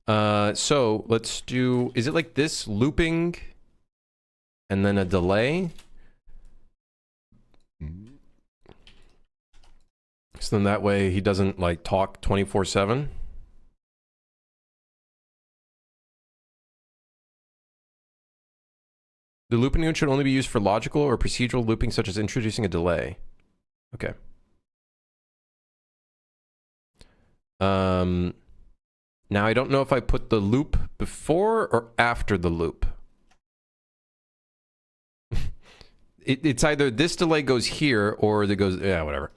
So let's do, is it like this, looping and then a delay? So then that way he doesn't like talk 24/7. The looping unit should only be used for logical or procedural looping, such as introducing a delay. Okay. Now I don't know if I put the loop before or after the loop. It's either this delay goes here or it goes, yeah, whatever.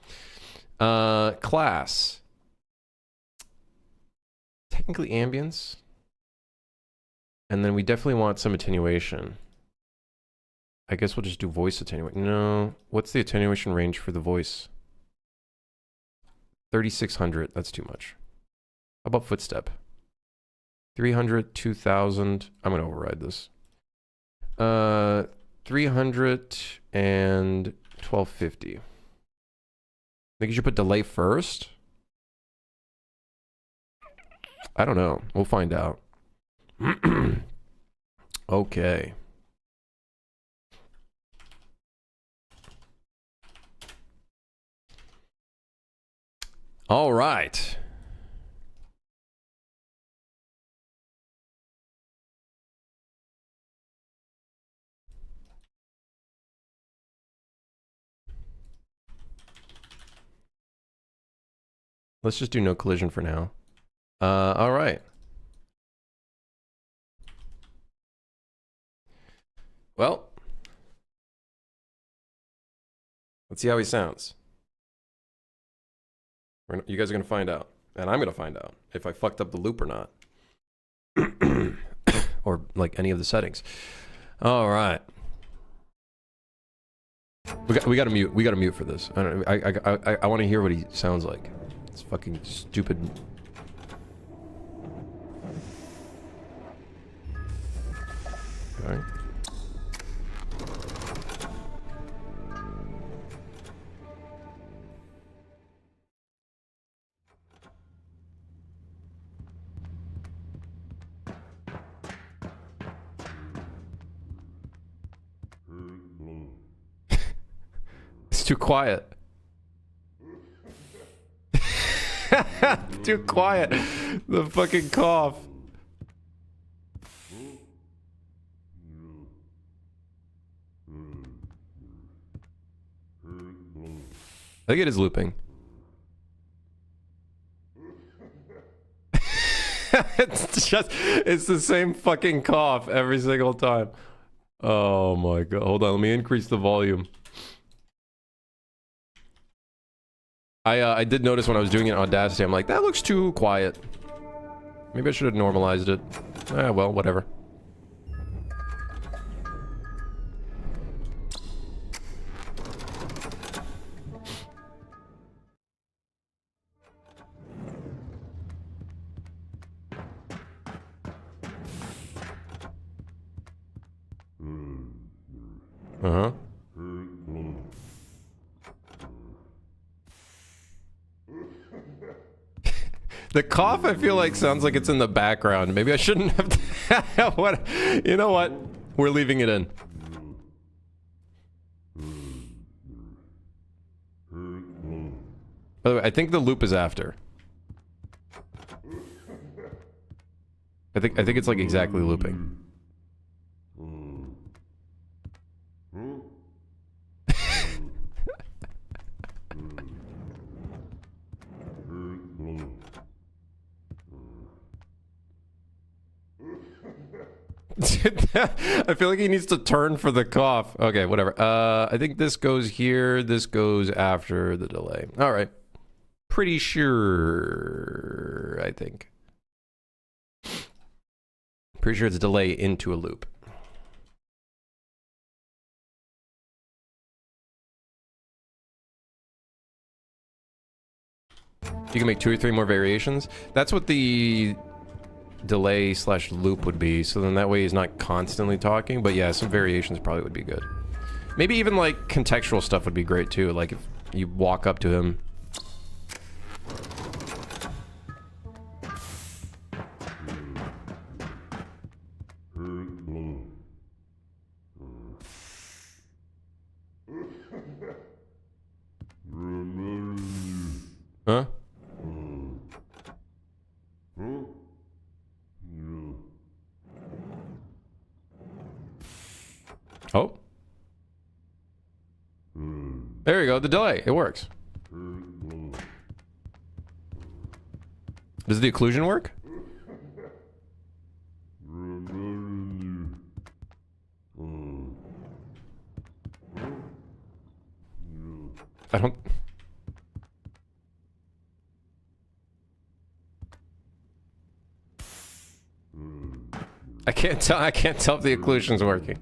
Class. Technically ambience. And then we definitely want some attenuation. I guess we'll just do voice attenuation. No, what's the attenuation range for the voice? 3600, that's too much. How about footstep? 300, 2000. I'm gonna override this. 300 and 1250. Think you should put delay first? I don't know. We'll find out. Okay. All right. Let's just do no collision for now. All right. Well, let's see how he sounds. You guys are gonna find out, and I'm gonna find out if I fucked up the loop or not, or like any of the settings. All right. We got to mute. We got to mute for this. I want to hear what he sounds like. It's fucking stupid. Okay. It's too quiet. Too quiet. The fucking cough. I think it is looping. It's the same fucking cough every single time. Oh my god. Hold on, let me increase the volume. I did notice when I was doing it in Audacity, I'm like, that looks too quiet. Maybe I should have normalized it. Well, whatever. Uh-huh. The cough, I feel like, sounds like it's in the background. Maybe I shouldn't have... What? You know what? We're leaving it in. By the way, I think the loop is after. I think it's like exactly looping. I feel like he needs to turn for the cough. Okay, whatever. I think this goes here. This goes after the delay. All right. Pretty sure, I think. Pretty sure it's delay into a loop. You can make 2 or 3 more variations. That's what the delay slash loop would be, so then that way he's not constantly talking. But yeah, some variations probably would be good. Maybe even like contextual stuff would be great too, like if you walk up to him. Huh? Oh. There you go, the delay. It works. Does the occlusion work? I don't... I can't tell if the occlusion's working.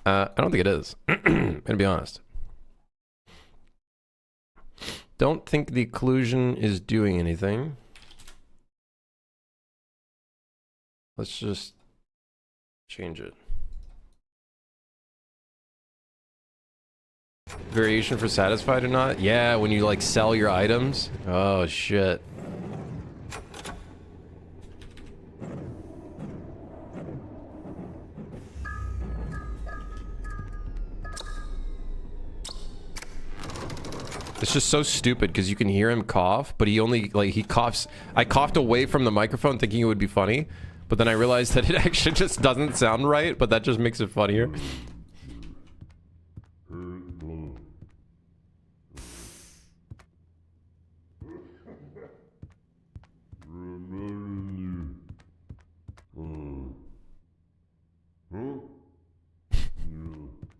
I don't think it is. I'm gonna be honest. Don't think the occlusion is doing anything. Let's just change it. Variation for satisfied or not? Yeah, when you like sell your items. Oh shit. It's just so stupid because you can hear him cough, but he only, like, he coughs. I coughed away from the microphone thinking it would be funny, but then I realized that it actually just doesn't sound right, but that just makes it funnier.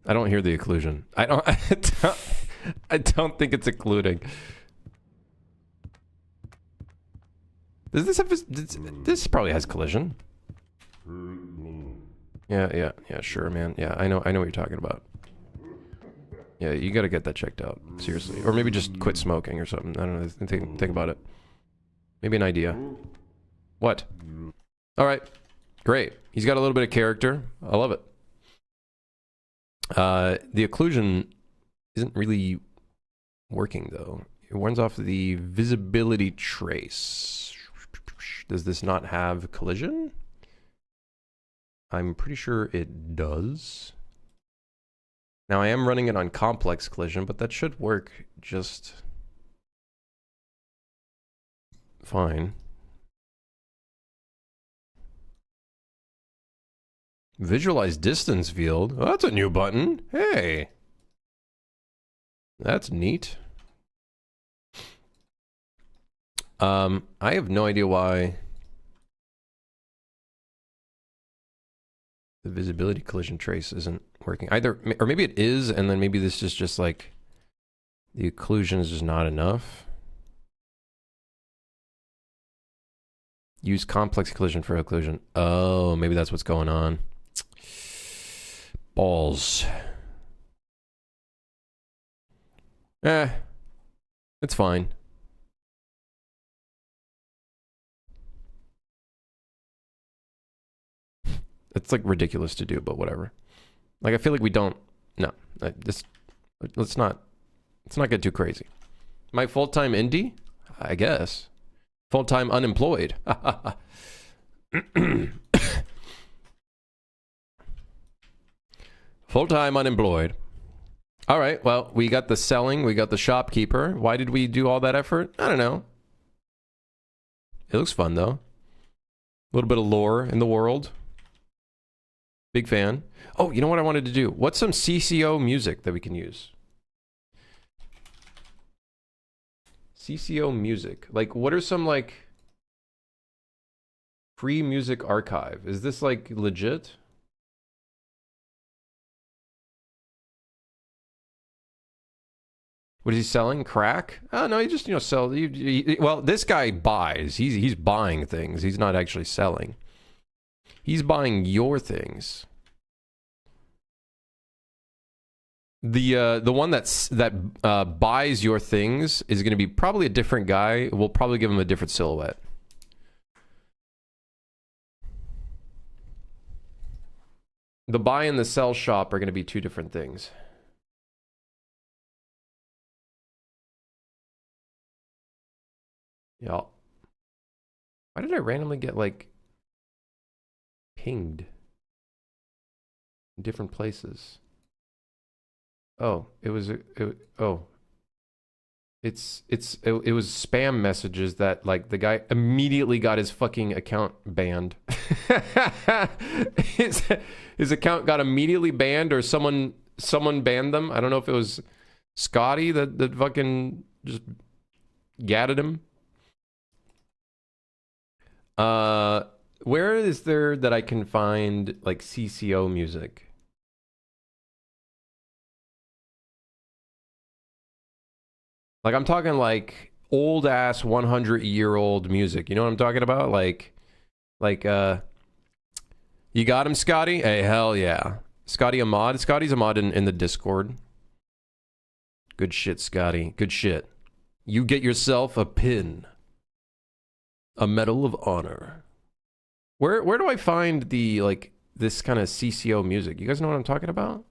I don't hear the occlusion. I don't think it's occluding. Does this have this probably has collision? Yeah, sure, man. Yeah, I know what you're talking about. Yeah, you gotta get that checked out. Seriously. Or maybe just quit smoking or something. I don't know. Think about it. Maybe an idea. What? Alright. Great. He's got a little bit of character. I love it. The occlusion isn't really working though. It warns off the visibility trace. Does this not have collision? I'm pretty sure it does. Now I am running it on complex collision, but that should work just fine. Visualize distance field. Oh, that's a new button. Hey. That's neat. I have no idea why the visibility collision trace isn't working. Either, or maybe it is, and then maybe this is just like the occlusion is just not enough. Use complex collision for occlusion. Oh, maybe that's what's going on. Balls. It's fine. It's like ridiculous to do, but whatever. Like I feel like we don't. No, let's not get too crazy. My full-time indie, I guess. Full-time unemployed. Full-time unemployed. All right, well, we got the selling, we got the shopkeeper. Why did we do all that effort? I don't know. It looks fun, though. A little bit of lore in the world. Big fan. Oh, you know what I wanted to do? What's some CCO music that we can use? CCO music. Like, what are some, like, free music archive? Is this, like, legit? What is he selling? Crack? Oh, no, he just, you know, sell. Well, this guy buys. He's buying things. He's not actually selling. He's buying your things. The one that buys your things is going to be probably a different guy. We'll probably give him a different silhouette. The buy and the sell shop are going to be two different things. Yeah. Why did I randomly get, like, pinged in different places? Oh, it was it was spam messages that, like, the guy immediately got his fucking account banned. his account got immediately banned, or someone banned them. I don't know if it was Scotty that fucking just gatted him. Where is there that I can find, like, CCO music? Like, I'm talking, like, old-ass 100-year-old music. You know what I'm talking about? Like, you got him, Scotty? Hey, hell yeah. Scotty Ahmad? Scotty's Ahmad in the Discord. Good shit, Scotty. Good shit. You get yourself a pin. A Medal of Honor. Where do I find the, like, this kind of CCO music? You guys know what I'm talking about?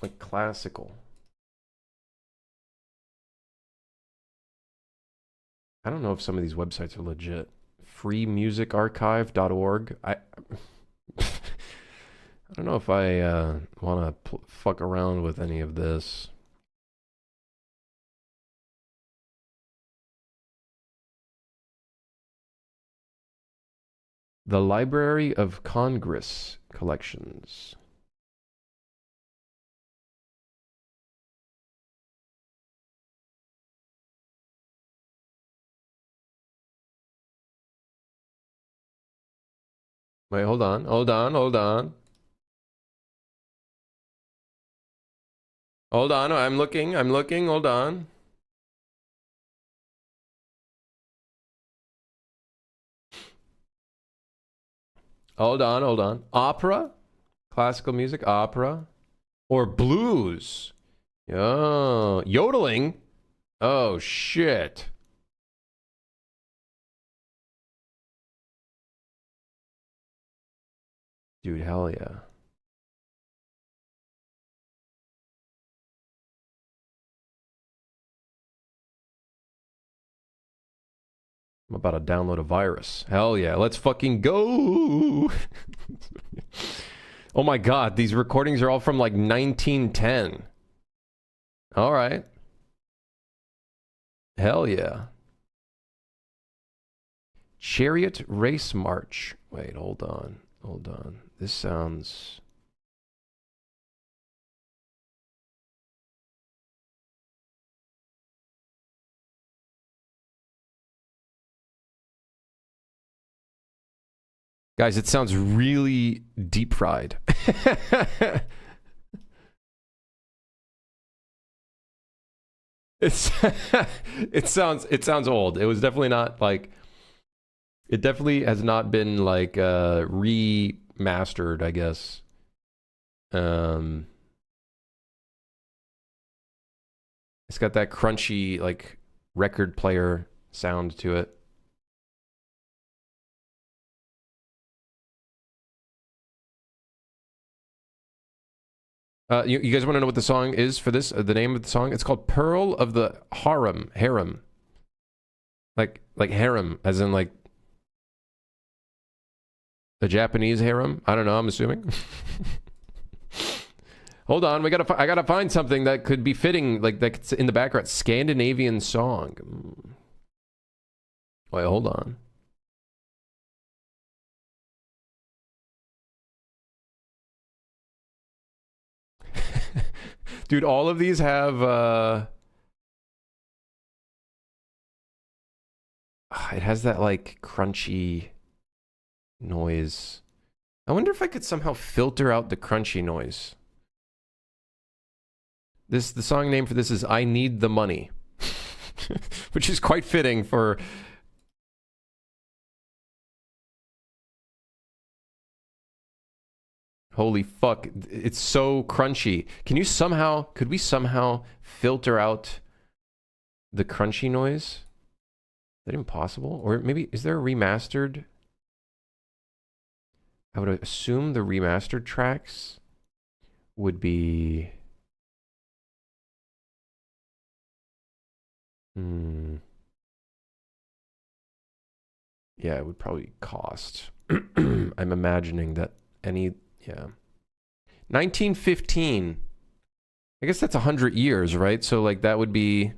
Like classical. I don't know if some of these websites are legit. freemusicarchive.org. I don't know if I want to fuck around with any of this. The Library of Congress collections. Wait, hold on. Hold on. Hold on, I'm looking. Hold on. Hold on. Opera? Classical music? Opera? Or blues? Oh, yodeling? Oh, shit. Dude, hell yeah. I'm about to download a virus. Hell yeah, let's fucking go! Oh my god, these recordings are all from like 1910. Alright. Hell yeah. Chariot Race March. Wait, hold on. Hold on. This sounds... Guys, it sounds really deep fried. It's it sounds old. It was definitely not like it definitely has not been like remastered, I guess. Um it's got that crunchy like record player sound to it. You guys want to know what the song is for this? The name of the song? It's called Pearl of the Harem. Harem. Like harem, as in like the Japanese harem? I don't know, I'm assuming. Hold on, I gotta find something that could be fitting, like that's in the background. Scandinavian song. Wait, hold on. Dude, all of these have it has that like crunchy noise. I wonder if I could somehow filter out the crunchy noise. The song name for this is I Need the Money. Which is quite fitting for... Holy fuck, it's so crunchy. Could we somehow filter out the crunchy noise? Is that even possible? Or maybe, is there a remastered? I would assume the remastered tracks would be... Yeah, it would probably cost. I'm imagining that any... Yeah. 1915. I guess that's 100 years, right? So, like, that would be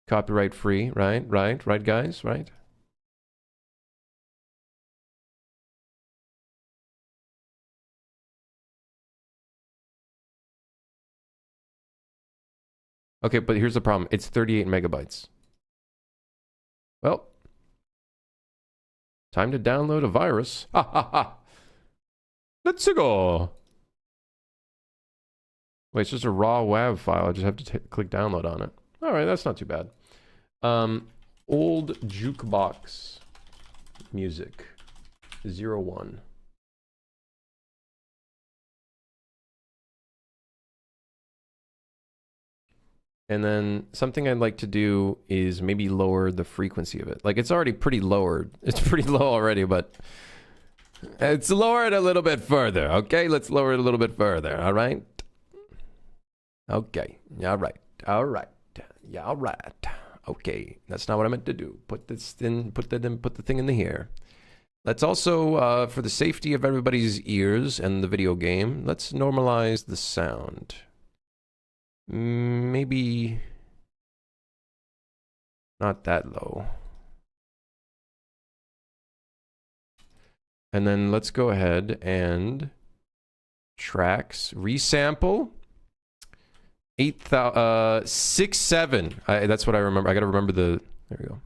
copyright free, right? Right, guys? Right? Okay, but here's the problem. It's 38 megabytes. Well, time to download a virus. Ha ha ha. Let's go. Wait, it's just a raw WAV file. I just have to click download on it. All right, that's not too bad. Old jukebox music 01. And then something I'd like to do is maybe lower the frequency of it. Like, it's already pretty lowered. It's pretty low already, but it's lowered a little bit further, okay? Let's lower it a little bit further, all right? Okay, all right, all right, yeah, all right. Okay, that's not what I meant to do. Put this in, put the thing in the here. Let's also, for the safety of everybody's ears and the video game, let's normalize the sound. Maybe not that low. And then let's go ahead and tracks, resample. 8,000, 6,7. That's what I remember. I gotta remember the, there we go.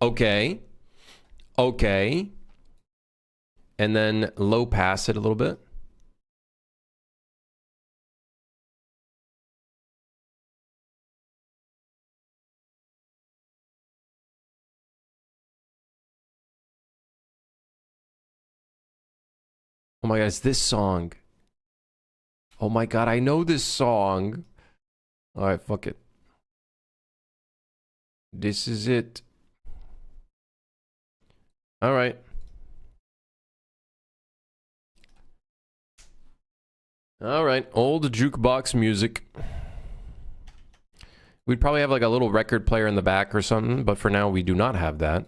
Okay. Okay. And then low pass it a little bit. Oh my god, it's this song. Oh my god, I know this song. Alright, fuck it. This is it. Alright. Alright, old jukebox music. We'd probably have like a little record player in the back or something, but for now we do not have that.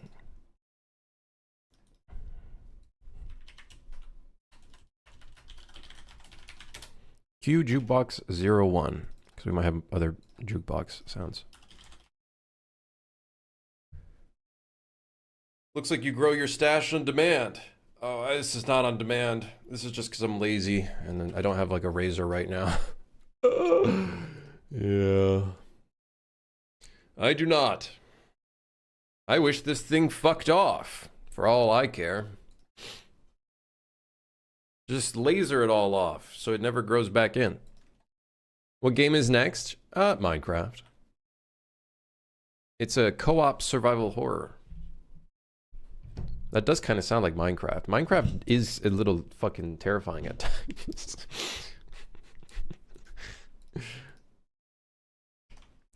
Cue jukebox 01, because we might have other jukebox sounds. Looks like you grow your stash on demand. Oh, this is not on demand. This is just because I'm lazy and then I don't have like a razor right now. Yeah. I do not. I wish this thing fucked off, for all I care. Just laser it all off, so it never grows back in. What game is next? Minecraft. It's a co-op survival horror. That does kind of sound like Minecraft. Minecraft is a little fucking terrifying at times.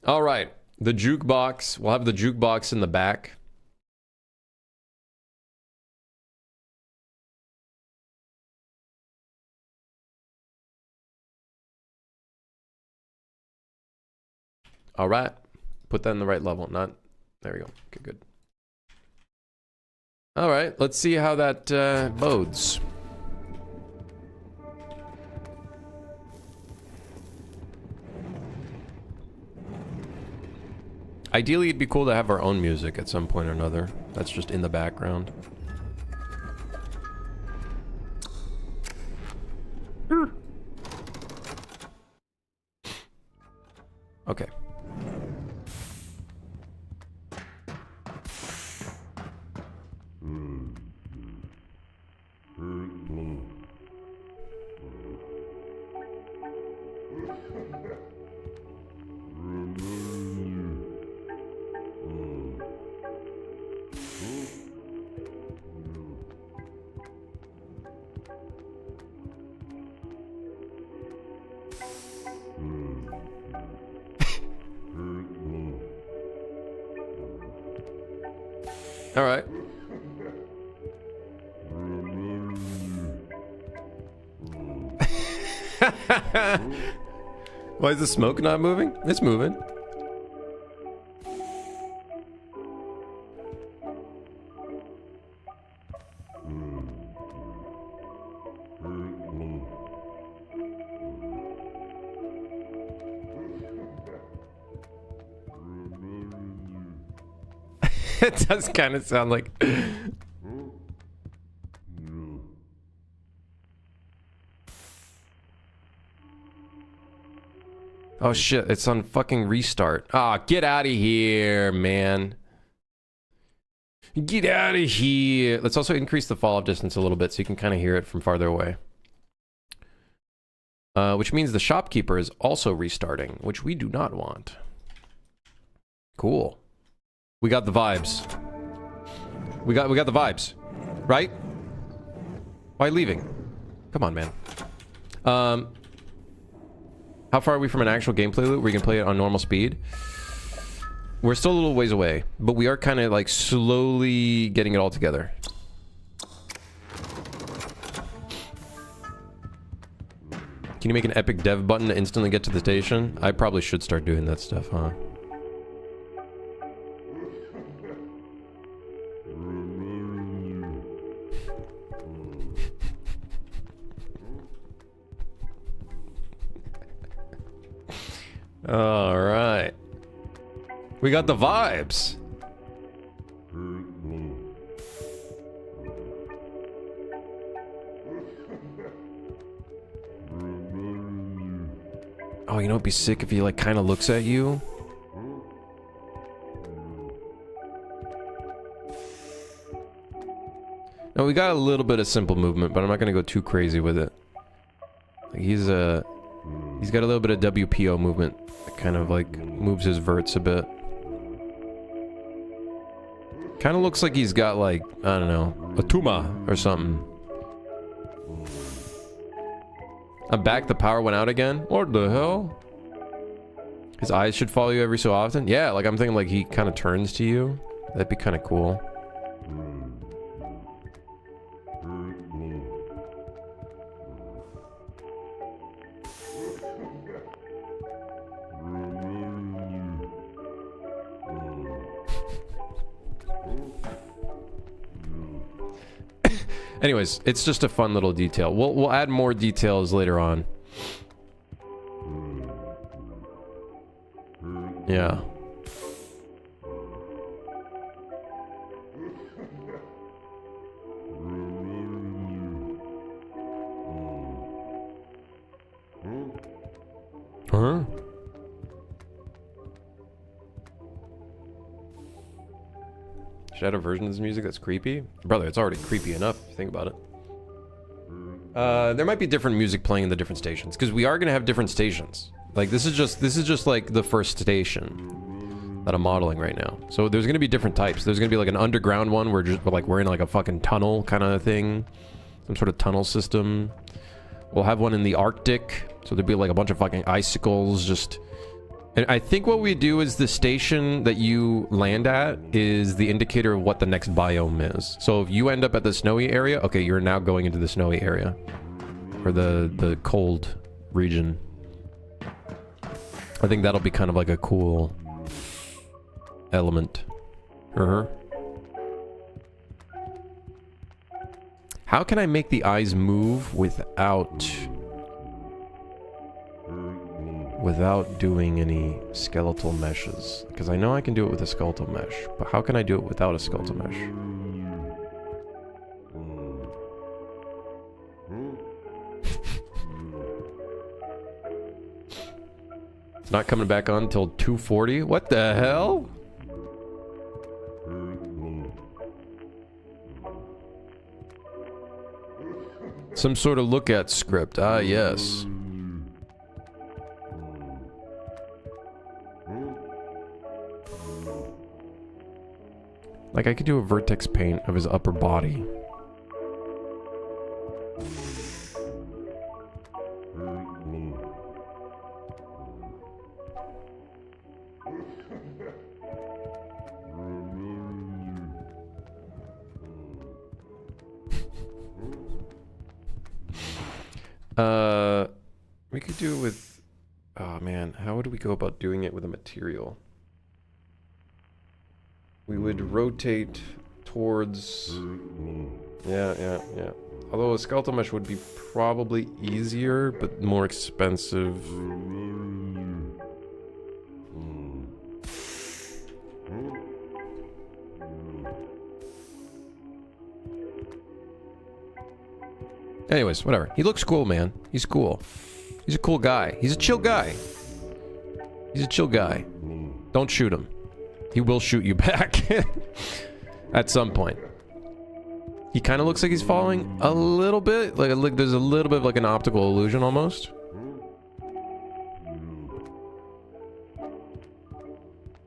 All right. The jukebox. We'll have the jukebox in the back. All right. Put that in the right level. Not... There we go. Okay, good. All right. Let's see how that bodes. Ideally, it'd be cool to have our own music at some point or another. That's just in the background. Okay. All right. Why is the smoke not moving? It's moving. It does kind of sound like... Oh shit, it's on fucking restart. Ah, get out of here, man. Get out of here. Let's also increase the fall-off distance a little bit so you can kind of hear it from farther away. Which means the shopkeeper is also restarting, which we do not want. Cool. We got the vibes. We got the vibes. Right? Why leaving? Come on, man. How far are we from an actual gameplay loop where you can play it on normal speed? We're still a little ways away, but we are kind of like slowly getting it all together. Can you make an epic dev button to instantly get to the station? I probably should start doing that stuff, huh? All right. We got the vibes. Oh, you know it'd be sick if he like kind of looks at you. No, we got a little bit of simple movement, but I'm not gonna go too crazy with it. Like he's got a little bit of WPO movement. It kind of like moves his verts a bit. Kind of looks like he's got like, I don't know, a tuma or something. I'm back. The power went out again. What the hell? His eyes should follow you every so often. Yeah, like I'm thinking like he kind of turns to you. That'd be kind of cool. Anyways, it's just a fun little detail. We'll add more details later on. Yeah. Huh? Should I add a version of this music that's creepy? Brother, it's already creepy enough if you think about it. There might be different music playing in the different stations, because we are gonna have different stations. Like this is just like the first station that I'm modeling right now. So there's gonna be different types. There's gonna be like an underground one where we're in like a fucking tunnel kind of thing. Some sort of tunnel system. We'll have one in the Arctic. So there'll be like a bunch of fucking icicles just... And I think what we do is the station that you land at is the indicator of what the next biome is. So if you end up at the snowy area, okay, you're now going into the snowy area. Or the cold region. I think that'll be kind of like a cool element. How can I make the eyes move without doing any skeletal meshes? Because I know I can do it with a skeletal mesh, but how can I do it without a skeletal mesh? It's not coming back on until 2:40? What the hell? Some sort of look at script. Ah, yes. Like, I could do a vertex paint of his upper body. We could do it with... Oh, man. How would we go about doing it with a material? We would rotate towards... Yeah. Although a skeletal mesh would be probably easier, but more expensive. Anyways, whatever. He looks cool, man. He's cool. He's a cool guy. He's a chill guy. He's a chill guy. Don't shoot him. He will shoot you back. At some point. He kind of looks like he's falling a little bit. Like there's a little bit of like an optical illusion almost.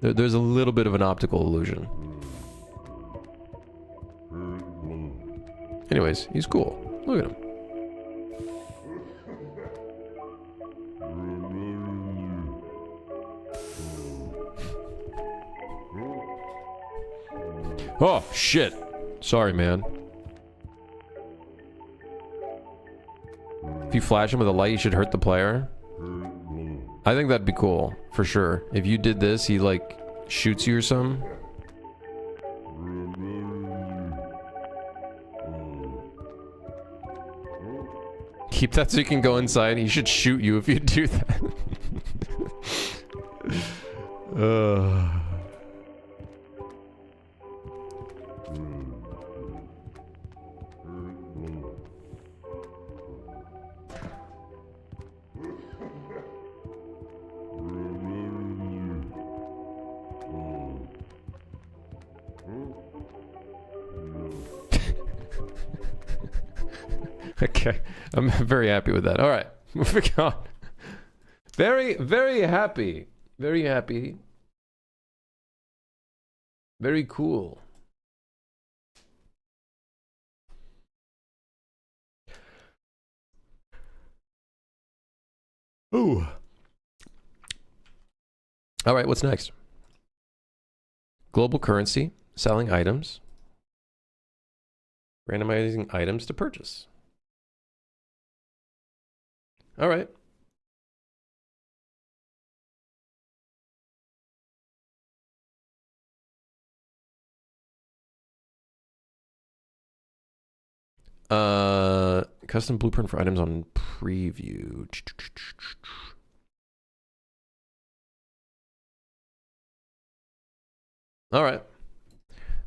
There's a little bit of an optical illusion. Anyways, he's cool. Look at him. Oh, shit. Sorry, man. If you flash him with a light, you should hurt the player. I think that'd be cool, for sure. If you did this, he, like, shoots you or something. Keep that so you can go inside. He should shoot you if you do that. Okay, I'm very happy with that. All right, moving on. Very, very happy. Very happy. Very cool. Ooh. All right, what's next? Global currency, selling items, randomizing items to purchase. All right. Custom blueprint for items on preview. All right.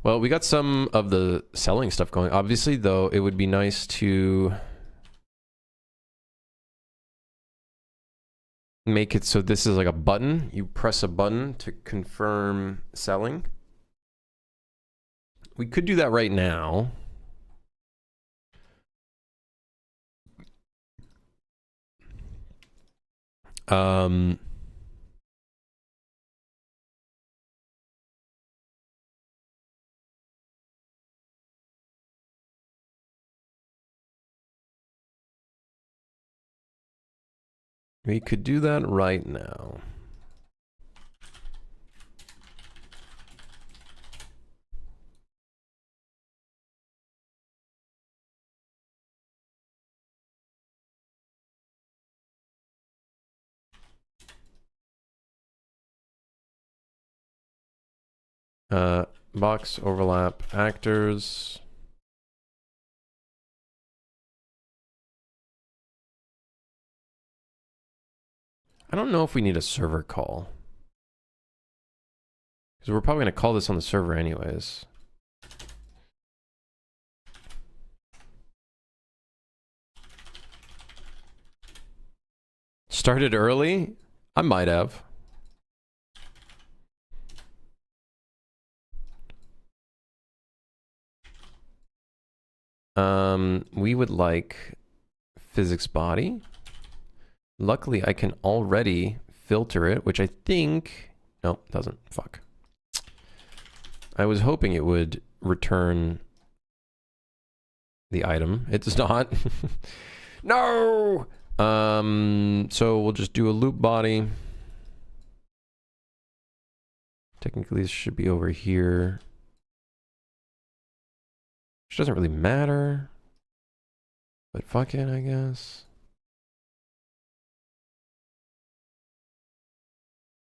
Well, we got some of the selling stuff going. Obviously, though, it would be nice to make it so this is like a button. You press a button to confirm selling. We could do that right now. We could do that right now. Box overlap actors. I don't know if we need a server call. Because we're probably going to call this on the server anyways. Started early? I might have. We would like physics body. Luckily, I can already filter it, which I think... No, it doesn't. Fuck. I was hoping it would return the item. It does not. No! So we'll just do a loop body. Technically, this should be over here. Which doesn't really matter. But fuck it, I guess.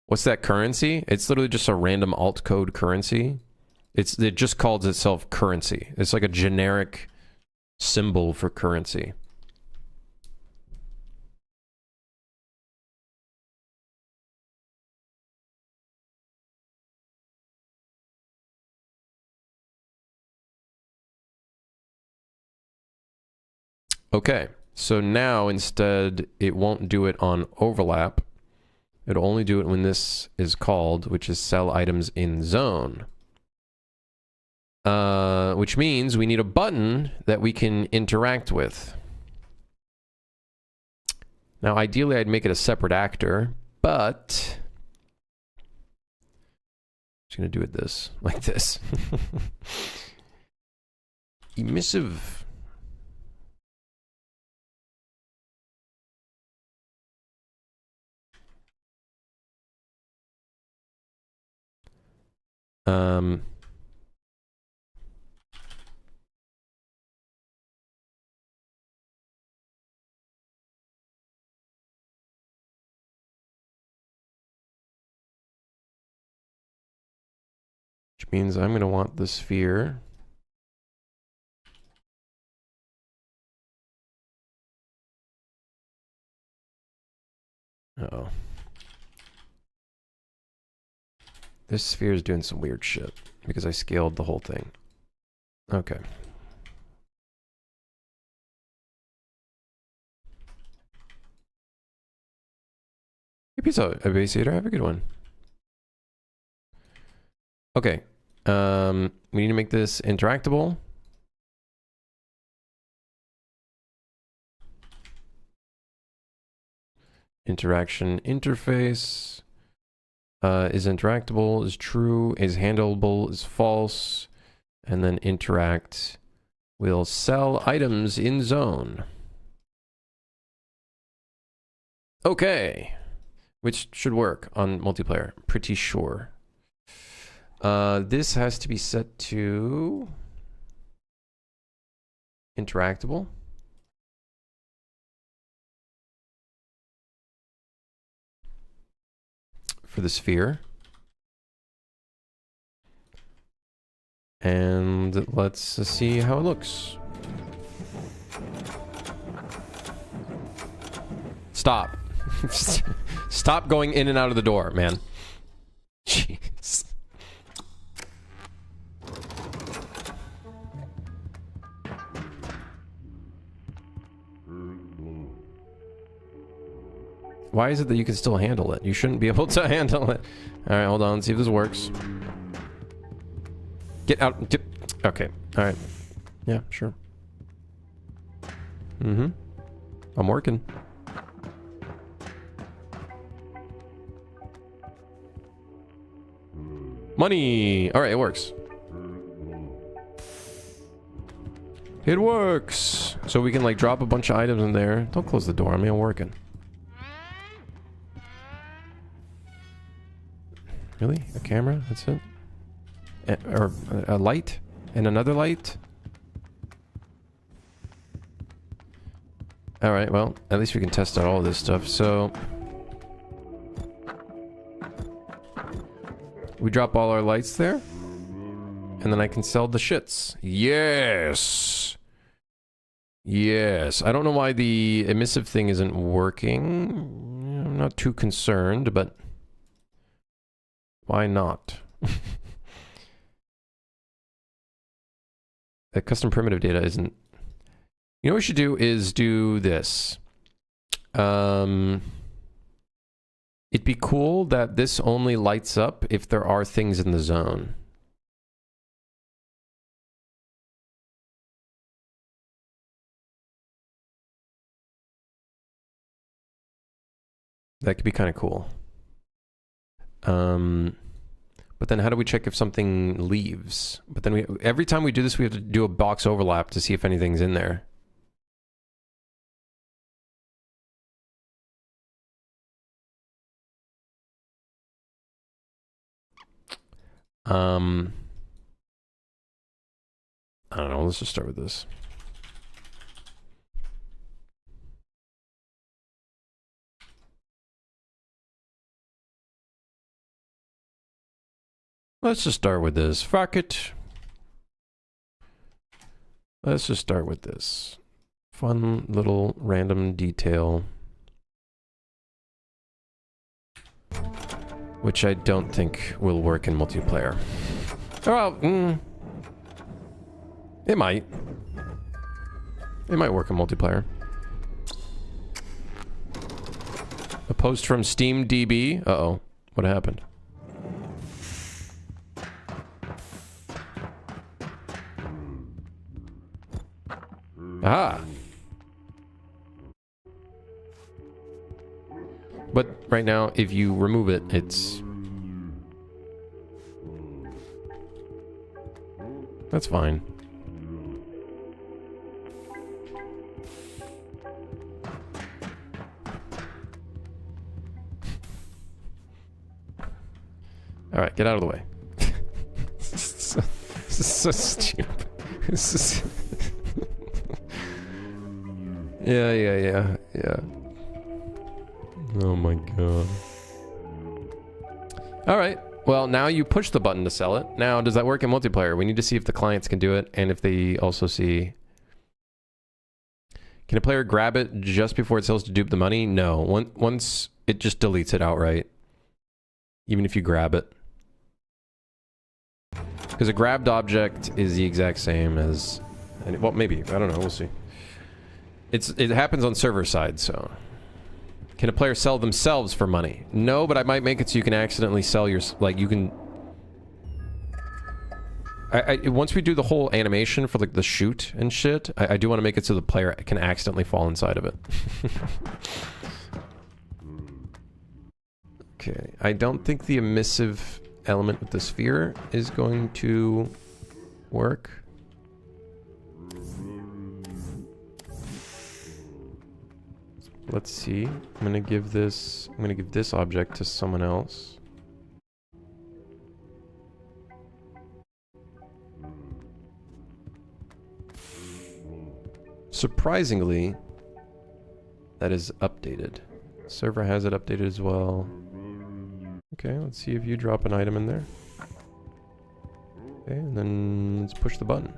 What's that currency? It's literally just a random alt code currency. It just calls itself currency. It's like a generic symbol for currency. Okay, so now instead it won't do it on overlap. It'll only do it when this is called, which is sell items in zone. Which means we need a button that we can interact with. Now, ideally, I'd make it a separate actor, but I'm just going to do it like this. Emissive. Which means I'm going to want the sphere. Uh-oh. This sphere is doing some weird shit because I scaled the whole thing. Okay. Hey, peace out, Base Eater. Have a good one. Okay. We need to make this interactable. Interaction interface is interactable, is true, is handleable, is false, and then interact will sell items in zone. Okay. Which should work on multiplayer. Pretty sure. This has to be set to interactable. For the sphere. And let's see how it looks. Stop. Stop going in and out of the door, man. Jeez. Why is it that you can still handle it? You shouldn't be able to handle it. Alright, hold on. See if this works. Get out. Okay. Alright. Yeah, sure. Mm-hmm. I'm working. Money! Alright, it works. It works! So we can, like, drop a bunch of items in there. Don't close the door on me, I'm working. Really? A camera? That's it? Or a light? And another light? Alright, well, at least we can test out all of this stuff. So... we drop all our lights there. And then I can sell the shits. Yes! Yes. I don't know why the emissive thing isn't working. I'm not too concerned, but... why not? The custom primitive data isn't... You know what we should do is do this. It'd be cool that this only lights up if there are things in the zone. That could be kind of cool. But then how do we check if something leaves? But then every time we do this, we have to do a box overlap to see if anything's in there. I don't know, let's just start with this. Let's just start with this. Fuck it. Let's just start with this. Fun little random detail. Which I don't think will work in multiplayer. Well, it might. It might work in multiplayer. A post from SteamDB. Uh-oh. What happened? Ah. But right now, if you remove it, it's... that's fine. Alright, get out of the way. This is so stupid. This is... Yeah. Oh my god. Alright. Well, now you push the button to sell it. Now, does that work in multiplayer? We need to see if the clients can do it, and if they also see... Can a player grab it just before it sells to dupe the money? No. Once it just deletes it outright. Even if you grab it. Because a grabbed object is the exact same as... well, maybe. I don't know. We'll see. It happens on server side, so... Can a player sell themselves for money? No, but I might make it so you can accidentally sell your... like, you can... once we do the whole animation for, like, the shoot and shit, I do want to make it so the player can accidentally fall inside of it. Okay. I don't think the emissive element with the sphere is going to work. Let's see. I'm gonna give this object to someone else. Surprisingly, that is updated. Server has it updated as well. Okay, let's see if you drop an item in there. Okay, and then let's push the button.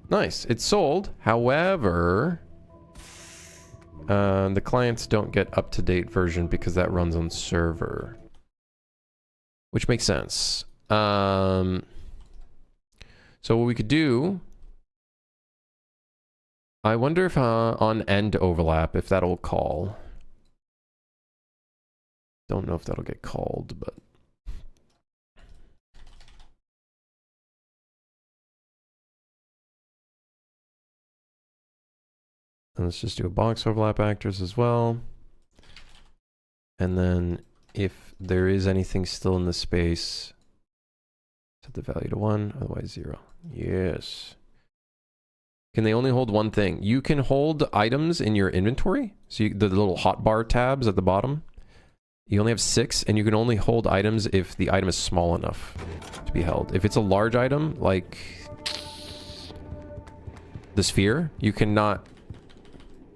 Nice, it's sold. However, the clients don't get up-to-date version because that runs on server. Which makes sense. So what we could do... I wonder if on end overlap, if that'll call. Don't know if that'll get called, but... And let's just do a box overlap actors as well. And then if there is anything still in the space, set the value to 1, otherwise 0. Yes. Can they only hold one thing? You can hold items in your inventory. So the little hotbar tabs at the bottom. You only have 6, and you can only hold items if the item is small enough to be held. If it's a large item, like the sphere, you cannot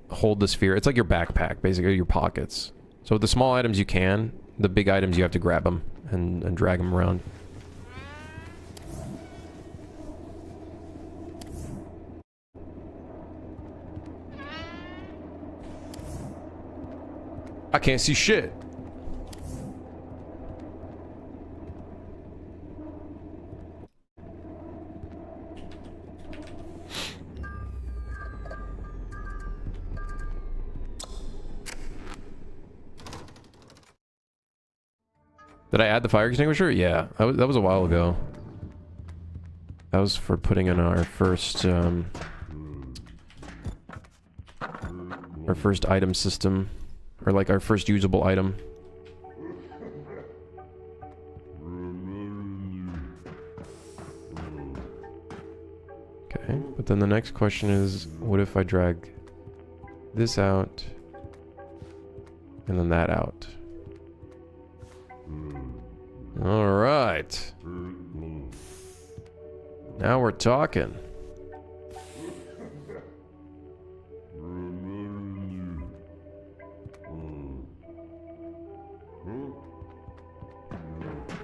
hold the sphere. It's like your backpack, basically, your pockets. So with the small items you can. The big items you have to grab them and drag them around. I can't see shit. Did I add the fire extinguisher? Yeah, that was a while ago. That was for putting in our first item system. Or like our first usable item. Okay, but then the next question is, what if I drag this out and then that out? All right. Now we're talking.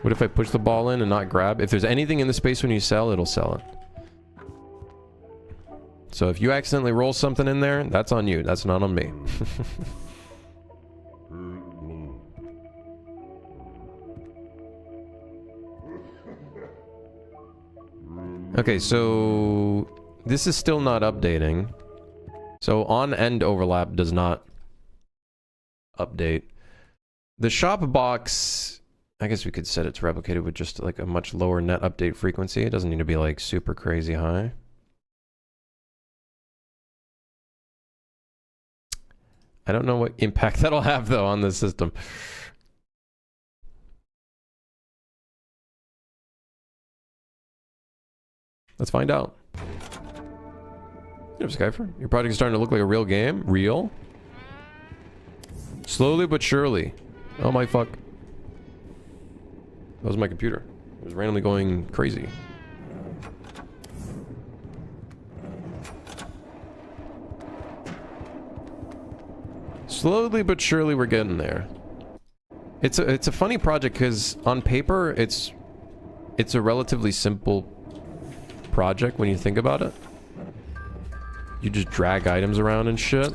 What if I push the ball in and not grab? If there's anything in the space when you sell, it'll sell it. So if you accidentally roll something in there, that's on you. That's not on me. Okay, so this is still not updating. So on-end overlap does not update. The shop box... I guess we could set it to replicate it with just like a much lower net update frequency. It doesn't need to be like super crazy high. I don't know what impact that'll have though on the system. Let's find out. You know, Skyfer, your project is starting to look like a real game. Real? Slowly but surely. Oh my fuck. That was my computer. It was randomly going crazy. Slowly but surely we're getting there. It's a funny project because on paper it's a relatively simple project when you think about it. You just drag items around and shit.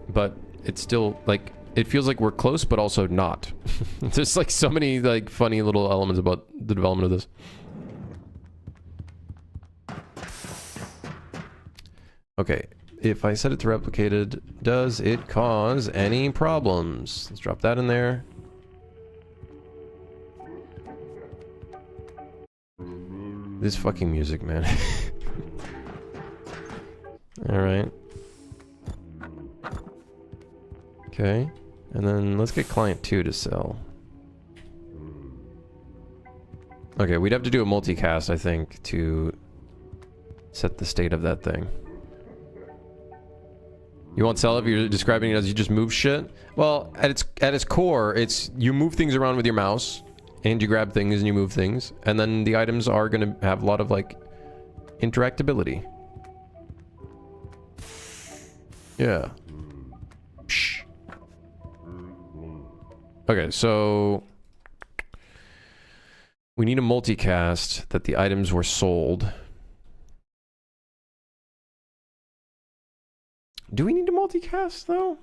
But it's still like it feels like we're close, but also not. There's like so many like funny little elements about the development of this. Okay, if I set it to replicated, does it cause any problems? Let's drop that in there. This fucking music, man. Alright. Okay. And then let's get client 2 to sell. Okay, we'd have to do a multicast, I think, to set the state of that thing. You won't sell it if you're describing it as you just move shit? Well, at its core, it's you move things around with your mouse, and you grab things and you move things, and then the items are gonna have a lot of, like, interactability. Yeah. Shh. Okay, so... we need a multicast that the items were sold. Do we need to multicast, though?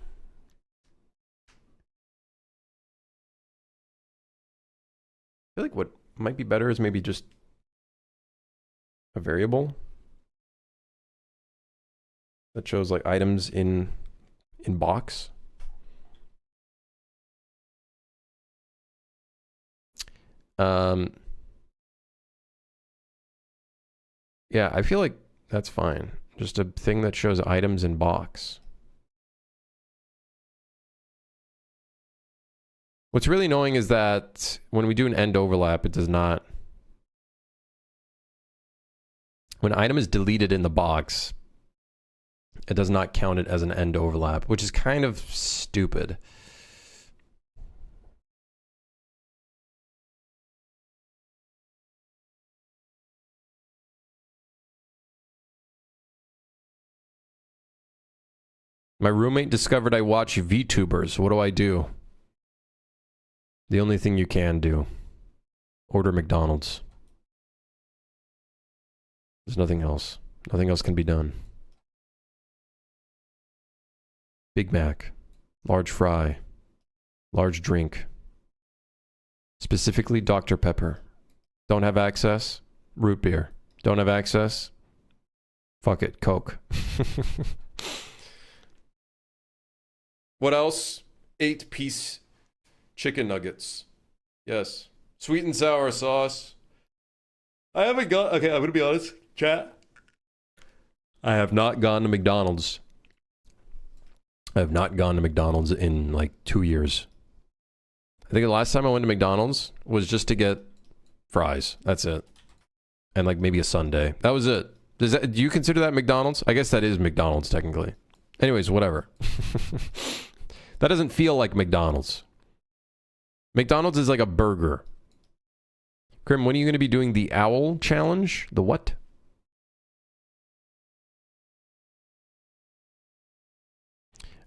I feel like what might be better is maybe just a variable that shows, like, items in box. Yeah, I feel like that's fine. Just a thing that shows items in box. What's really annoying is that when we do an end overlap, it does not... when an item is deleted in the box, it does not count it as an end overlap, which is kind of stupid. My roommate discovered I watch VTubers. What do I do? The only thing you can do. Order McDonald's. There's nothing else. Nothing else can be done. Big Mac. Large fry. Large drink. Specifically Dr. Pepper. Don't have access? Root beer. Don't have access? Fuck it. Coke. What else? 8-piece chicken nuggets. Yes. Sweet and sour sauce. I haven't got... okay, I'm gonna be honest. Chat. I have not gone to McDonald's. I have not gone to McDonald's in like 2 years. I think the last time I went to McDonald's was just to get fries. That's it. And like maybe a sundae. That was it. Do you consider that McDonald's? I guess that is McDonald's technically. Anyways, whatever. That doesn't feel like McDonald's. McDonald's is like a burger. Grim, when are you going to be doing the owl challenge? The what?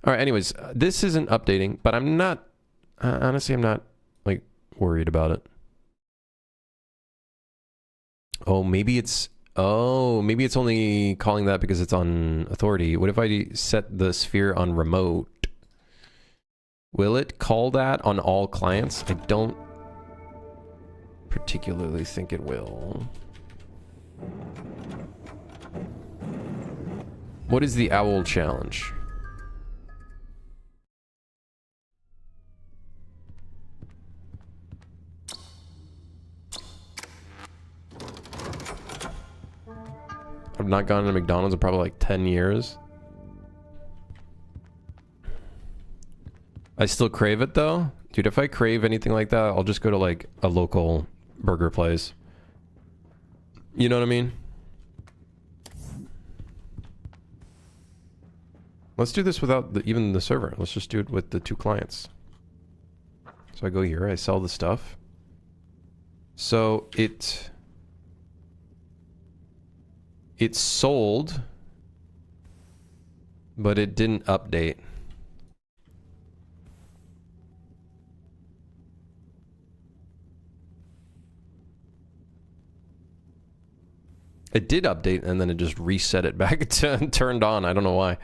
Alright, anyways, this isn't updating, but I'm not... honestly, I'm not, like, worried about it. Oh, maybe it's... oh, maybe it's only calling that because it's on authority. What if I set the sphere on remote? Will it call that on all clients? I don't particularly think it will. What is the owl challenge? I've not gone to McDonald's in probably like 10 years. I still crave it though. Dude, if I crave anything like that, I'll just go to like a local burger place. You know what I mean? Let's do this without even the server. Let's just do it with the 2 clients. So I go here, I sell the stuff. So it's sold, but it didn't update. It did update, and then it just reset it back to turned on. I don't know why.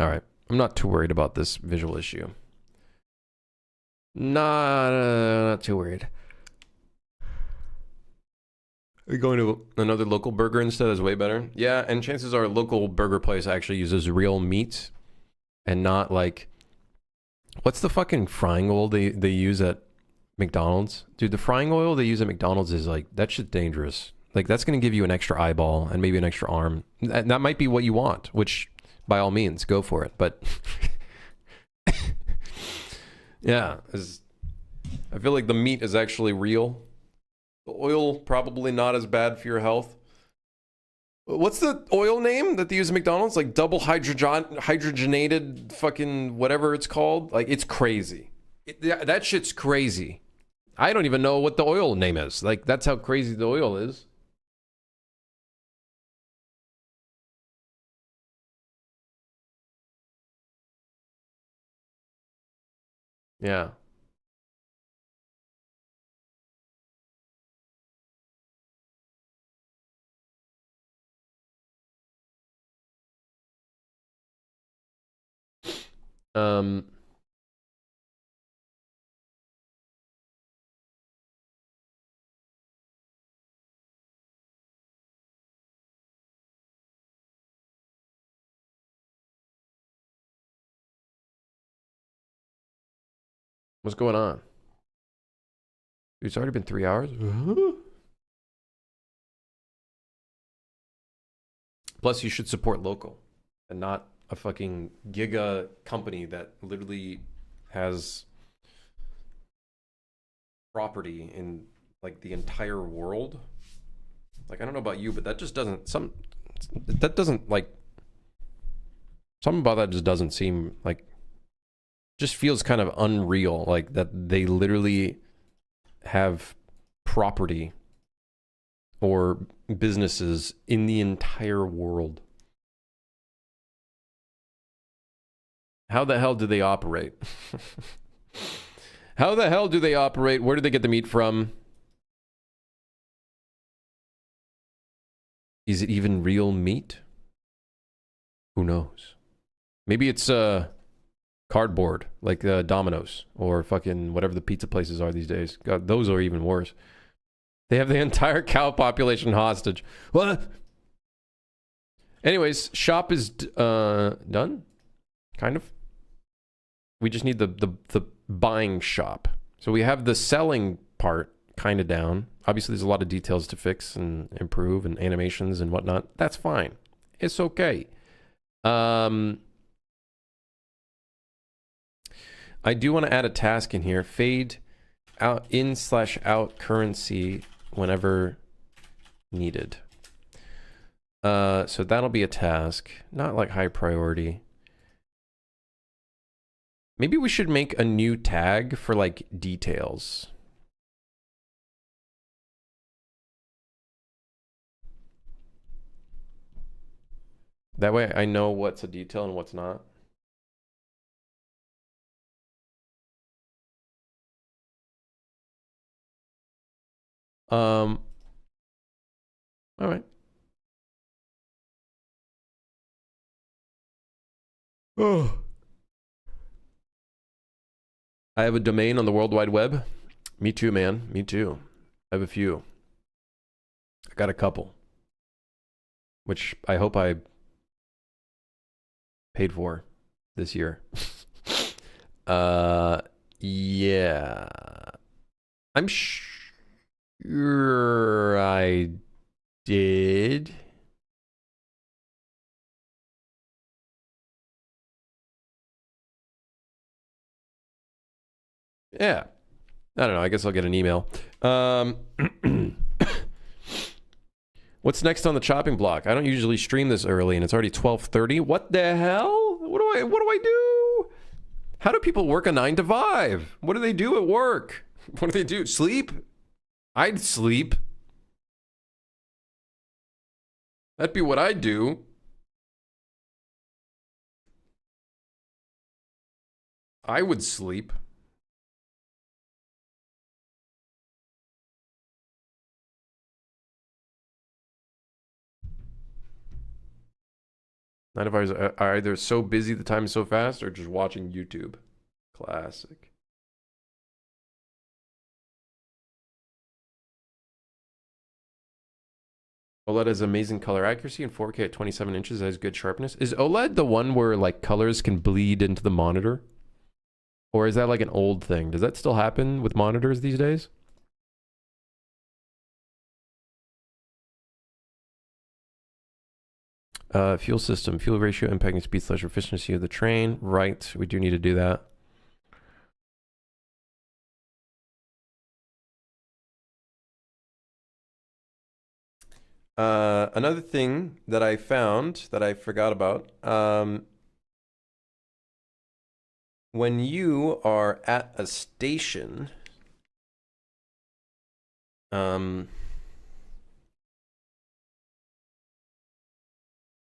Alright. I'm not too worried about this visual issue. Not too worried. Are you going to another local burger instead? Is way better. Yeah, and chances are a local burger place actually uses real meat and not like... what's the fucking frying oil they use at McDonald's? Dude, the frying oil they use at McDonald's is like, that shit's dangerous. Like, that's going to give you an extra eyeball and maybe an extra arm. That might be what you want, which by all means, go for it. But yeah, I feel like the meat is actually real. The oil, probably not as bad for your health. What's the oil name that they use at McDonald's? Like double hydrogenated fucking whatever it's called. Like, it's crazy. That shit's crazy. I don't even know what the oil name is. Like, that's how crazy the oil is. Yeah. Um... What's going on? It's already been 3 hours? Plus, you should support local and not a fucking giga company that literally has property in like the entire world. Like, I don't know about you, but that just doesn't something about that just doesn't seem like, just feels kind of unreal, like that they literally have property or businesses in the entire world. How the hell do they operate? How the hell do they operate? Where do they get the meat from? Is it even real meat? Who knows? Maybe it's cardboard, like Domino's or fucking whatever the pizza places are these days. God, those are even worse. They have the entire cow population hostage. What? Anyways, shop is done, kind of. We just need the buying shop. So we have the selling part kind of down. Obviously, there's a lot of details to fix and improve and animations and whatnot. That's fine. It's okay. I do want to add a task in here. Fade out in/out currency whenever needed. So that'll be a task. Not like high priority. Maybe we should make a new tag for like details. That way I know what's a detail and what's not. All right. Oh. I have a domain on the World Wide Web. Me too, man. Me too. I have a few. I got a couple. Which I hope I paid for this year. Yeah. I'm sure I did. Yeah. I don't know. I guess I'll get an email. What's next on the chopping block? I don't usually stream this early and it's already 12:30. What the hell? What do I do? How do people work a 9 to 5? What do they do at work? What do they do? Sleep? I'd sleep. That'd be what I'd do. I would sleep. Nine of ours are either so busy the time is so fast or just watching YouTube. Classic. OLED has amazing color accuracy and 4K at 27 inches has good sharpness. Is OLED the one where like colors can bleed into the monitor? Or is that like an old thing? Does that still happen with monitors these days? Fuel system, fuel ratio, impacting speed / efficiency of the train. Right, we do need to do that. Another thing that I found that I forgot about, when you are at a station,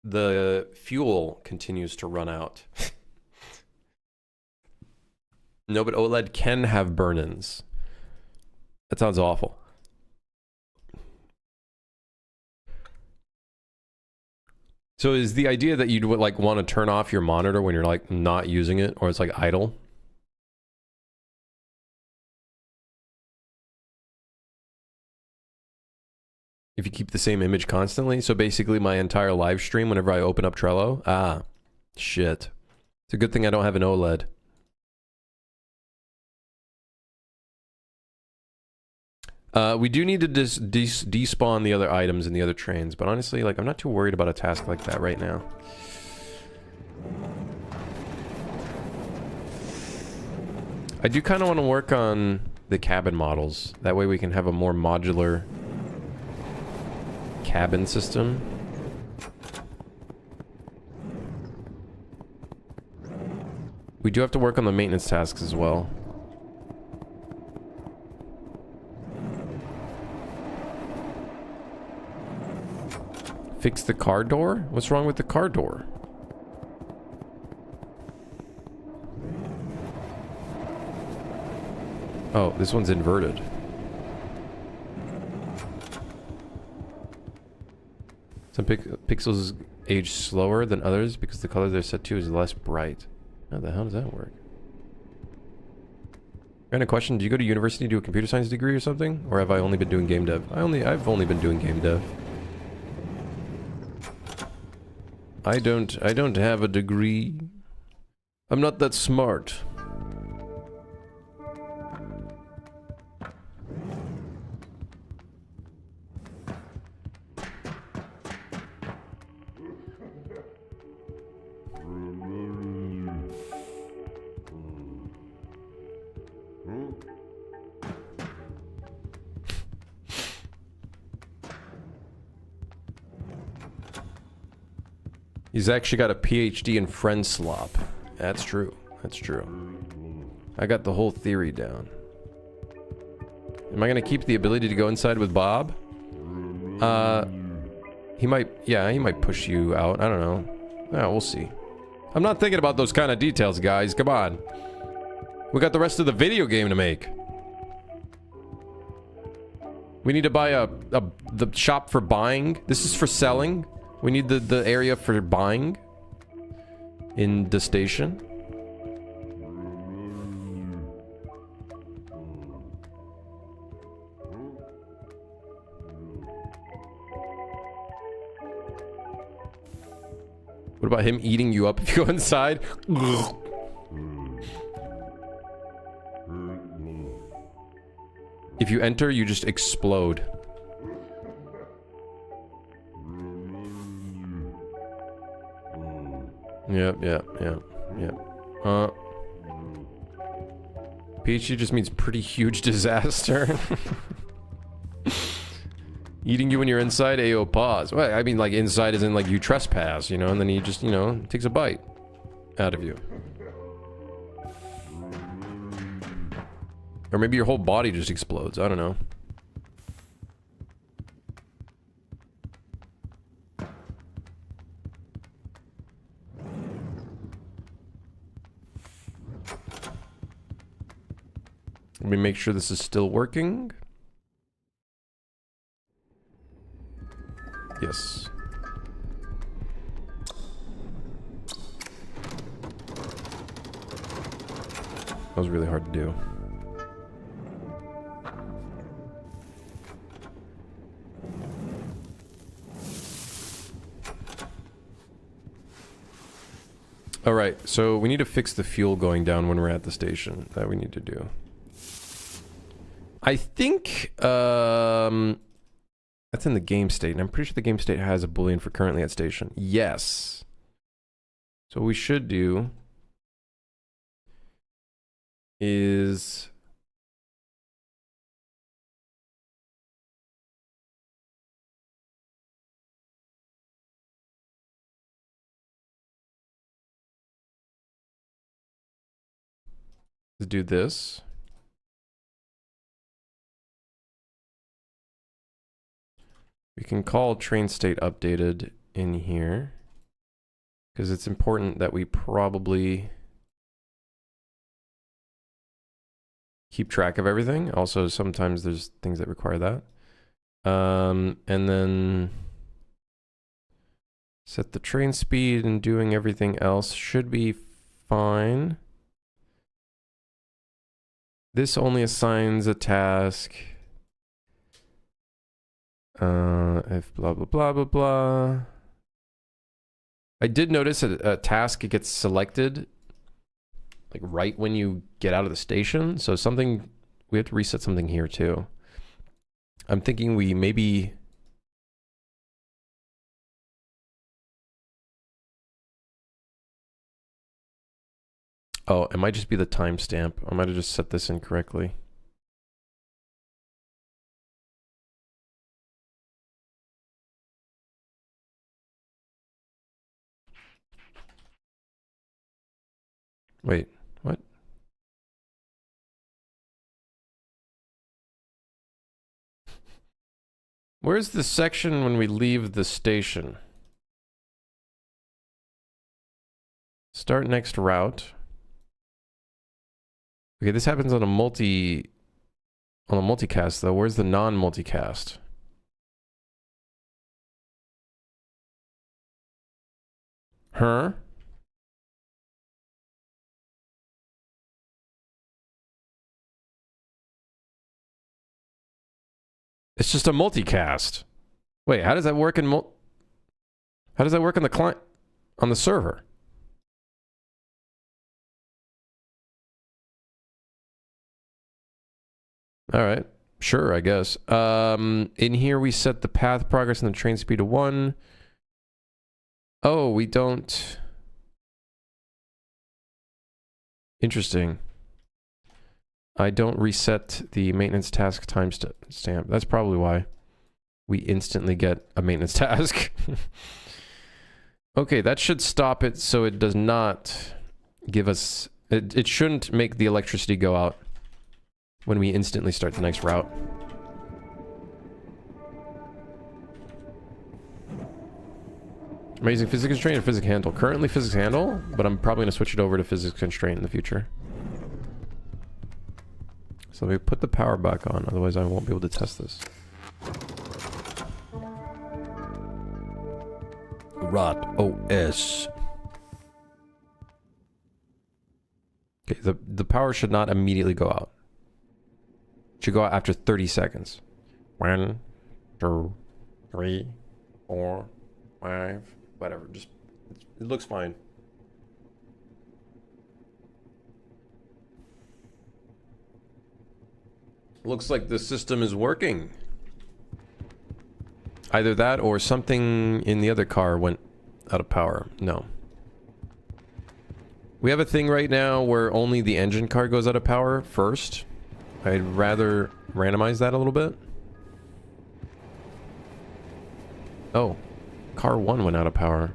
the fuel continues to run out. No, but OLED can have burn-ins. That sounds awful. So is the idea that you'd like want to turn off your monitor when you're like not using it, or it's like idle? If you keep the same image constantly? So basically my entire live stream whenever I open up Trello? Ah, shit. It's a good thing I don't have an OLED. We do need to despawn the other items in the other trains, but honestly, like, I'm not too worried about a task like that right now. I do kind of want to work on the cabin models. That way we can have a more modular cabin system. We do have to work on the maintenance tasks as well. Fix the car door? What's wrong with the car door? Oh, this one's inverted. Some pixels age slower than others because the color they're set to is less bright. How the hell does that work? Random question, do you go to university to do a computer science degree or something? Or have I only been doing game dev? I've only been doing game dev. I don't have a degree. I'm not that smart. He's actually got a PhD in friendslop. That's true. That's true. I got the whole theory down. Am I gonna keep the ability to go inside with Bob? He might push you out. I don't know. Yeah, we'll see. I'm not thinking about those kind of details, guys. Come on. We got the rest of the video game to make. We need to buy the shop for buying. This is for selling. We need the area for buying in the station. What about him eating you up if you go inside? If you enter, you just explode. Yep. PhD just means pretty huge disaster. Eating you when you're inside, AO pause. Well, I mean, like, inside is in, like, you trespass, you know, and then he just, you know, takes a bite out of you. Or maybe your whole body just explodes, I don't know. Let me make sure this is still working. Yes. That was really hard to do. Alright, so we need to fix the fuel going down when we're at the station. That we need to do. I think, that's in the game state, and I'm pretty sure the game state has a boolean for currently at station. Yes. So what we should do is Let's do this. We can call train state updated in here because it's important that we probably keep track of everything. Also, sometimes there's things that require that. And then set the train speed, and doing everything else should be fine. This only assigns a task. If blah, blah, blah, blah, blah. I did notice a task gets selected like right when you get out of the station. So something, we have to reset something here too. I'm thinking we maybe... Oh, it might just be the timestamp. I might have just set this incorrectly. Wait, what? Where's the section when we leave the station? Start next route. Okay, this happens on a multicast though. Where's the non-multicast? Huh? It's just a multicast. Wait, how does that work in how does that work on the client, on the server? All right, sure, I guess. In here we set the path progress and the train speed to 1. Oh, we don't. Interesting. I don't reset the maintenance task timestamp. That's probably why we instantly get a maintenance task. Okay, that should stop it so it does not give us... It shouldn't make the electricity go out when we instantly start the next route. Am I using physics constraint or physics handle? Currently physics handle, but I'm probably going to switch it over to physics constraint in the future. So let me put the power back on, otherwise I won't be able to test this. Rot OS. Okay, the power should not immediately go out. It should go out after 30 seconds. 1, 2, 3, 4, 5, whatever. Just, it looks fine. Looks like the system is working. Either that or something in the other car went out of power. No. We have a thing right now where only the engine car goes out of power first. I'd rather randomize that a little bit. Oh, car 1 went out of power.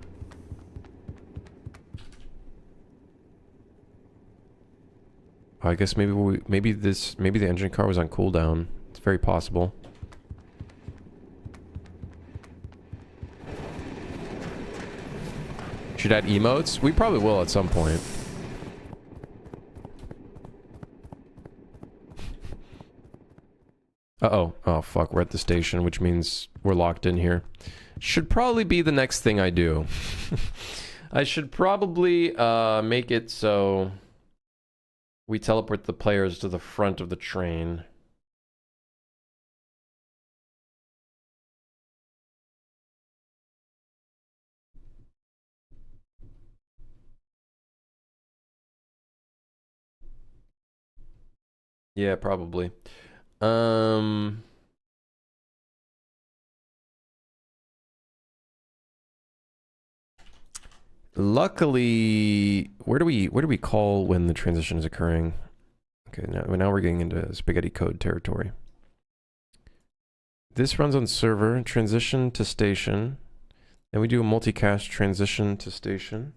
I guess maybe the engine car was on cooldown. It's very possible. Should add emotes? We probably will at some point. Uh-oh. Oh, fuck. We're at the station, which means we're locked in here. Should probably be the next thing I do. I should probably make it so we teleport the players to the front of the train. Yeah, probably. Luckily, where do we call when the transition is occurring? Okay, now we're getting into spaghetti code territory. This runs on server, transition to station. Then we do a multicast transition to station.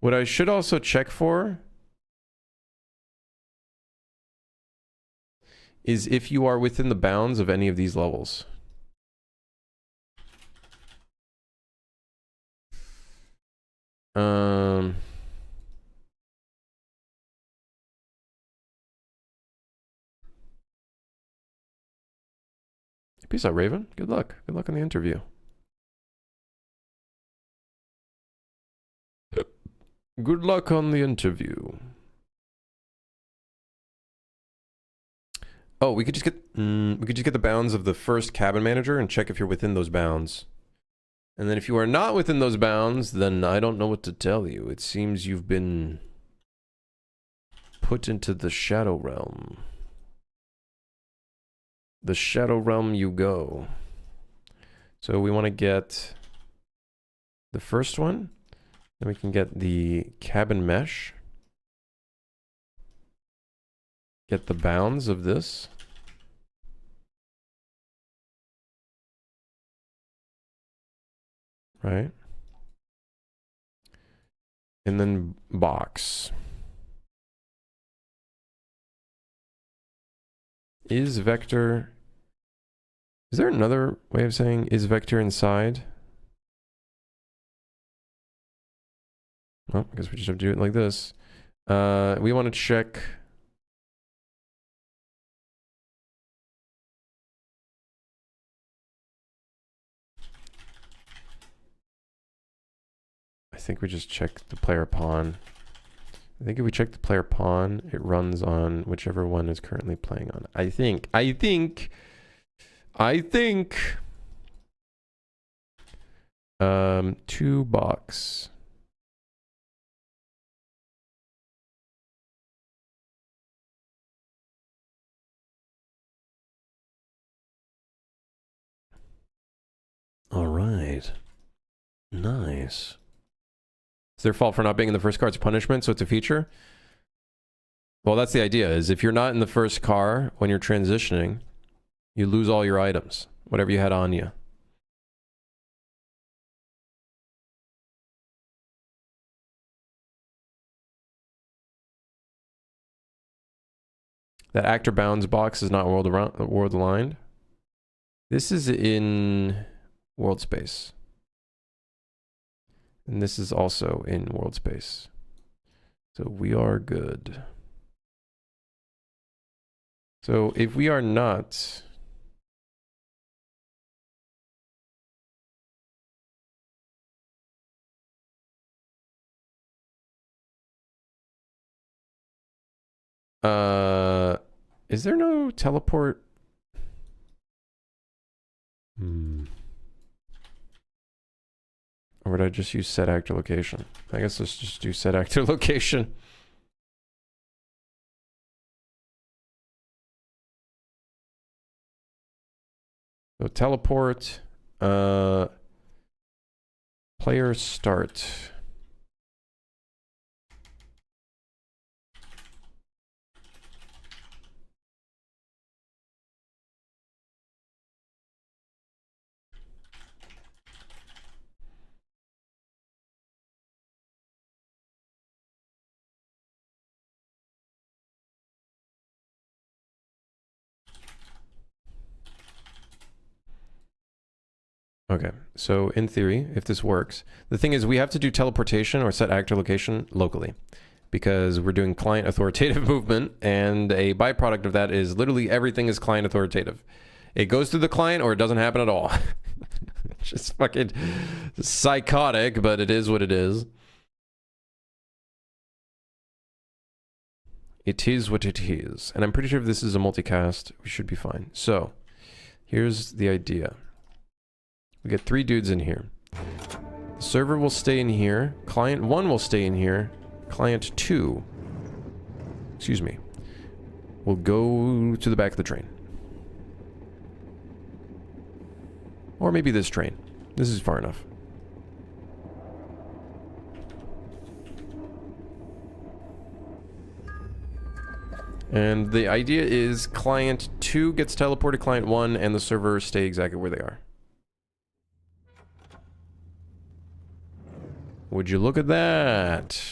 What I should also check for is if you are within the bounds of any of these levels. Peace out, Raven. Good luck. Good luck on the interview. Good luck on the interview. Oh, we could just get the bounds of the first cabin manager and check if you're within those bounds. And then if you are not within those bounds, then I don't know what to tell you. It seems you've been put into the Shadow Realm. The Shadow Realm you go. So we want to get the first one. Then we can get the cabin mesh. Get the bounds of this. Right? And then box. Is vector... Is there another way of saying is vector inside? Well, I guess we just have to do it like this. We want to check... I think we just check the player pawn. I think if we check the player pawn, it runs on whichever one is currently playing on. I think. Two box. All right. Nice. It's their fault for not being in the first car. It's punishment, so it's a feature. Well, that's the idea, is if you're not in the first car when you're transitioning, you lose all your items, whatever you had on you. That actor bounds box is not world aligned. This is in world space. And this is also in world space. So we are good. So if we are not... is there no teleport? Or would I just use set actor location? I guess let's just do set actor location. So teleport, player start. Okay, so in theory, if this works, the thing is we have to do teleportation or set actor location locally because we're doing client authoritative movement, and a byproduct of that is literally everything is client authoritative. It goes through the client or it doesn't happen at all. It's just fucking psychotic, but it is what it is. It is what it is. And I'm pretty sure if this is a multicast, we should be fine. So, here's the idea. We get 3 dudes in here. The server will stay in here. Client 1 will stay in here. Client 2, excuse me, will go to the back of the train. Or maybe this train. This is far enough. And the idea is client 2 gets teleported to client 1 and the server stay exactly where they are. Would you look at that?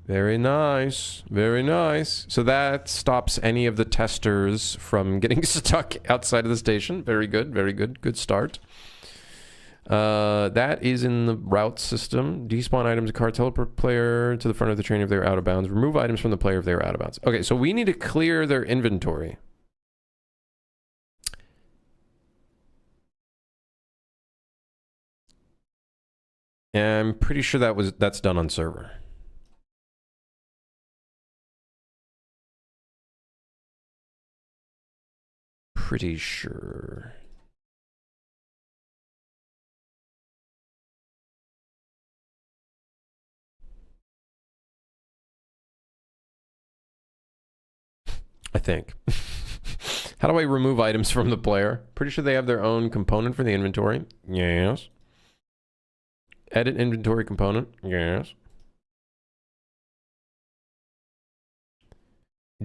Very nice. Very nice. So that stops any of the testers from getting stuck outside of the station. Very good. Very good. Good start. That is in the route system. Despawn items, a car, teleport player to the front of the train if they're out of bounds. Remove items from the player if they're out of bounds. Okay, so we need to clear their inventory. And I'm pretty sure that's done on server. Pretty sure. I think. How do I remove items from the player? Pretty sure they have their own component for the inventory. Yes. Edit inventory component. Yes.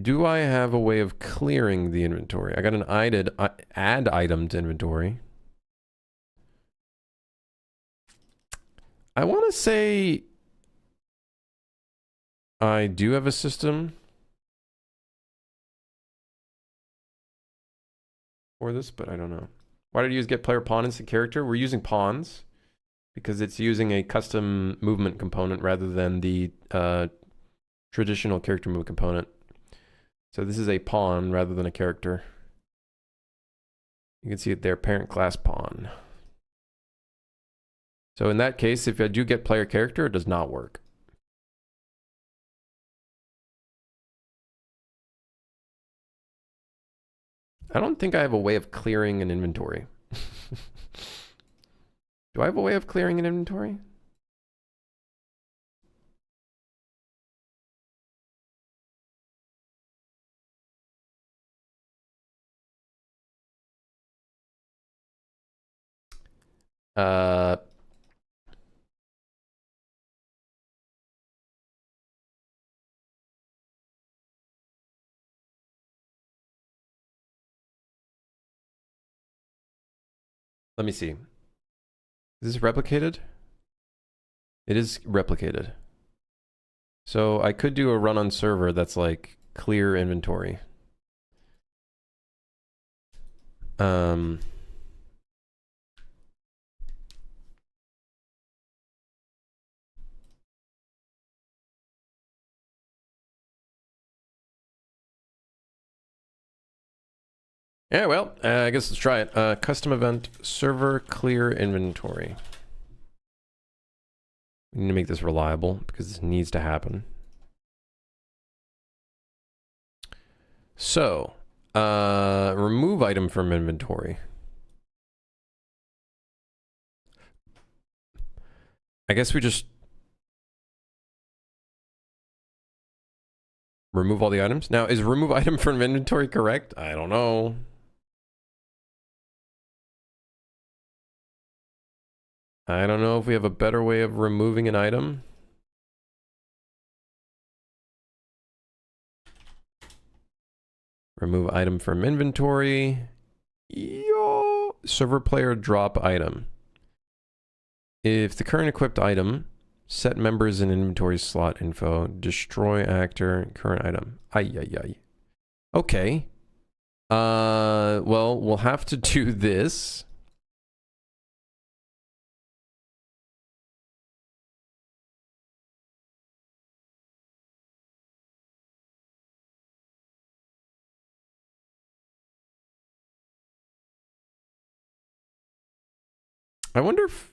Do I have a way of clearing the inventory? I got an add item to inventory. I want to say I do have a system for this, but I don't know. Why did you use get player pawn instant character? We're using pawns because it's using a custom movement component rather than the traditional character move component. So this is a pawn rather than a character. You can see it there, parent class pawn. So in that case, if I do get player character, it does not work. I don't think I have a way of clearing an inventory. Do I have a way of clearing an inventory? Let me see. Is this replicated? It is replicated. So I could do a run on server that's like clear inventory. Yeah, well, I guess let's try it. Custom event, server clear inventory. We need to make this reliable because this needs to happen. So, remove item from inventory. I guess we just remove all the items. Now, is remove item from inventory correct? I don't know. I don't know if we have a better way of removing an item. Remove item from inventory. Yo! Server player drop item. If the current equipped item, set members in inventory slot info, destroy actor, current item. Ay. Okay. Well, we'll have to do this. I wonder if...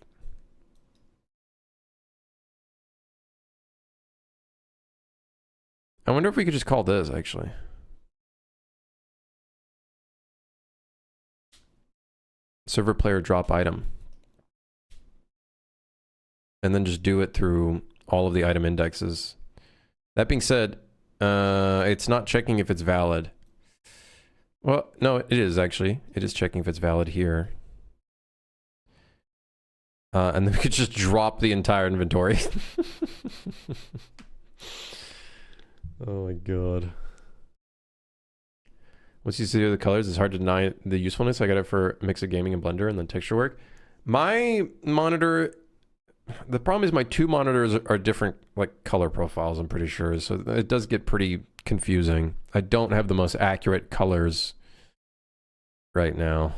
I wonder if we could just call this, actually. Server player drop item. And then just do it through all of the item indexes. That being said, it's not checking if it's valid. Well, no, it is actually. It is checking if it's valid here. And then we could just drop the entire inventory. Oh my god. Once you see the colors, it's hard to deny the usefulness. I got it for a mix of gaming and Blender and then texture work. My monitor The problem is my two monitors are different, like, color profiles, I'm pretty sure. So it does get pretty confusing. I don't have the most accurate colors right now.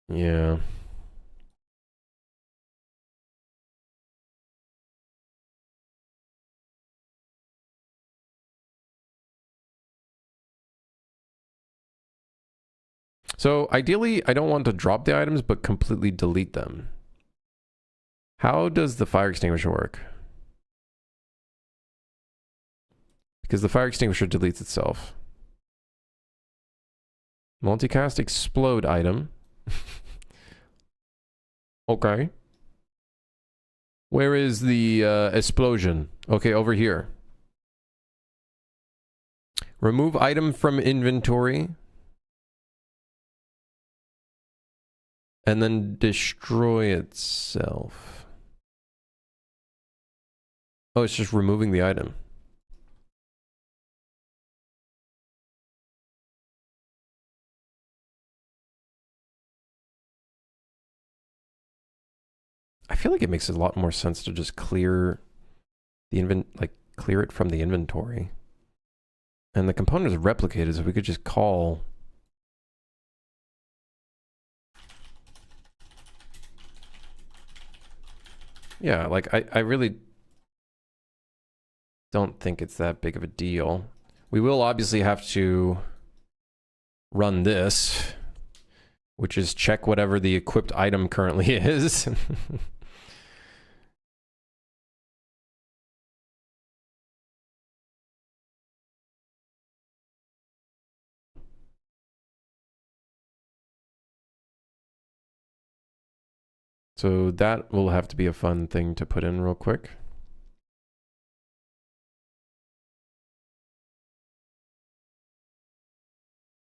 Yeah. So ideally, I don't want to drop the items, but completely delete them. How does the fire extinguisher work? Because the fire extinguisher deletes itself. Multicast explode item. Okay. Where is the explosion? Okay, over here. Remove item from inventory. And then destroy itself. Oh, it's just removing the item. I feel like it makes a lot more sense to just clear the clear it from the inventory. And the component is replicated, so we could just call. Yeah, like I really don't think it's that big of a deal. We will obviously have to run this, which is check whatever the equipped item currently is. So that will have to be a fun thing to put in real quick.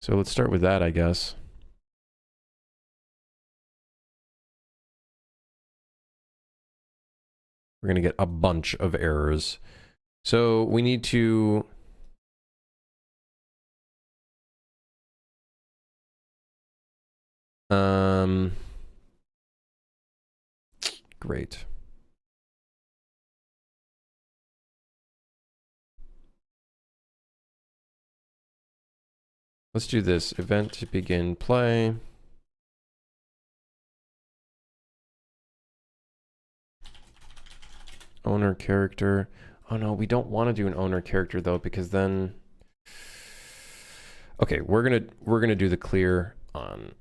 So let's start with that, I guess. We're going to get a bunch of errors. So we need to... Great. Let's do this. Event to begin play. Owner character. Oh no, we don't want to do an owner character though, because then... Okay, we're gonna do the clear on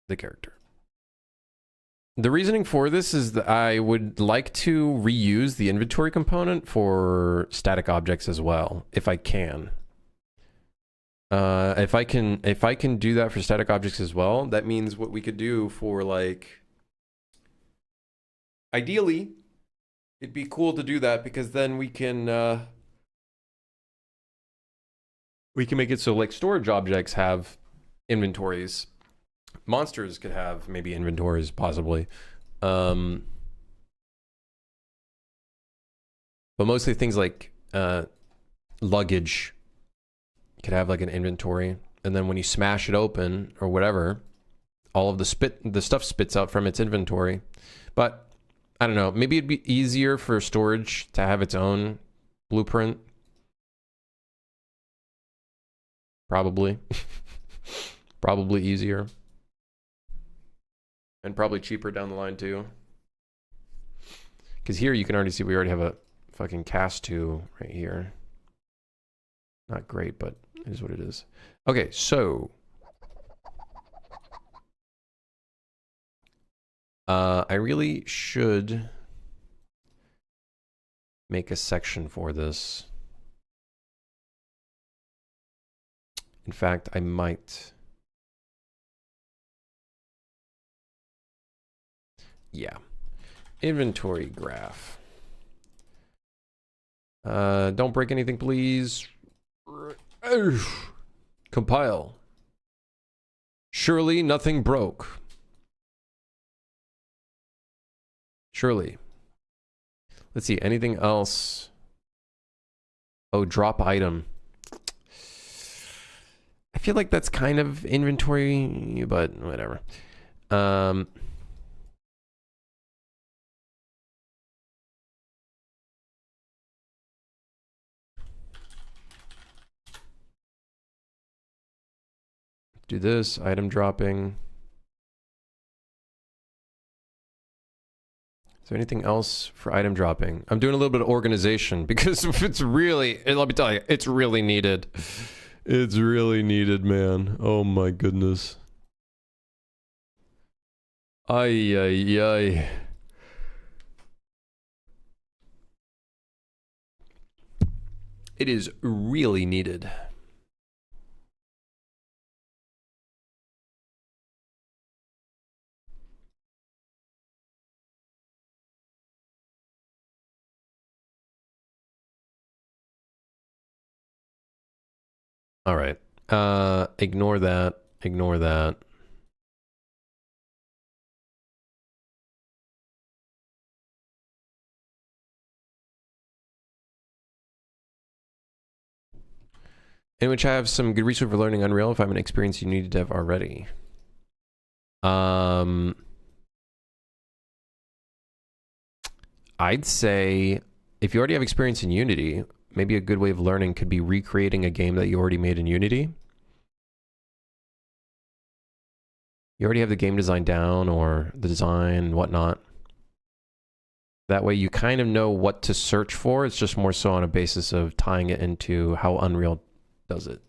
the character. The reasoning for this is that I would like to reuse the inventory component for static objects as well, if I can. If I can do that for static objects as well, that means what we could do for, like, ideally, it'd be cool to do that because then we can make it so, like, storage objects have inventories. Monsters could have maybe inventories, possibly. But mostly things like luggage could have like an inventory, and then when you smash it open or whatever, all of the stuff spits out from its inventory. But I don't know, maybe it'd be easier for storage to have its own blueprint. Probably. Probably easier. And probably cheaper down the line too. Because here you can already see we already have a fucking cast 2 right here. Not great, but it is what it is. Okay, so I really should make a section for this. In fact, I might. Yeah. Inventory graph. Don't break anything, please. Compile. Surely nothing broke. Surely. Let's see, anything else? Oh, drop item. I feel like that's kind of inventory, but whatever. Do this, item dropping. Is there anything else for item dropping? I'm doing a little bit of organization because it's really, let me tell you, it's really needed. It's really needed, man. Oh my goodness. Ay, ay, ay. It is really needed. All right. Ignore that. Ignore that. In which I have some good resource for learning Unreal if I'm an experienced Unity dev already. I'd say if you already have experience in Unity, maybe a good way of learning could be recreating a game that you already made in Unity. You already have the game design down or the design and whatnot. That way you kind of know what to search for. It's just more so on a basis of tying it into how Unreal does it.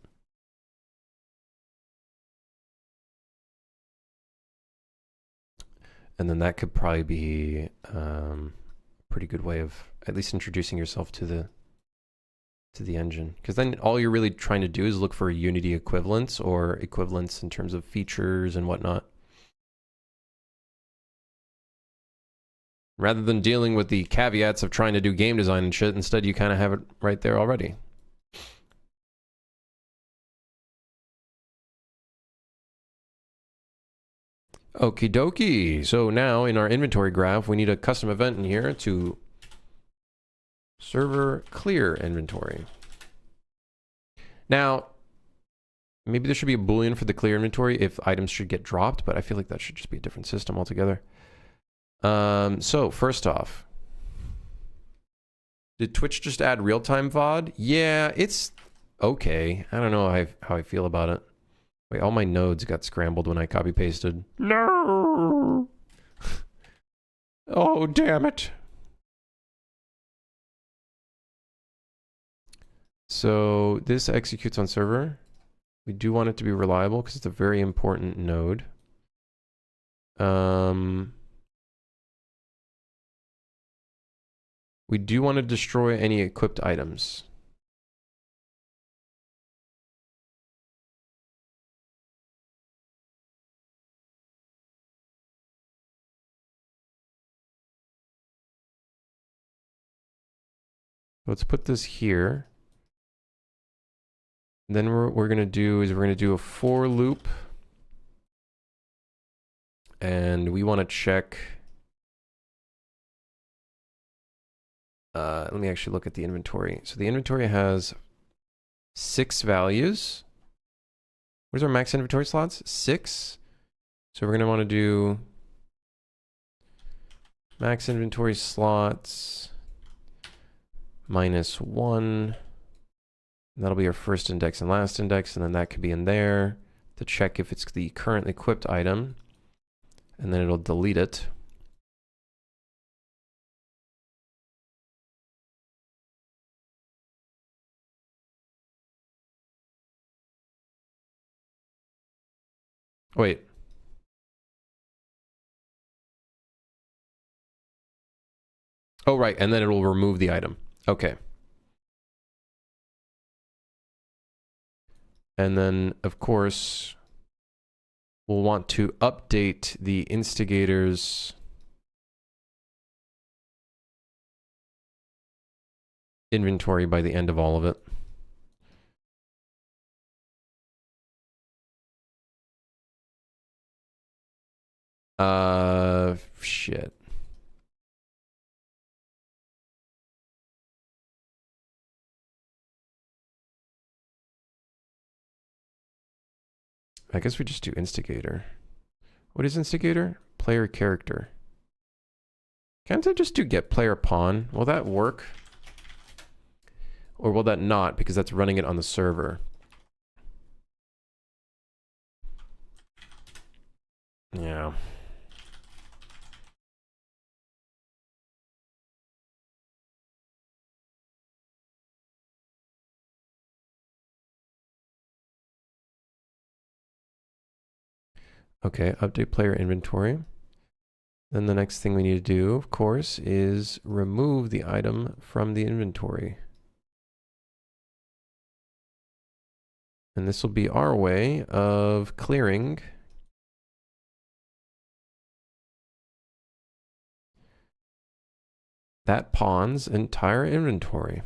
And then that could probably be a pretty good way of at least introducing yourself to the engine. Because then all you're really trying to do is look for Unity equivalents or equivalents in terms of features and whatnot. Rather than dealing with the caveats of trying to do game design and shit, instead you kind of have it right there already. Okie dokie. So now in our inventory graph, we need a custom event in here to server clear inventory. Now, maybe there should be a Boolean for the clear inventory if items should get dropped, but I feel like that should just be a different system altogether. So first off, did Twitch just add real-time VOD? Yeah, it's okay. I don't know how I feel about it. Wait, all my nodes got scrambled when I copy pasted. No! Oh, damn it. So this executes on server. We do want it to be reliable because it's a very important node. We do want to destroy any equipped items. Let's put this here. Then what we're going to do is we're going to do a for loop. And we want to check. Let me actually look at the inventory. So the inventory has 6 values. Where's our max inventory slots? 6. So we're going to want to do max inventory slots -1. That'll be our first index and last index, and then that could be in there to check if it's the current equipped item, and then it'll delete it. Wait. Oh, right, and then it will remove the item. Okay. And then, of course, we'll want to update the instigator's inventory by the end of all of it. Shit. I guess we just do instigator. What is instigator? Player character. Can't I just do get player pawn? Will that work? Or will that not? Because that's running it on the server. Yeah. Okay, update player inventory. Then the next thing we need to do, of course, is remove the item from the inventory. And this will be our way of clearing that pawn's entire inventory.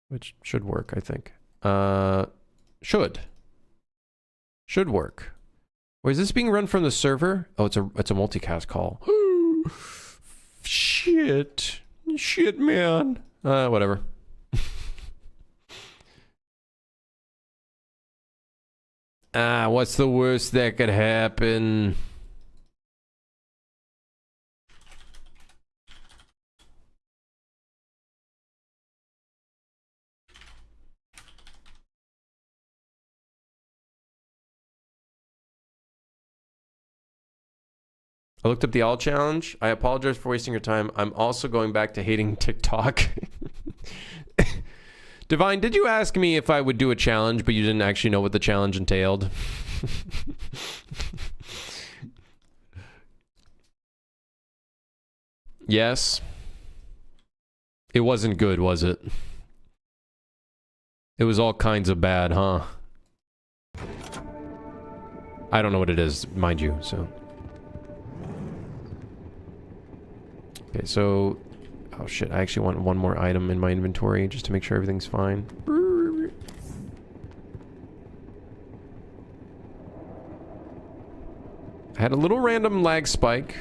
Which should work, I think. Should work. Or is this being run from the server? Oh, it's a multicast call. Shit. Shit, man. Whatever. What's the worst that could happen? I looked up the all challenge. I apologize for wasting your time. I'm also going back to hating TikTok. Divine, did you ask me if I would do a challenge, but you didn't actually know what the challenge entailed? Yes. It wasn't good, was it? It was all kinds of bad, huh? I don't know what it is, mind you, so... Okay, so... Oh shit, I actually want one more item in my inventory just to make sure everything's fine. I had a little random lag spike.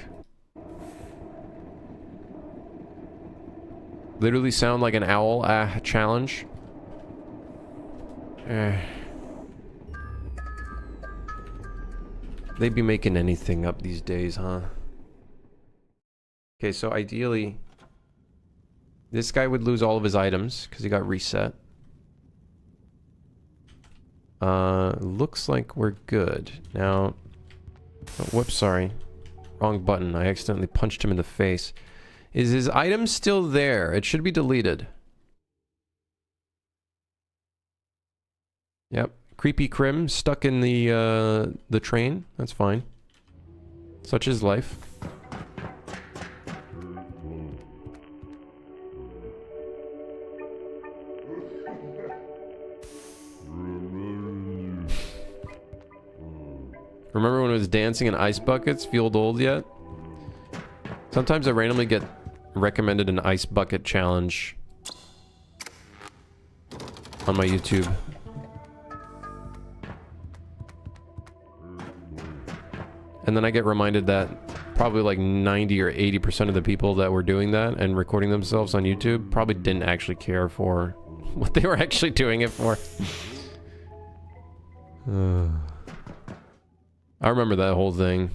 Literally sound like an owl challenge. They'd be making anything up these days, huh? Okay, so ideally, this guy would lose all of his items because he got reset. Looks like we're good. Now, oh, whoops, sorry. Wrong button. I accidentally punched him in the face. Is his item still there? It should be deleted. Yep. Creepy Crim stuck in the train. That's fine. Such is life. Remember when it was dancing in ice buckets? Feel old yet? Sometimes I randomly get recommended an ice bucket challenge on my YouTube. And then I get reminded that probably like 90 or 80% of the people that were doing that and recording themselves on YouTube probably didn't actually care for what they were actually doing it for. I remember that whole thing.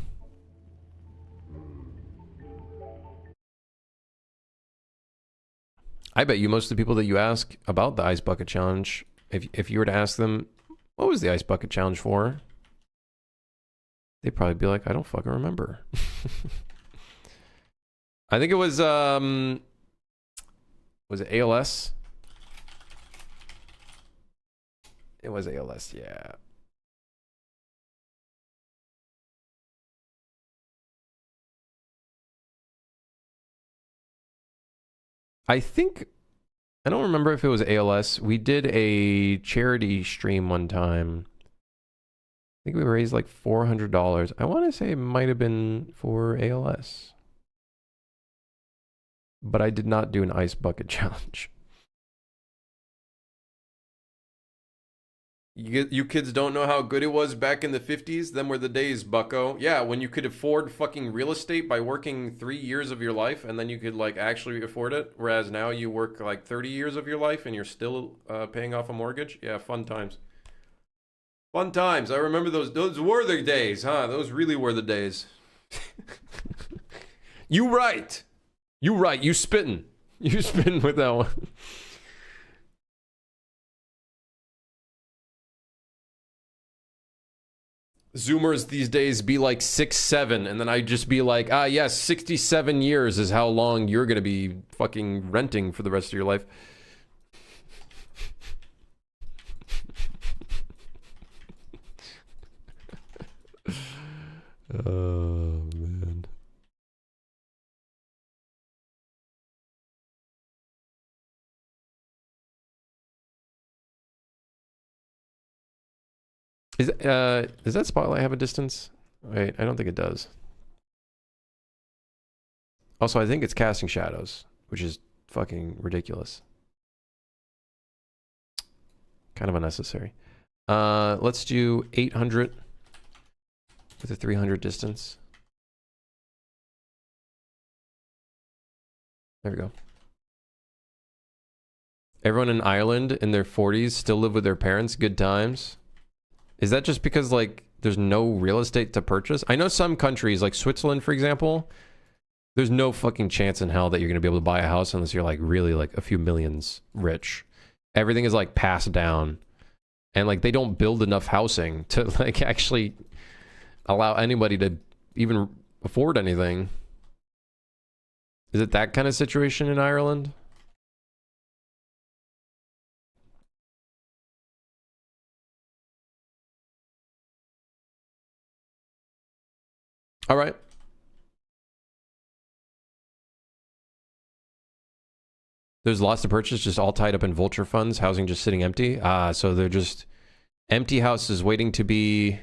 I bet you most of the people that you ask about the ice bucket challenge, if you were to ask them, what was the ice bucket challenge for? They'd probably be like, I don't fucking remember. I think it was it ALS? It was ALS, yeah. I think, I don't remember if it was ALS. We did a charity stream one time. I think we raised like $400. I want to say it might have been for ALS. But I did not do an ice bucket challenge. You kids don't know how good it was back in the 50s? Them were the days, bucko. Yeah, when you could afford fucking real estate by working 3 years of your life, and then you could like actually afford it. Whereas now you work like 30 years of your life and you're still paying off a mortgage. Yeah, fun times. Fun times. I remember those. Those were the days, huh? Those really were the days. You right. You right. You spitting. You spitting with that one. Zoomers these days be like 6'7", and then I'd just be like, ah, yes, 67 years is how long you're gonna be fucking renting for the rest of your life. Oh, man. Does that spotlight have a distance? Wait, I don't think it does. Also, I think it's casting shadows, which is fucking ridiculous. Kind of unnecessary. Let's do 800 with a 300 distance. There we go. Everyone in Ireland in their 40s still live with their parents. Good times. Is that just because, like, there's no real estate to purchase? I know some countries, like Switzerland, for example, there's no fucking chance in hell that you're going to be able to buy a house unless you're, like, really, like, a few millions rich. Everything is, like, passed down. And, like, they don't build enough housing to, like, actually allow anybody to even afford anything. Is it that kind of situation in Ireland? All right. There's lots to purchase, just all tied up in vulture funds, housing just sitting empty. So they're just empty houses waiting to be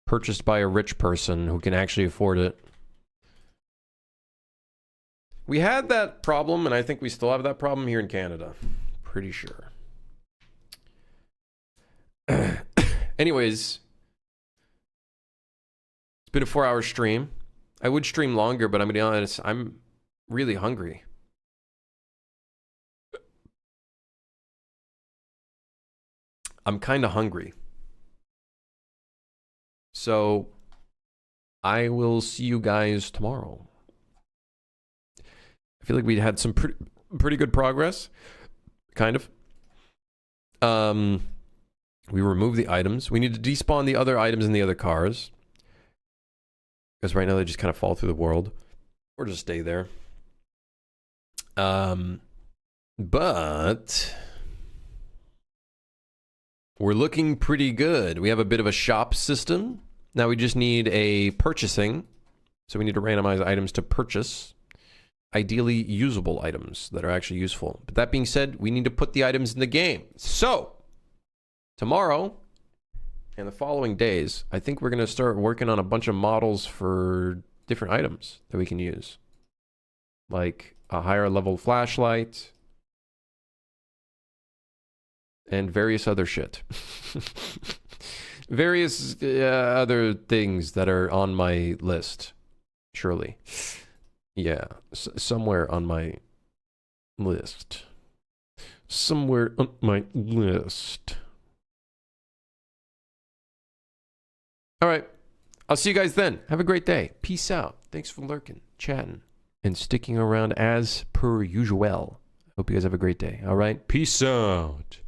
purchased by a rich person who can actually afford it. We had that problem, and I think we still have that problem here in Canada. Pretty sure. Anyways, it's been a 4-hour stream. I would stream longer, but I'm gonna be honest, I'm really hungry. I'm kind of hungry. So I will see you guys tomorrow. I feel like we had some pretty good progress. Kind of. We removed the items. We need to despawn the other items in the other cars. Because right now they just kind of fall through the world. Or just stay there. But we're looking pretty good. We have a bit of a shop system. Now we just need a purchasing. So we need to randomize items to purchase. Ideally usable items that are actually useful. But that being said, we need to put the items in the game. So tomorrow and the following days, I think we're going to start working on a bunch of models for different items that we can use. Like a higher level flashlight and various other shit. Various other things that are on my list, surely. Yeah, somewhere on my list. Somewhere on my list. All right. I'll see you guys then. Have a great day. Peace out. Thanks for lurking, chatting, and sticking around as per usual. Hope you guys have a great day. All right. Peace out.